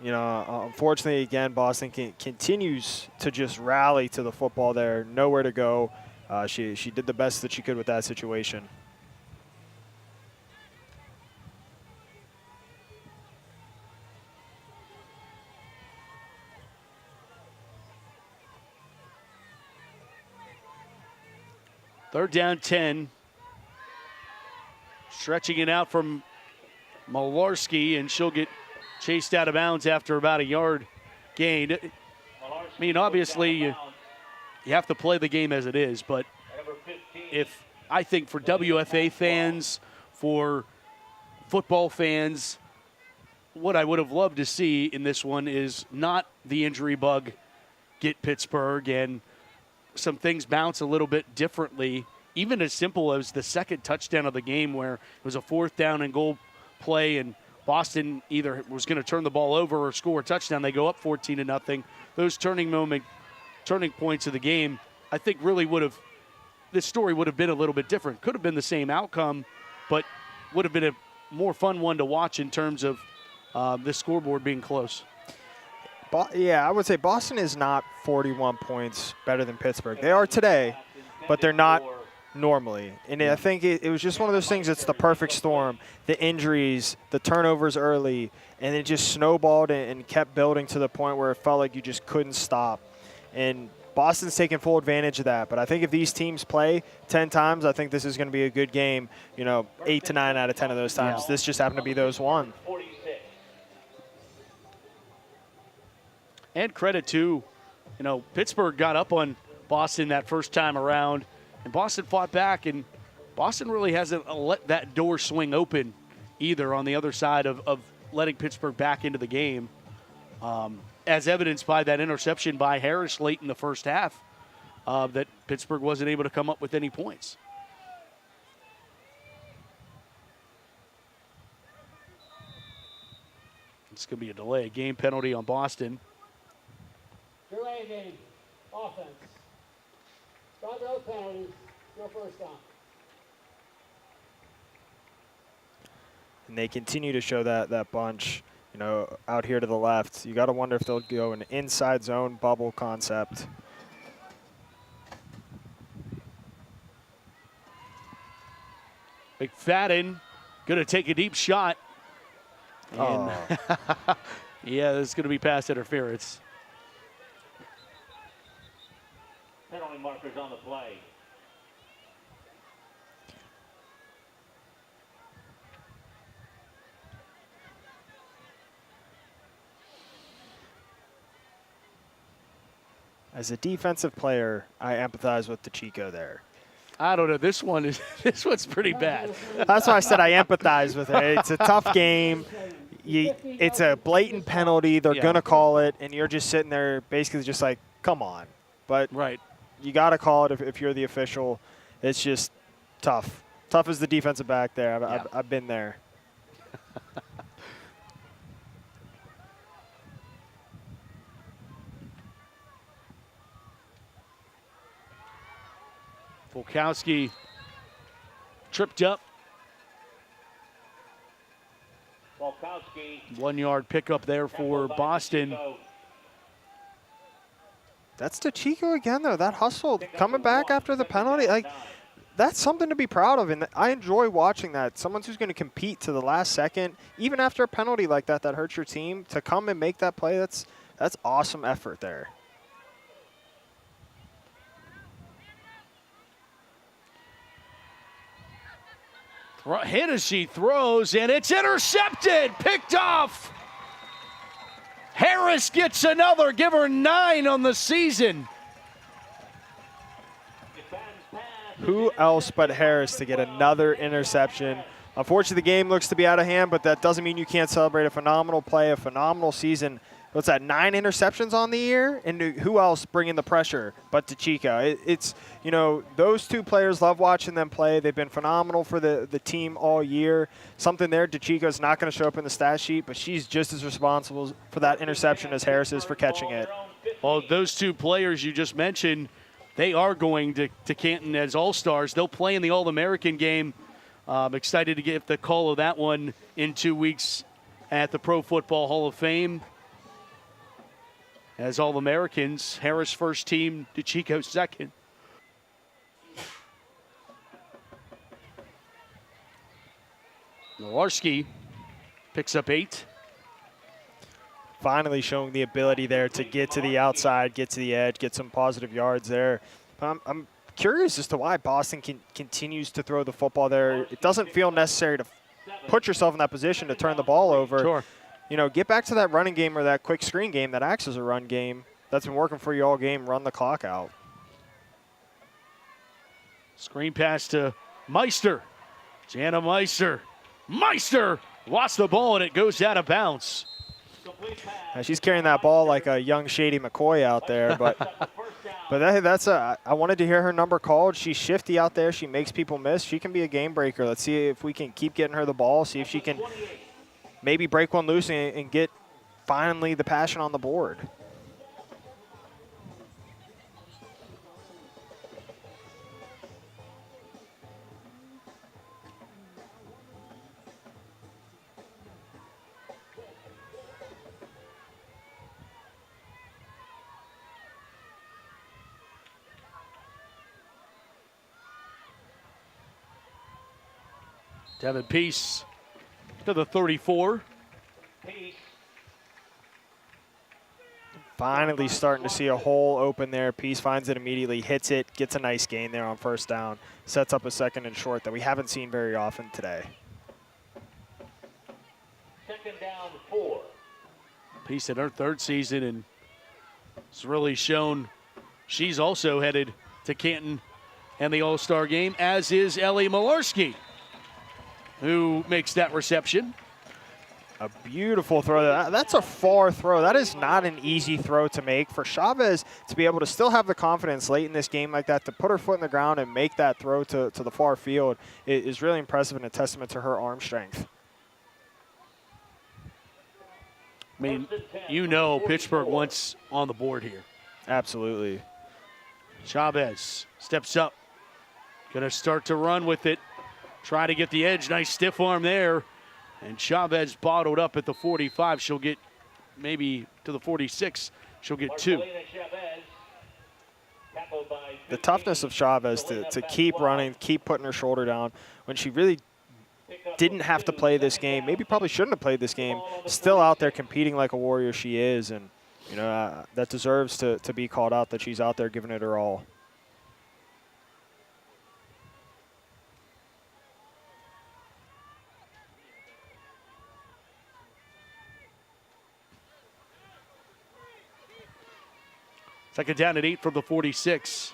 You know, unfortunately, again, Boston continues to just rally to the football there, nowhere to go. She did the best that she could with that situation. Third down 10. Stretching it out from Malarski, and she'll get chased out of bounds after about a yard gain. I mean, obviously, you have to play the game as it is, but if I think for WFA fans, for football fans, what I would have loved to see in this one is not the injury bug get Pittsburgh and some things bounce a little bit differently, even as simple as the second touchdown of the game where it was a fourth down and goal play and Boston either was going to turn the ball over or score a touchdown. They go up 14-0. Those turning points of the game, I think really this story would have been a little bit different. Could have been the same outcome, but would have been a more fun one to watch in terms of this scoreboard being close. Yeah, I would say Boston is not 41 points better than Pittsburgh. They are today, but they're not normally. And I think it was just one of those things, it's the perfect storm. The injuries, the turnovers early, and it just snowballed and kept building to the point where it felt like you just couldn't stop. And Boston's taking full advantage of that. But I think if these teams play 10 times, I think this is going to be a good game. 8 to 9 out of 10 of those times. Yeah. This just happened to be those one. And credit to, Pittsburgh got up on Boston that first time around, and Boston fought back, and Boston really hasn't let that door swing open either on the other side of letting Pittsburgh back into the game, as evidenced by that interception by Harris late in the first half, that Pittsburgh wasn't able to come up with any points. It's going to be a delay, a game penalty on Boston. Delay game, offense. Stop those penalties, go first down. And they continue to show that bunch, out here to the left. You got to wonder if they'll go an inside zone bubble concept. McFadden going to take a deep shot. And yeah, this is going to be pass interference. Penalty markers on the play. As a defensive player, I empathize with DeChico there. I don't know. This one's pretty bad. That's why I said I empathize with it. It's a tough game. It's a blatant penalty. They're going to call it, and you're just sitting there basically just like, come on. But right. You got to call it if you're the official. It's just tough. Tough as the defensive back there. I've been there. Volkowski tripped up. 1 yard pickup there for Boston. That's DeChico again, though. That hustle coming back after the penalty, like, that's something to be proud of, and I enjoy watching that. Someone who's going to compete to the last second, even after a penalty like that that hurts your team, to come and make that play, that's awesome effort there. Hennessy throws, and it's intercepted, picked off. Harris gets another, give her 9 on the season. Who else but Harris to get another interception? Unfortunately, the game looks to be out of hand, but that doesn't mean you can't celebrate a phenomenal play, a phenomenal season. What's that, 9 interceptions on the year? And who else bringing the pressure but DeChico? It's, you know, those two players, love watching them play. They've been phenomenal for the team all year. Something there, DeChico's not going to show up in the stat sheet, but she's just as responsible for that interception as Harris is for catching it. Well, those two players you just mentioned, they are going to Canton as all-stars. They'll play in the All-American game. I'm excited to get the call of that one in 2 weeks at the Pro Football Hall of Fame. As All-Americans, Harris first team, DeChico second. Malarski picks up 8. Finally showing the ability there to get to the outside, get to the edge, get some positive yards there. I'm curious as to why Boston continues to throw the football there. It doesn't feel necessary to put yourself in that position to turn the ball over. Sure. You know, get back to that running game or that quick screen game that acts as a run game. That's been working for you all game. Run the clock out. Screen pass to Meister. Jana Meister. Meister lost the ball, and it goes out of bounds. Now she's carrying that ball like a young Shady McCoy out there, but I wanted to hear her number called. She's shifty out there. She makes people miss. She can be a game breaker. Let's see if we can keep getting her the ball, see if she can maybe break one loose and get finally the passion on the board. Devin Peace to the 34. Finally starting to see a hole open there. Peace finds it immediately, hits it, gets a nice gain there on first down, sets up a 2nd and short that we haven't seen very often today. 2nd down 4. Peace in her 3rd season, and it's really shown she's also headed to Canton and the All-Star game, as is Ellie Malarski, who makes that reception. A beautiful throw. That's a far throw. That is not an easy throw to make. For Chavez to be able to still have the confidence late in this game like that, to put her foot in the ground and make that throw to the far field is really impressive and a testament to her arm strength. I mean, you know Pittsburgh wants on the board here. Absolutely. Chavez steps up. Going to start to run with it. Try to get the edge. Nice stiff arm there. And Chavez bottled up at the 45. She'll get maybe to the 46. She'll get 2. The toughness of Chavez to keep running, keep putting her shoulder down when she really didn't have to play this game, maybe probably shouldn't have played this game, still out there competing like a warrior she is. And, you know, that deserves to be called out, that she's out there giving it her all. Second down at 8 from the 46.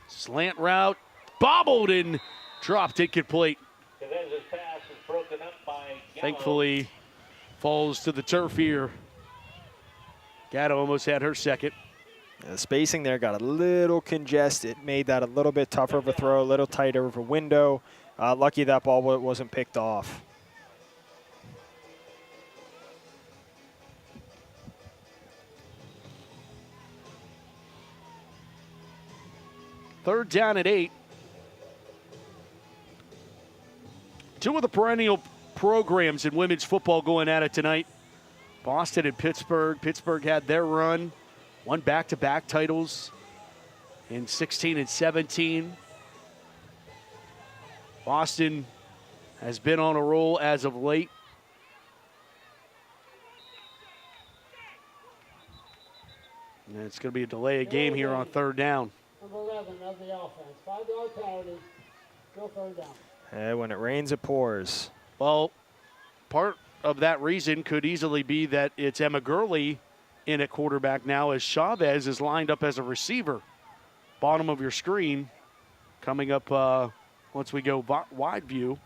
Slant route, bobbled and dropped incomplete. Thankfully, falls to the turf here. Gatto almost had her second. The spacing there got a little congested, made that a little bit tougher of a throw, a little tighter of a window. Lucky that ball wasn't picked off. 3rd down and 8. Two of the perennial programs in women's football going at it tonight. Boston and Pittsburgh. Pittsburgh had their run, won back-to-back titles in 16 and 17. Boston has been on a roll as of late. And it's going to be a delay of game here on 3rd down. Number 11 of the offense. 5-yard penalty. Still 3rd down. When it rains, it pours. Well, part of that reason could easily be that it's Emma Gurley in at quarterback now, as Chavez is lined up as a receiver. Bottom of your screen, coming up once we go wide view.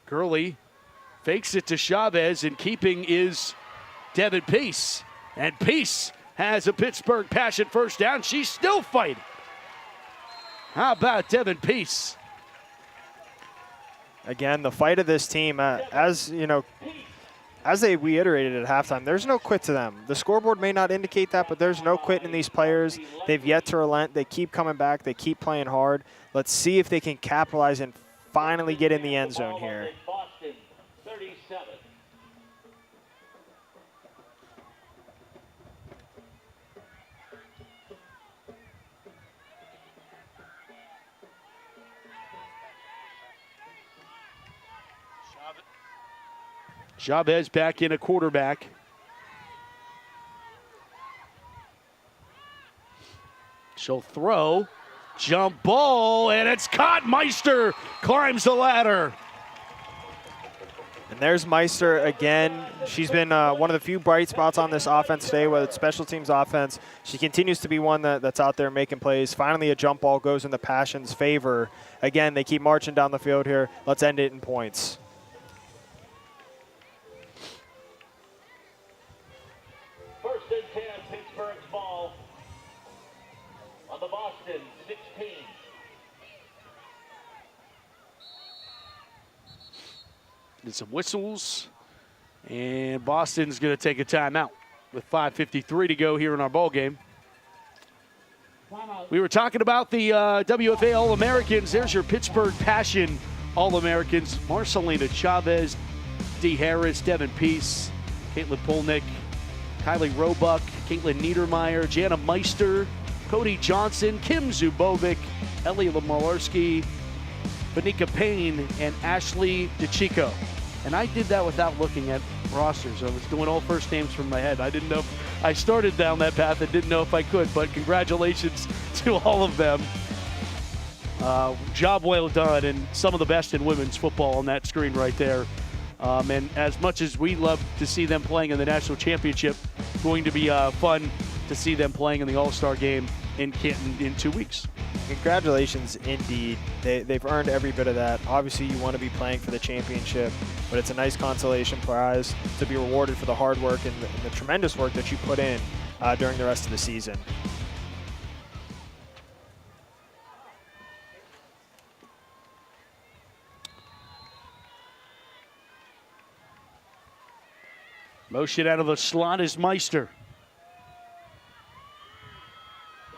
Gurley fakes it to Chavez, and keeping is Devin Peace. And Peace has a Pittsburgh Passion first down. She's still fighting. How about Devin Peace? Again, the fight of this team, as you know, as they reiterated at halftime, there's no quit to them. The scoreboard may not indicate that, but there's no quit in these players. They've yet to relent. They keep coming back. They keep playing hard. Let's see if they can capitalize and finally get in the end zone here. Boston, 37. Chavez back in a quarterback. She'll throw, jump ball, and it's caught. Meister climbs the ladder. And there's Meister again. She's been one of the few bright spots on this offense today, whether it's special teams offense. She continues to be one that's out there making plays. Finally, a jump ball goes in the Passion's favor. Again, they keep marching down the field here. Let's end it in points. First and 10, Pittsburgh's ball on the Boston 16. Did some whistles, and Boston's going to take a timeout with 5:53 to go here in our ball game. We were talking about the WFA All-Americans. There's your Pittsburgh Passion All-Americans: Marcelina Chavez, Dee Harris, Devin Peace, Caitlin Polnick, Kylie Roebuck, Caitlin Niedermeyer, Jana Meister, Cody Johnson, Kim Zubovic, Ellie Malarski, Benika Payne, and Ashley DeChico. And I did that without looking at rosters. I was doing all first names from my head. I didn't know if I started down that path and didn't know if I could, but congratulations to all of them. Job well done, and some of the best in women's football on that screen right there. And as much as we love to see them playing in the national championship, going to be fun to see them playing in the All-Star game in Canton in 2 weeks. Congratulations, indeed. They've earned every bit of that. Obviously, you want to be playing for the championship, but it's a nice consolation prize to be rewarded for the hard work and the tremendous work that you put in during the rest of the season. Motion out of the slot is Meister.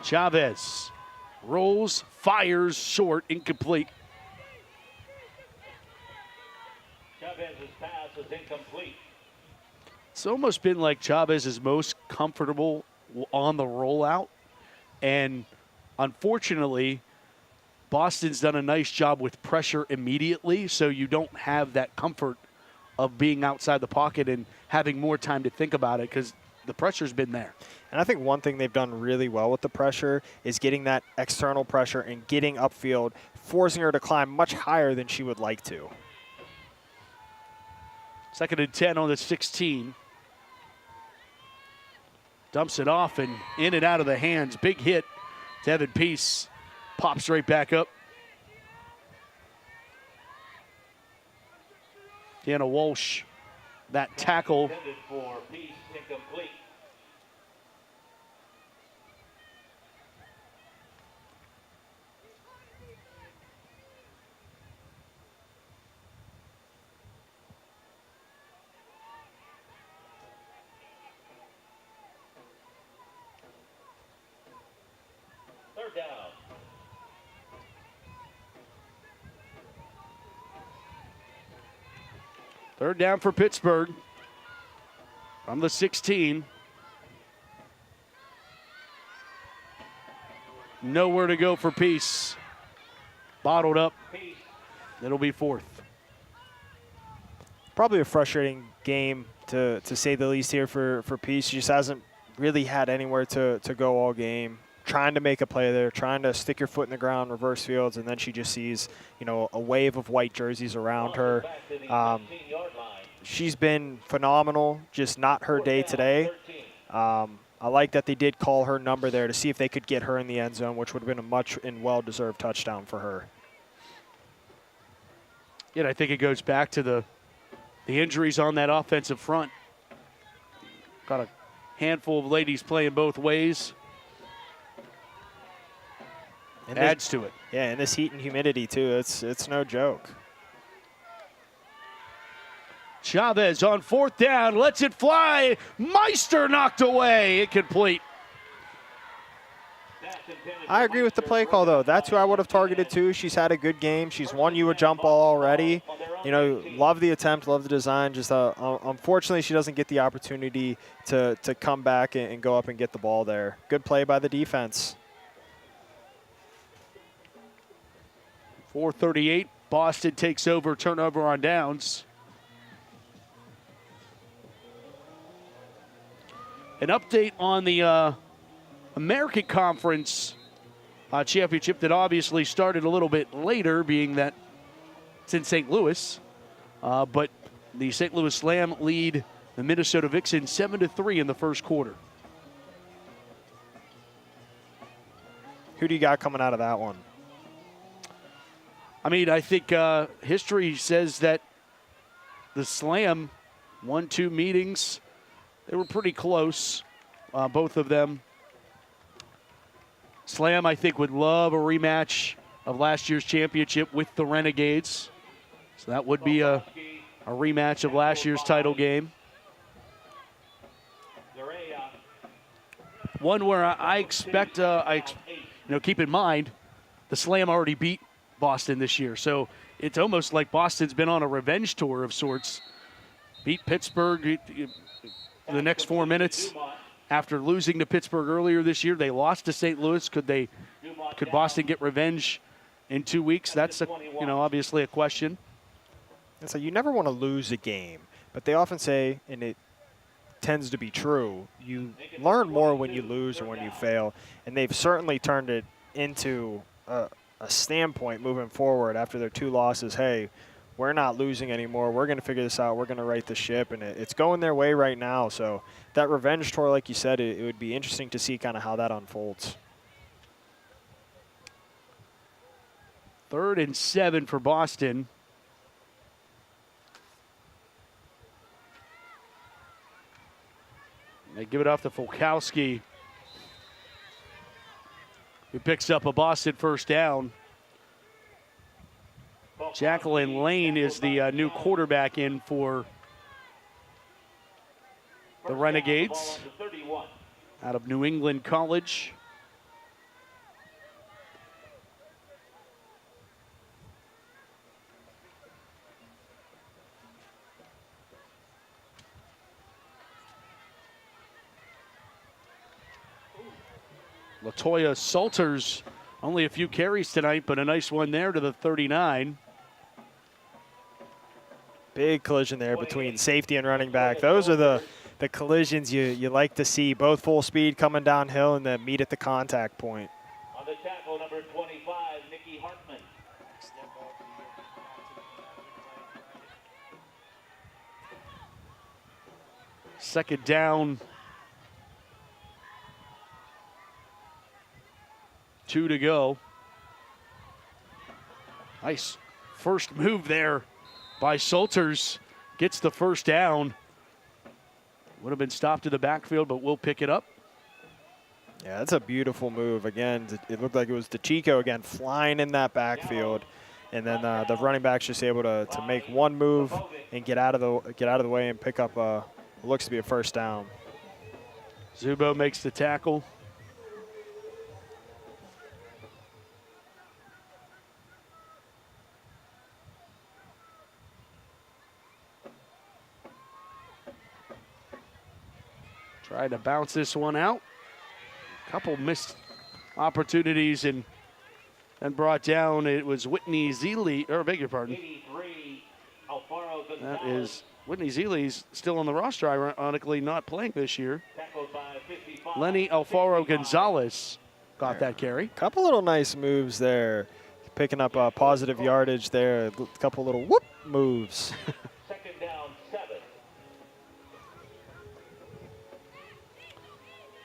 Chavez rolls, fires, short, incomplete. Chavez's pass is incomplete. It's almost been like Chavez is most comfortable on the rollout. And unfortunately, Boston's done a nice job with pressure immediately, so you don't have that comfort of being outside the pocket and having more time to think about it because the pressure's been there. And I think one thing they've done really well with the pressure is getting that external pressure and getting upfield, forcing her to climb much higher than she would like to. 2nd and 10 on the 16. Dumps it off and in and out of the hands. Big hit. Devin Peace pops right back up. Deanna Walsh, that tackle. Intended for Peace, incomplete. Third down for Pittsburgh from the 16. Nowhere to go for Peace. Bottled up. It'll be fourth. Probably a frustrating game to say the least here for Peace. She just hasn't really had anywhere to go all game. Trying to make a play there, trying to stick your foot in the ground, reverse fields, and then she just sees, a wave of white jerseys around her. She's been phenomenal, just not her day today. I like that they did call her number there to see if they could get her in the end zone, which would have been a much and well-deserved touchdown for her. Yeah, I think it goes back to the injuries on that offensive front. Got a handful of ladies playing both ways. And adds to it. Yeah, and this heat and humidity, too, it's no joke. Chavez on fourth down, lets it fly. Meister knocked away. Incomplete. I agree with the play call, though. That's who I would have targeted, too. She's had a good game. She's won you a jump ball already. Love the attempt, love the design. Just unfortunately, she doesn't get the opportunity to come back and go up and get the ball there. Good play by the defense. 4:38, Boston takes over, turnover on downs. An update on the American Conference championship that obviously started a little bit later, being that it's in St. Louis. But the St. Louis Slam lead the Minnesota Vixens 7-3 in the first quarter. Who do you got coming out of that one? I mean, I think history says that the Slam won 2 meetings. They were pretty close, both of them. Slam, I think, would love a rematch of last year's championship with the Renegades. So that would be a rematch of last year's title game. One where I expect, keep in mind, the Slam already beat Boston this year. So it's almost like Boston's been on a revenge tour of sorts. Beat Pittsburgh the next 4 minutes. After losing to Pittsburgh earlier this year, they lost to St. Louis. Could Boston get revenge in 2 weeks? That's obviously a question. And so you never want to lose a game, but they often say, and it tends to be true, you learn more when you lose or when you fail, and they've certainly turned it into a standpoint moving forward after their 2 losses. Hey, we're not losing anymore. We're going to figure this out. We're going to right the ship, and it's going their way right now. So that revenge tour, like you said, it would be interesting to see kind of how that unfolds. 3rd and 7 for Boston. They give it off to Fulkowski, who picks up a Boston first down. Jacqueline Lane is the new quarterback in for the Renegades out of New England College. LaToya Salters, only a few carries tonight, but a nice one there to the 39. Big collision there between safety and running back. Those are the collisions you like to see, both full speed coming downhill and then meet at the contact point. On the tackle, number 25, Nikki Hartman. Second down. 2 to go. Nice first move there by Salters. Gets the first down. Would have been stopped to the backfield, but we'll pick it up. Yeah, that's a beautiful move. Again, it looked like it was DeChico again flying in that backfield. And then the running back's just able to make one move and get out of the way and pick up what looks to be a first down. Zubo makes the tackle. Tried to bounce this one out. Couple missed opportunities and brought down. It was Whitney Zeeley, or beg your pardon. 83, Alfaro Gonzalez. That is Whitney Zeeley's still on the roster, ironically not playing this year. Tackled by 55. Lenny Alfaro Gonzalez got that carry. Couple little nice moves there. Picking up positive yardage there. A couple little whoop moves. Second down, 7.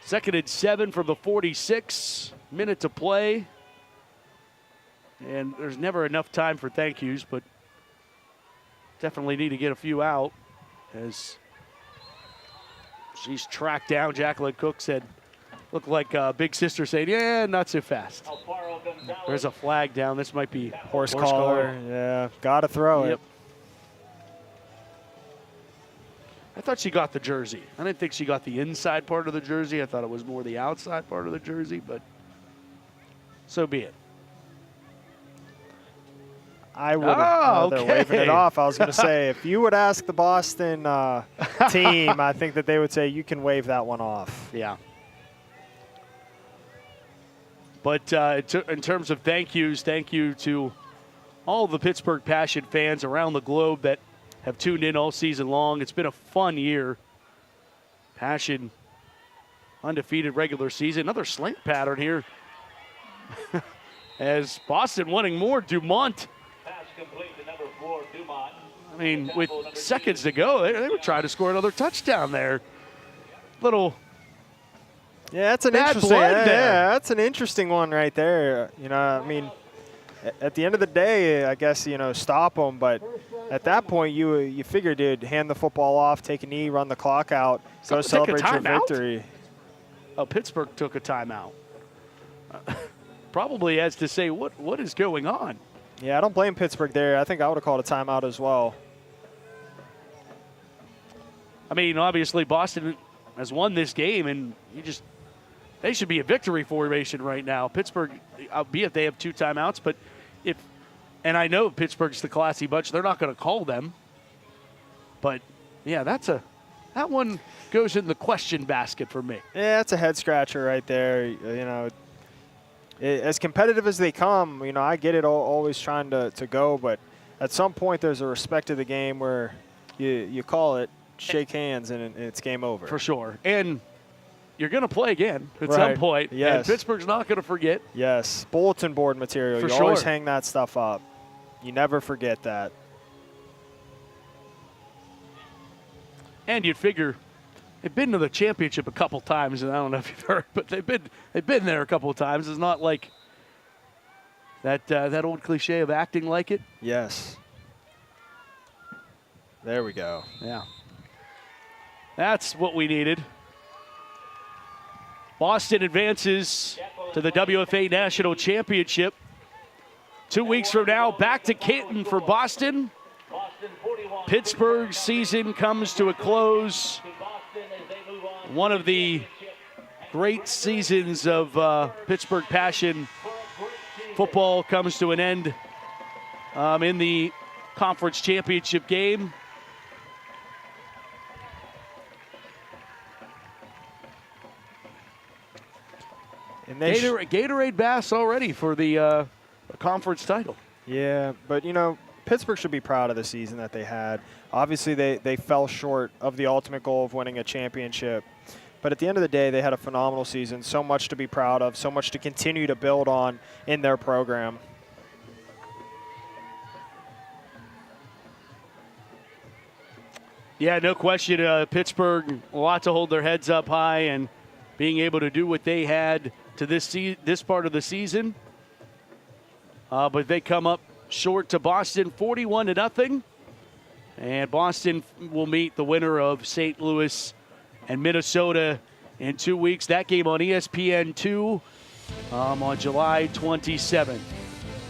Second and 7 from the 46. Minute to play. And there's never enough time for thank yous, but definitely need to get a few out as she's tracked down. Jacqueline Cook said, looked like Big Sister saying, yeah, not so fast. There's a flag down. This might be Horse collar. Yeah, got to throw it. I thought she got the jersey. I didn't think she got the inside part of the jersey. I thought it was more the outside part of the jersey, but so be it. I would have they're waving it off. I was going to say, if you would ask the Boston team, I think that they would say you can wave that one off. Yeah. But in terms of thank yous, thank you to all the Pittsburgh Passion fans around the globe that have tuned in all season long. It's been a fun year. Passion, undefeated regular season. Another slant pattern here. As Boston wanting more, Dumont. Complete to number 4, Dumont. I mean, with seconds to go, they were trying to score another touchdown there. Little Yeah, that's an bad interesting. blood there. Yeah, that's an interesting one right there. You know, I mean, at the end of the day, I guess stop them. But at that point, you figured you'd hand the football off, take a knee, run the clock out, go celebrate your victory. Oh, Pittsburgh took a timeout. Probably as to say, what is going on? Yeah, I don't blame Pittsburgh there. I think I would have called a timeout as well. I mean, obviously Boston has won this game, and they should be a victory formation right now. Pittsburgh, albeit they have 2 timeouts, but and I know Pittsburgh's the classy bunch, they're not going to call them. But yeah, that one goes in the question basket for me. Yeah, that's a head scratcher right there. As competitive as they come, I get it, always trying to go, but at some point there's a respect to the game where you call it, shake hands, and it's game over. For sure. And you're going to play again at some point. Yes. And Pittsburgh's not going to forget. Yes. Bulletin board material. For you always hang that stuff up. You never forget that. And you'd figure they've been to the championship a couple times, and I don't know if you've heard, but they've been there a couple of times. It's not like that old cliche of acting like it. Yes. There we go. Yeah. That's what we needed. Boston advances to the WFA National Championship. 2 weeks from now, back to Canton for Boston. Pittsburgh's season comes to a close. One of the great seasons of Pittsburgh Passion football comes to an end in the conference championship game. And Gatorade Bass already for the conference title. Yeah, but Pittsburgh should be proud of the season that they had. Obviously, they fell short of the ultimate goal of winning a championship. But at the end of the day, they had a phenomenal season, so much to be proud of, so much to continue to build on in their program. Yeah, no question. Pittsburgh, a lot to hold their heads up high, and being able to do what they had to this part of the season. But they come up short to Boston, 41-0. And Boston will meet the winner of St. Louis and Minnesota in 2 weeks. That game on ESPN2 on July 27th.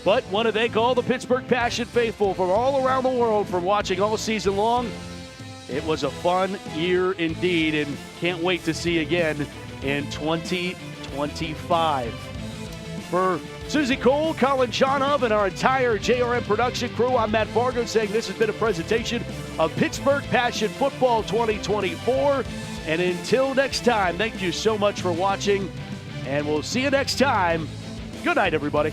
But want to thank all the Pittsburgh Passion faithful from all around the world for watching all season long. It was a fun year indeed, and can't wait to see you again in 2025. For Susie Cole, Colin Shonov, and our entire JRM production crew, I'm Matt Fargo saying this has been a presentation of Pittsburgh Passion Football 2024. And until next time, thank you so much for watching, and we'll see you next time. Good night, everybody.